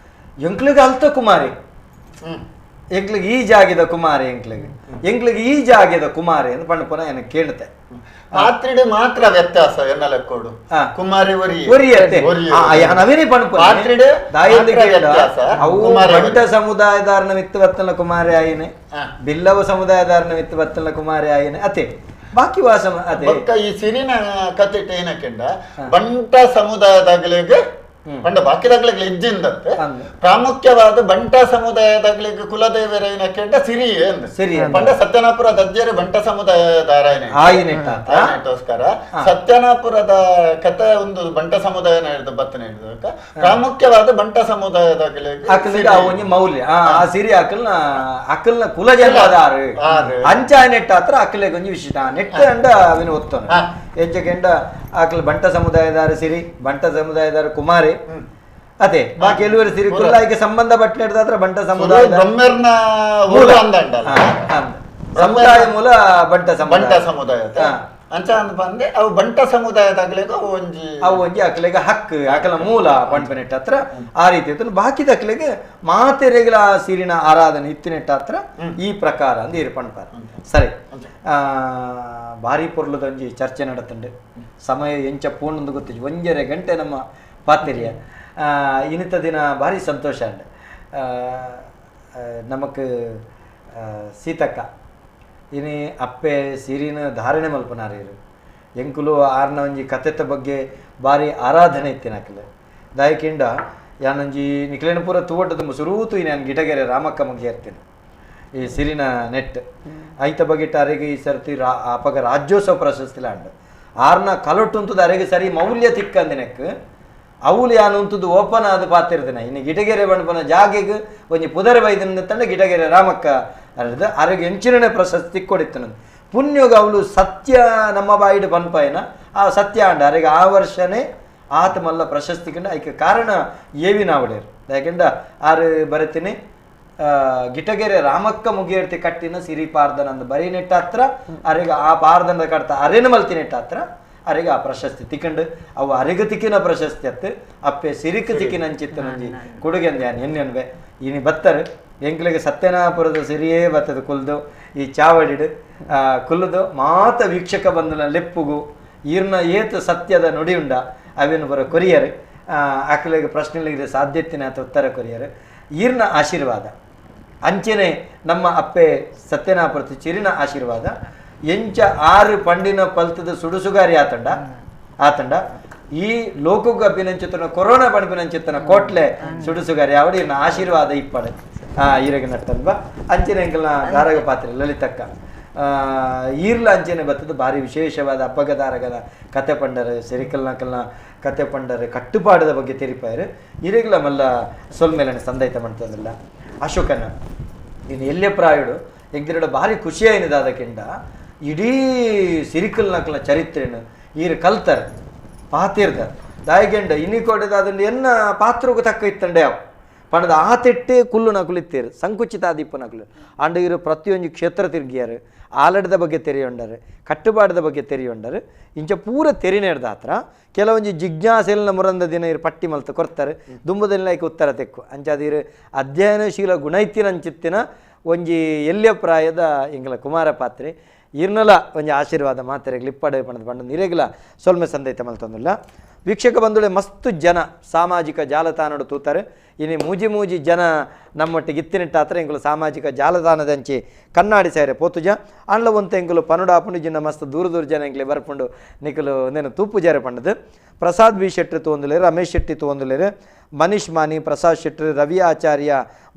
ಎಂಕ್ಲಿಗೆ ಅಲ್ತ ಕುಮಾರಿ ಎಂಕ್ಲಿಗೆ ಈ ಜಾಗಿದ ಕುಮಾರಿ ಎಂಕ್ಲಿಗೆ ಈ ಜಾಗಿದ ಕುಮಾರಿ ಅಂತ ಪಂಪನ ಏನ ಕೇಳ್ತೆ ಪಾತ್ರಿಡೆ ಮಾತ್ರ ವ್ಯತ್ಯಾಸ ಎನ್ನಲೆ ಕೊಡು ಕುಮಾರಿ ಬಂಟ ಸಮುದಾಯದಾರನ ಮಿತ್ತವತ್ತಲ ಕುಮಾರಿ ಆಯಿನೆ ಬಿಲ್ಲವ ಸಮುದಾಯದಾರನ ಮಿತ್ತವತ್ತಲ ಕುಮಾರಿ ಆಯಿನೆ ಅತೆ ಬಾಕಿ ವಾಸ ಅದೇ ಈ ಸಿರಿನ ಕತೆ ಏನಕ್ಕೆಂಡ ಬಂಟ ಸಮುದಾಯದಾಗಲಿಗೆ ಬಂಡ ಬಾಕಿದಾಗ್ಲಿಗೆ ಇಜ್ಜಿಂದಂತೆ ಪ್ರಾಮುಖ್ಯವಾದ ಬಂಟ ಸಮುದಾಯದಾಗ್ಲಿಗೆ ಕುಲದೇವರ ಏನಕ್ಕೆಂಡ ಸಿರಿ ಸಿರಿ ಬಂಡ ಸತ್ಯನಾಪುರ ದಜ್ಜರೆ ಬಂಟ ಸಮುದಾಯದಾರಾಯನೆಗೋಸ್ಕರ ಸತ್ಯನಾಪುರದ ಕತೆ ಒಂದು ಬಂಟ ಸಮುದಾಯ ಹಿಡಿದು ಬತ್ತನ ಹಿಡಿದ ಪ್ರಾಮುಖ್ಯವಾದ ಬಂಟ ಸಮುದಾಯದಾಗ್ಲಿಗೆ ಮೌಲ್ಯ ಆ ಸಿರಿ ಅಕ್ಕಲ್ನ ಕುಲ ಜನ್ಮದಾರು ಅಂಚ ನೆಟ್ಟ ಹತ್ರ ಅಕ್ಕಲಿಗೆ ಒಂಜಿ ವಿಶಿಷ್ಟ ನೆಟ್ಟ ಅಂಡ ಅವಿನ ಒತ್ತನು ಹೆಚ್ಚಕೆಂಡ ಆಕಲ್ ಬಂಟ ಸಮುದಾಯದಾರ ಸಿರಿ ಬಂಟ ಸಮುದಾಯದಾರ ಕುಮಾರಿ ಅದೇ ಬಾಕಿ ಎಲ್ಲೂರು ಸಿರಿ ಕುಲ್ಲಾಯಿಗೆ ಸಂಬಂಧ ಪಟ್ಟಿದ್ರೆ ಬಂಟ ಸಮುದಾಯ ಸಮುದಾಯ ಮೂಲ ಬಂಟ ಸಮುದಾಯ ಅಂಚ ಅಂದ್ ಬಂದೆ ಅವು ಬಂಟ ಸಮುದಾಯದಾಗ್ಲಿಗ ಅವು ಒಂಜಿ ಅಕ್ಲೆಗೆ ಹಕ್ಕು ಅಕಲ ಮೂಲ ಪಂಪನೆಟ್ಟ ಹತ್ರ ಆ ರೀತಿ ಇತ್ತು ಬಾಕಿದ ಅಕ್ಲೆಗೆ ಮಾತೆರೆಗಳ ಸಿರಿನ ಆರಾಧನೆ ಇತ್ತಿನೆಟ್ಟ ಹತ್ರ ಈ ಪ್ರಕಾರ ಅಂದ್ ಇರು ಪಂಪಾರ ಸರಿ ಭಾರಿ ಪೊರ್ಲದೊಂಜಿ ಚರ್ಚೆ ನಡತಂಡೆ ಸಮಯ ಎಂಚ ಪೂರ್ಣಂದು ಗೊತ್ತಿಜ್ 1.5 ಗಂಟೆ ನಮ್ಮ ಪಾತೆರಿಯ ಇನ್ನಿತ ದಿನ ಭಾರಿ ಸಂತೋಷ ಅಂಡೆ ನಮಕ್ ಸೀತಕ್ಕ ಇನಿ ಅಪ್ಪೆ ಸಿರಿನ ಧಾರಣೆ ಮಲ್ಪನಾರೀರು ಎಂಕುಲು ಆರ್ನ ಒಂಜಿ ಕತೆತ ಬಗ್ಗೆ ಭಾರಿ ಆರಾಧನೆ ಇತ್ತಿನಕಲೆ ದಾಯಕಿಂಡ ಯಾನೊಂಜಿ ನಿಕ್ಲೇನ ಪೂರ ತೂವಟ್ಟದ ಸುರೂತು ನಾನು ಗಿಟಗೆರೆ ರಾಮಕ್ಕ ಮಗ್ಗೆ ಇರ್ತೇನೆ ಈ ಸಿರಿನ ನೆಟ್ ಐತ ಬಗೆಟ್ ಅರೆಗೆ ಈ ಸರ್ತಿ ಅಪಗ ರಾಜ್ಯೋತ್ಸವ ಪ್ರಶಸ್ತಿಲ ಅಂಡ ಆರ್ನ ಕಲೊಟ್ಟುಂತದ ಅರೆಗೆ ಸರಿ ಮೌಲ್ಯ ತಿಕ್ಕಂದಿನಕ್ ಅವಳು ಯಾನುಂತದ್ದು ಓಪನ್ ಆದ ಪಾತಿರ್ದಿನ ಇನ್ನು ಗಿಟಗೆರೆ ಬಣ್ಪನ ಜಾಗೆಗೆ ಒಂಜಿ ಪುದರ ಬೈದಿನ ತಂಡ ಗಿಟಗೆರೆ ರಾಮಕ್ಕ ಅರ್ದ ಅರೆಗೆ ಎಂಚಿನ ಪ್ರಶಸ್ತಿ ಕೊಡಿತ್ತನ ಪುಣ್ಯೋಗ ಅವಳು ಸತ್ಯ ನಮ್ಮ ಬಾಯಿಡು ಪನ್ಪಾಯನ ಆ ಸತ್ಯ ಅಂಡ ಅರೆಗೆ ಆ ವರ್ಷನೇ ಆತ ಮಲ್ಲ ಪ್ರಶಸ್ತಿ ಕಂಡ ಐಕೆ ಕಾರಣ ಏವಿನ ಅವಡೇರು ಯಾಕೆಂಡ ಆರು ಬರೀತೀನಿ ಗಿಟಗೆರೆ ರಾಮಕ್ಕ ಮುಗಿಯರ್ತಿ ಕಟ್ಟಿನ ಸಿರಿ ಪಾರ್ದನ ಅಂದ ಬರೀ ನೆಟ್ಟ ಹತ್ರ ಅರೆಗೆ ಆ ಪಾರ್ದನ ಕಟ್ತ ಅರೆನ ಮಲ್ತಿ ನೆಟ್ಟ ಹತ್ರ ಅರೆಗೆ ಆ ಪ್ರಶಸ್ತಿ ತಿಕ್ಕಂಡು ಅವು ಅರೆಗ ತಿಕ್ಕಿನ ಪ್ರಶಸ್ತಿ ಅತ್ತು ಅಪ್ಪೆ ಸಿರಿಕ್ ತಿಕ್ಕಿನ ಅಂಚಿತ್ತು ನಂಜಿ ಕೊಡುಗೆ ಅಂದ ಎನ್ನೆನ್ವೆ ಇನಿ ಬತ್ತರು ಎಂಕ್ಲಿಗೆ ಸತ್ಯನಾಪುರದ ಸಿರಿಯೇ ಬತ್ತದು ಕುಲ್ದು ಈ ಚಾವಡಿಡು ಕುಲ್ದು ಮಾತ ವೀಕ್ಷಕ ಬಂಧನ ಲೆಪ್ಪುಗು ಈರ್ನ ಏತು ಸತ್ಯದ ನುಡಿಯುಂಡ ಅವೇನು ಬರೋ ಕೊರಿಯರು ಆಕಲಿಗೆ ಪ್ರಶ್ನೆಗಳಿಗೆ ಸಾಧ್ಯತೆನ ಅಥವಾ ಉತ್ತರ ಕೊರಿಯರು ಈರ್ನ ಆಶೀರ್ವಾದ ಅಂಚೆನೆ ನಮ್ಮ ಅಪ್ಪೆ ಸತ್ಯನಾಪುರತಿ ಚಿರಿನ ಆಶೀರ್ವಾದ ಎಂಚ 6 ಪಂಡಿನ ಪಲ್ತದ ಸುಡುಸುಗಾರಿ ಆತಂಡ ಈ ಲೋಕಕ್ಕೆ ಅಭಿನಂಚಿತನ ಕೊರೋನಾ ಪಣಿಪಿನಂಚಿತನ ಕೋಟ್ಲೆ ಸುಡುಸುಗಾರಿ ಅವಡಿ ಆಶೀರ್ವಾದ ಇಪ್ಪಡೆ ಈರಗೆ ನಟ್ಟಲ್ವಾ ಅಂಚೆನೆ ಎಂಕಲ್ನ ದಾರಗ ಪಾತ್ರೆ ಲಲಿತಕ್ಕ ಈರ್ಲ ಅಂಚೆನೆ ಬತ್ತದ ಭಾರಿ ವಿಶೇಷವಾದ ಅಪ್ಪಗದಾರಗದ ಕತೆ ಪಂಡರೆ ಸೆರಿಕಲ್ನಕಲ್ನ ಕತೆ ಪಂಡರೆ ಕಟ್ಟುಪಾಡದ ಬಗ್ಗೆ ತೆರಿಪಾಯರು ಇರೆಗ್ಲ ಮಲ್ಲ ಸೊಲ್ಮೇಲನೆ ಸಂದೈತ ಮಾಡ್ತದಿಲ್ಲ ಅಶೋಕನ ಇನ್ನು ಎಲ್ಲೇ ಪ್ರಾಯುಡು ಎಂಗಿರಡು ಭಾರಿ ಖುಷಿಯಾಯಿನದ ಅದಕ್ಕಿಂತ ಇಡೀ ಸಿರಿಕಲ್ನಕಲ್ನ ಚರಿತ್ರೆನು ಈರು ಕಲ್ತಾರೆ ಪಾತಿರ್ದ ದಾಯಗೆಂಡ ಇನಿ ಕೊಡದ ಅದನ್ನು ಎನ್ನ ಪಾತ್ರಗೂ ತಕ್ಕ ಇತ್ತಂಡೆ ಅವು ಪಣದ ಆತೆಟ್ಟೆ ಕುಲ್ಲುನ ಕುಳಿತೀರು ಸಂಕುಚಿತಾದೀಪನ ಕುಲು ಅಂಡ ಇರು ಪ್ರತಿಯೊಂದು ಕ್ಷೇತ್ರ ತಿರುಗಿಯಾರು ಆಲಡದ ಬಗ್ಗೆ ತೆರೆಯೊಂಡರು ಕಟ್ಟುಪಾಡದ ಬಗ್ಗೆ ತೆರೆಯೊಂಡರು ಇಂಚ ಪೂರ ತೆರಿನೇಡ್ದ ಹತ್ರ ಕೆಲವೊಂದು ಜಿಜ್ಞಾಸೆಲ್ನ ಮುರಂದ ದಿನ ಇರು ಪಟ್ಟಿ ಮಲ್ತ ಕೊಡ್ತಾರೆ ದುಂಬದಲ್ಲ ಉತ್ತರ ತೆಕ್ಕು ಅಂಚಾದಿರು ಅಧ್ಯಯನಶೀಲ ಗುಣೈತಿನಂಚಿತ್ತಿನ ಒಂಜಿ ಎಲ್ಯ ಪ್ರಾಯದ ಇಂಗಲ ಕುಮಾರ ಪಾತ್ರೆ ಇರ್ನಲ ಒಂಜಿ ಆಶೀರ್ವಾದ ಮಾತ್ರೆಗೆ ಇಪ್ಪಡೆ ಪಣದ ಪಂಡ ಇರೆಗ್ಲ ಸೊಲ್ಮೆ ಸಂದೈತ ಮಲ್ತೊಂದಿಲ್ಲ ವೀಕ್ಷಕ ಬಂಧುಳೆ ಮಸ್ತು ಜನ ಸಾಮಾಜಿಕ ಜಾಲತಾಣಡು ತೂತಾರೆ ಇನ್ನು ಮೂಜಿ ಜನ ನಮ್ಮೊಟ್ಟಿಗೆ ಇತ್ತಿನಿಟ್ಟಾತ್ರ ಎಂಗುಲು ಸಾಮಾಜಿಕ ಜಾಲತಾಣದಂಚಿ ಕಣ್ಣಾಡಿ ಸೇರೆ ಪೋತುಜ ಅಂಡ್ಲ ಒಂತ ಎಂಗುಲು ಪನುಡಾಪುಂಡು ಜಿನ್ನ ಮಸ್ತ್ ದೂರ ಜನ ಎಂಗ್ಲೆ ಬರ್ಪುಂಡು ನಿಕಲು ನೇನು ತೂಪು ಜಾರೆ ಪಂಡದು ಪ್ರಸಾದ್ ಬಿ ಶೆಟ್ಟಿ ತೋಂದುಲೇರು ರಮೇಶ್ ಶೆಟ್ಟಿ ತೋಂದುಲೇರು ಮನೀಶ್ ಮಾನಿ ಪ್ರಸಾದ್ ಶೆಟ್ಟಿ ರವಿ ಆಚಾರ್ಯ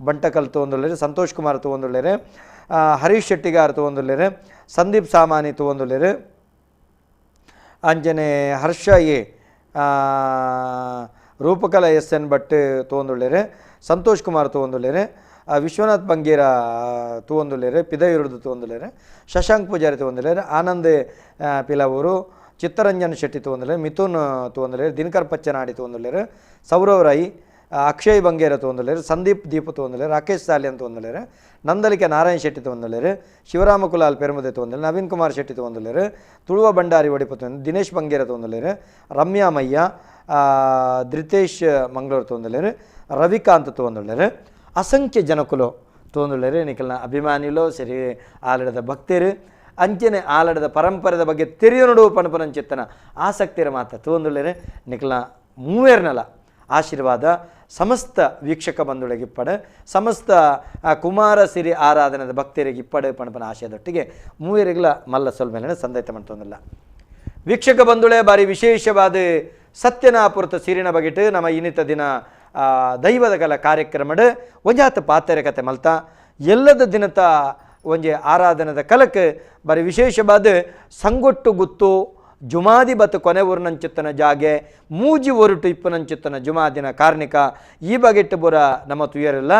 ಬಂಟಕಲ್ ತೋಂದುಲೇರು ಸಂತೋಷ್ ಕುಮಾರ್ ತೋಂದುಲೇರು ಹರೀಶ್ ಶೆಟ್ಟಿಗಾರ್ ತೋಂದುಲೇರು ಸಂದೀಪ್ ಸಾಮಾನಿ ತೋಂದುಲೇರು ಅಂಜನೆ Harsha A Roopakala S N Bhat ತೋಂದುಳ್ಳೇರೆ ಸಂತೋಷ್ ಕುಮಾರ್ ತೋಂದುಳ್ಳೇರೆ ವಿಶ್ವನಾಥ್ ಬಂಗೇರ ತೋಂದುಳ್ಳೇರೆ ಪಿದೈರುಡ್ದು ತೋಂದುಳ್ಳೇರೆ ಶಶಾಂಕ್ ಪೂಜಾರಿ ತೋಂದುಳ್ಳೇರೆ ಆನಂದ್ ಪಿಲಾವೂರು ಚಿತ್ತರಂಜನ್ ಶೆಟ್ಟಿ ತೋಂದುಳ್ಳೇರೆ ಮಿಥುನ್ ತೋಂದುಳ್ಳೇರೆ ದಿನಕರ್ ಪಚ್ಚನಾಡಿ ತೋಂದುಳ್ಳೇರೆ ಸೌರವ್ ರೈ ಅಕ್ಷಯ್ ಬಂಗೇರ ತೋಂದುಳ್ಳೇರೆ ಸಂದೀಪ್ ದೀಪ್ ತೋಂದುಳ್ಳೇರೆ ರಾಕೇಶ್ ಸಾಲಿಯನ್ ತೋಂದುಳ್ಳೇರೆ ನಂದಲಿಕೆ ನಾರಾಯಣ್ ಶೆಟ್ಟಿ ತೋಂದುಳ್ಳೇರೆ ಶಿವರಾಮ ಕುಲಾಲ್ ಪೆರುಮುದೆ ತೋಂದುಳ್ಳೇರೆ ನವೀನ್ ಕುಮಾರ್ ಶೆಟ್ಟಿ ತೋಂದುಳ್ಳೇರೆ ತುಳುವ ಬಂಡಾರಿ ಒಡಿಪ ತೋಂದು ದಿನೇಶ್ ಬಂಗೇರ ತೋಂದುಳ್ಳೇರೆ ರಮ್ಯಾ ಮಯ್ಯ ಧೃತೇಶ್ ಮಂಗಳೂರು ತೋಂದುಳ್ಳೇರೆ ರವಿಕಾಂತ್ ತೋಂದುಳ್ಳೇರೆ ಅಸಂಖ್ಯ ಜನಕುಲು ತೋಂದುಳ್ಳೇರೆ ನಿಖಲ್ನ ಅಭಿಮಾನಿಲೋ ಸರಿ ಆಲಡದ ಭಕ್ತರು ಅಂಚನೆ ಆಲಡದ ಪರಂಪರೆದ ಬಗ್ಗೆ ತೆರೆಯೋಡು ಪಣಪನಂಚಿತ್ತನ ಆಸಕ್ತಿರ ಮಾತ ತೋಂದುಳ್ಳೇರೆ ನಿಖಲ್ನ ಮೂವೇರ್ನಲ ಆಶೀರ್ವಾದ ಸಮಸ್ತ ವೀಕ್ಷಕ ಬಂಧುಗಳಿಗೆ ಇಪ್ಪಡೆ ಸಮಸ್ತ ಕುಮಾರ ಸಿರಿ ಆರಾಧನದ ಭಕ್ತರಿಗೆ ಇಪ್ಪಡೆ ಪಣಪನ ಆಶಯದೊಟ್ಟಿಗೆ ಮೂವರಿಗಳ ಮಲ್ಲ ಸೊಲ್ಮೇಲೆ ಸಂದೈತ ಮಾಡ್ತೊಂದಿಲ್ಲ ವೀಕ್ಷಕ ಬಂಧುಳೆ ಬಾರಿ ವಿಶೇಷವಾದ ಸತ್ಯನಾಪುರತ ಸಿರಿನ ಬಗೆಟ್ ನಮ್ಮ ಇನ್ನಿತ ದಿನ ದೈವದ ಕಲ ಕಾರ್ಯಕ್ರಮಡ್ ಒಂಜಾತ ಪಾತೆರೆ ಕತೆ ಮಲ್ತ ಎಲ್ಲದ ದಿನತ ಒಂಜೆ ಆರಾಧನದ ಕಲಕ್ಕೆ ಬಾರಿ ವಿಶೇಷವಾದ ಸಂಗೊಟ್ಟು ಗುತ್ತು ಜುಮಾದಿ ಬತ್ತು ಕೊನೆ ಊರಿನಂಚಿತ್ತನ ಜಾಗೆ ಮೂಜಿ ಒರುಟು ಇಪ್ಪನಂಚಿತ್ತನ ಜುಮಾದಿನ ಕಾರ್ಣಿಕ ಈ ಬಗೆಟ್ಟು ಬುರ ನಮ್ಮ ತುಯರಿಲ್ಲ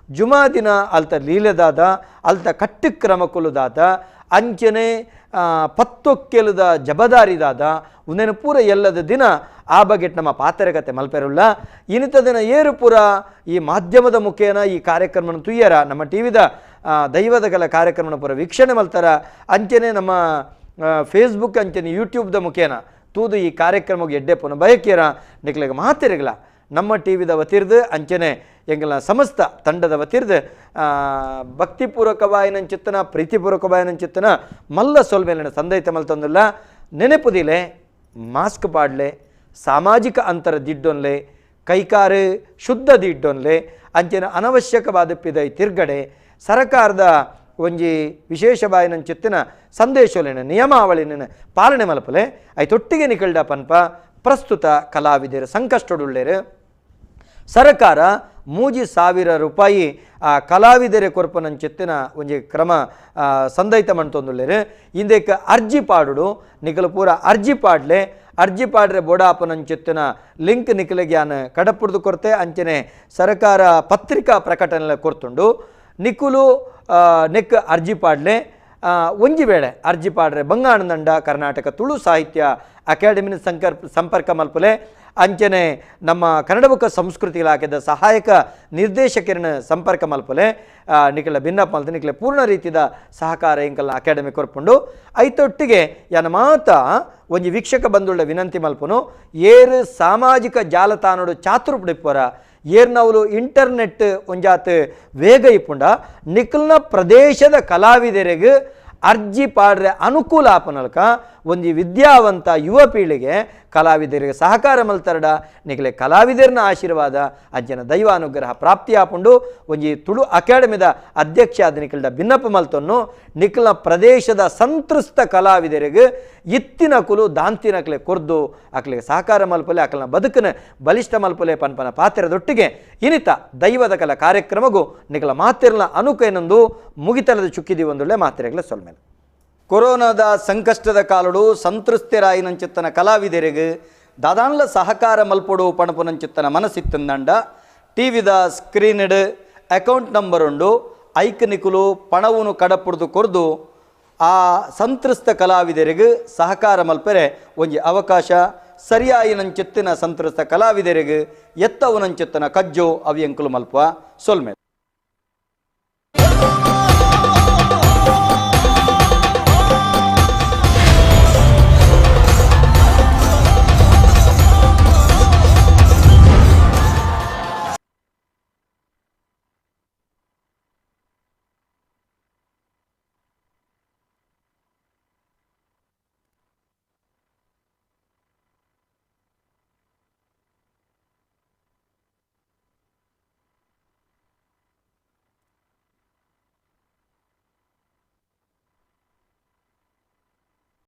ಜುಮಾದಿನ ಅಲ್ತ ಲೀಲೆದಾದ ಅಲ್ತ ಕಟ್ಟು ಕ್ರಮಕುಲುದಾದ ಅಂಚನೆ ಪತ್ತೊಕ್ಕೆಲುದ ಜಬದಾರಿದಾದ ಉಂದೇನು ಪೂರ ಎಲ್ಲದ ದಿನ ಆ ಬಗೆಟ್ ನಮ್ಮ ಪಾತರಕತೆ ಮಲ್ಪೆರುಲ್ಲ ಇನ್ನಿತ ದಿನ ಏರು ಪೂರ ಈ ಮಾಧ್ಯಮದ ಮುಖೇನ ಈ ಕಾರ್ಯಕ್ರಮನ ತುಯ್ಯರ ನಮ್ಮ ಟಿವಿದ ದೈವದ ಕಲ ಕಾರ್ಯಕ್ರಮನ ಪೂರ ವೀಕ್ಷಣೆ ಮಲ್ತಾರ ಅಂಚನೆ ನಮ್ಮ ಫೇಸ್ಬುಕ್ ಅಂಚನೆ ಯೂಟ್ಯೂಬ್ದ ಮುಖೇನ ತೂದು ಈ ಕಾರ್ಯಕ್ರಮಕ್ಕೆ ಎಡ್ಡೆ ಪುನಃ ಬಯಕೇರ ನಿಕ್ಲೆಗೆ ಮಾತಿರಗಲ ನಮ್ಮ ಟಿವಿದ ವತಿರ್ದು ಅಂಚನೆ ಎಂಗಲ ಸಮಸ್ತ ತಂಡದ ವತಿರ್ದು ಭಕ್ತಿಪೂರ್ವಕವಾಯಿನಂಚಿತ್ತನ ಪ್ರೀತಿಪೂರ್ವಕವಾಯಿನಂಚಿತ್ತನ ಮಲ್ಲ ಸೊಲ್ಮೇಲಿನ ಸಂದೈತ ಮಲ್ತೊಂದಿಲ್ಲ ನೆನೆಪುದಿಲೆ ಮಾಸ್ಕ್ ಪಾಡ್ಲೆ ಸಾಮಾಜಿಕ ಅಂತರ ದಿಡ್ಡೊನ್ಲೆ ಕೈಕಾರು ಶುದ್ಧ ದಿಡ್ಡೊನ್ಲೆ ಅಂಚನೆ ಅನವಶ್ಯಕವಾದ ಪಿದೈ ತಿರ್ಗಡೆ ಸರಕಾರದ ಒಂಜಿ ವಿಶೇಷವಾಯಿನಂಚಿತ್ತಿನ ಸಂದೇಶೋಲಿನ ನಿಯಮಾವಳಿನ ಪಾಲನೆ ಮಲ್ಪಲೆ ಐತೊಟ್ಟಿಗೆ ನಿಕಲ್ಡ ಪನ್ಪ ಪ್ರಸ್ತುತ ಕಲಾವಿದರು ಸಂಕಷ್ಟಡುಳ್ಳೇರು ಸರಕಾರ 3,000 ರೂಪಾಯಿ ಕಲಾವಿದರೆ ಕೊರ್ಪನಂಚಿತ್ತಿನ ಒಂಜಿ ಕ್ರಮ ಸಂದೈತ ಮಂತೊಂದುಳ್ಳೇರು ಇಂದೇಕ ಅರ್ಜಿ ಪಾಡುಡು ನಿಕಲು ಪೂರ ಅರ್ಜಿ ಪಾಡ್ಲೆ ಅರ್ಜಿ ಪಾಡ್ರೆ ಬೋಡಾಪನಂಚಿತ್ತಿನ ಲಿಂಕ್ ನಿಕಲಿಗ್ಯಾನ ಕಡಪುಡ್ದು ಕೊರತೆ ಅಂಚನೆ ಸರಕಾರ ಪತ್ರಿಕಾ ಪ್ರಕಟಣೆ ಕೊರ್ತುಂಡು ನಿಕುಲು ನೆಕ್ ಅರ್ಜಿ ಪಾಡ್ಲೆ ಒಂಜಿ ವೇಳೆ ಅರ್ಜಿ ಪಾಡ್ರೆ ಬಂಗಾಣದಂಡ ಕರ್ನಾಟಕ ತುಳು ಸಾಹಿತ್ಯ ಅಕಾಡೆಮಿನ ಸಂಪರ್ಕ ಮಲ್ಪಲೆ ಅಂಚನೆ ನಮ್ಮ ಕನ್ನಡ ಮುಖ ಸಂಸ್ಕೃತಿ ಇಲಾಖೆದ ಸಹಾಯಕ ನಿರ್ದೇಶಕರನ್ನ ಸಂಪರ್ಕ ಮಲ್ಪಲೆ ನಿಕಲ ಭಿನ್ನಪ್ಪ ಮಲ್ತ ನಿಕಲೆ ಪೂರ್ಣ ರೀತಿಯ ಸಹಕಾರ ಇಂಕಲ್ನ ಅಕಾಡೆಮಿ ಕೊರ್ಪುಂಡು ಐತೊಟ್ಟಿಗೆ ಯಾನ ಮಾತ ಒಂಜಿ ವೀಕ್ಷಕ ಬಂದುಳ್ಳ ವಿನಂತಿ ಮಲ್ಪನು ಏರು ಸಾಮಾಜಿಕ ಜಾಲತಾಣಡು ಚಾತುರ್ಪಡಿಪ್ಪರ ಏರ್ನವಲು ಇಂಟರ್ನೆಟ್ ಒಂಜಾತ್ ವೇಗ ಇಪ್ಪುಂಡ ನಿಕಲ್ನ ಪ್ರದೇಶದ ಕಲಾವಿದರಿಗೆ ಅರ್ಜಿ ಪಾಡ್ರೆ ಅನುಕೂಲ ಆಪನಲ್ಕ ಒಂಜಿ ವಿದ್ಯಾವಂತ ಯುವ ಪೀಳಿಗೆ ಕಲಾವಿದರಿಗೆ ಸಹಕಾರ ಮಲ್ತರಡ ನಿಕಲೆ ಕಲಾವಿದರನ ಆಶೀರ್ವಾದ ಅಂಚನ ದೈವಾನುಗ್ರಹ ಪ್ರಾಪ್ತಿ ಆಪುಂಡು ಒಂಜಿ ತುಳು ಅಕಾಡೆಮಿದ ಅಧ್ಯಕ್ಷ ಆದ ನಿಕಲ್ಡ ಭಿನ್ನಪ್ಪ ಮಲ್ತನ್ನು ನಿಕಲ್ನ ಪ್ರದೇಶದ ಸಂತೃಸ್ತ ಕಲಾವಿದರಿಗೆ ಇತ್ತಿನ ಕುಲು ದಾಂತಿನಕ್ಲೆ ಕೊರ್ದು ಅಕ್ಲಿಗೆ ಸಹಕಾರ ಮಲ್ಪಲೆ ಅಕಲ್ನ ಬದುಕನ ಬಲಿಷ್ಠ ಮಲ್ಪಲೆ ಪನ್ಪನ ಪಾತ್ರೆದೊಟ್ಟಿಗೆ ಇನಿತ ದೈವದ ಕಲ ಕಾರ್ಯಕ್ರಮಗೂ ನಿಕಲ ಮಾತೆರ್ಲ ಅನುಕೈನೊಂದು ಮುಗಿತಲದ ಚುಕ್ಕಿದಿ ಒಂದೊಳ್ಳೆ ಮಾತ್ರೆಗಳ ಸೊಲ್ಮೇಲೆ ಕೊರೋನಾದ ಸಂಕಷ್ಟದ ಕಾಲಡು ಸಂತೃಪ್ತಿರಾಯಿನಂಚಿತ್ತನ ಕಲಾವಿದರಿಗೆ ದಾದಾನ್ಲ ಸಹಕಾರ ಮಲ್ಪೊಡು ಪಣಪುನಂಚಿತ್ತನ ಮನಸ್ಸಿತ್ತಂದಂಡ ಟಿವಿದ ಸ್ಕ್ರೀನ್ಡ್ ಅಕೌಂಟ್ ನಂಬರ್ ಉಂಡು ಐಕ್ ನಿಕುಲು ಪಣವುನು ಕಡಪುಡ್ದು ಕೊರ್ದು ಆ ಸಂತ್ರಸ್ತ ಕಲಾವಿದರಿಗೆ ಸಹಕಾರ ಮಲ್ಪರೆ ಒಂಜಿ ಅವಕಾಶ ಸರಿಯಾಯಿನಂಚಿತ್ತಿನ ಸಂತ್ರಸ್ತ ಕಲಾವಿದರಿಗೆ ಎತ್ತವನಂಚಿತ್ತಿನ ಕಜ್ಜೋ ಅವಿಯಂಕುಲು ಮಲ್ಪ ಸೊಲ್ಮೆ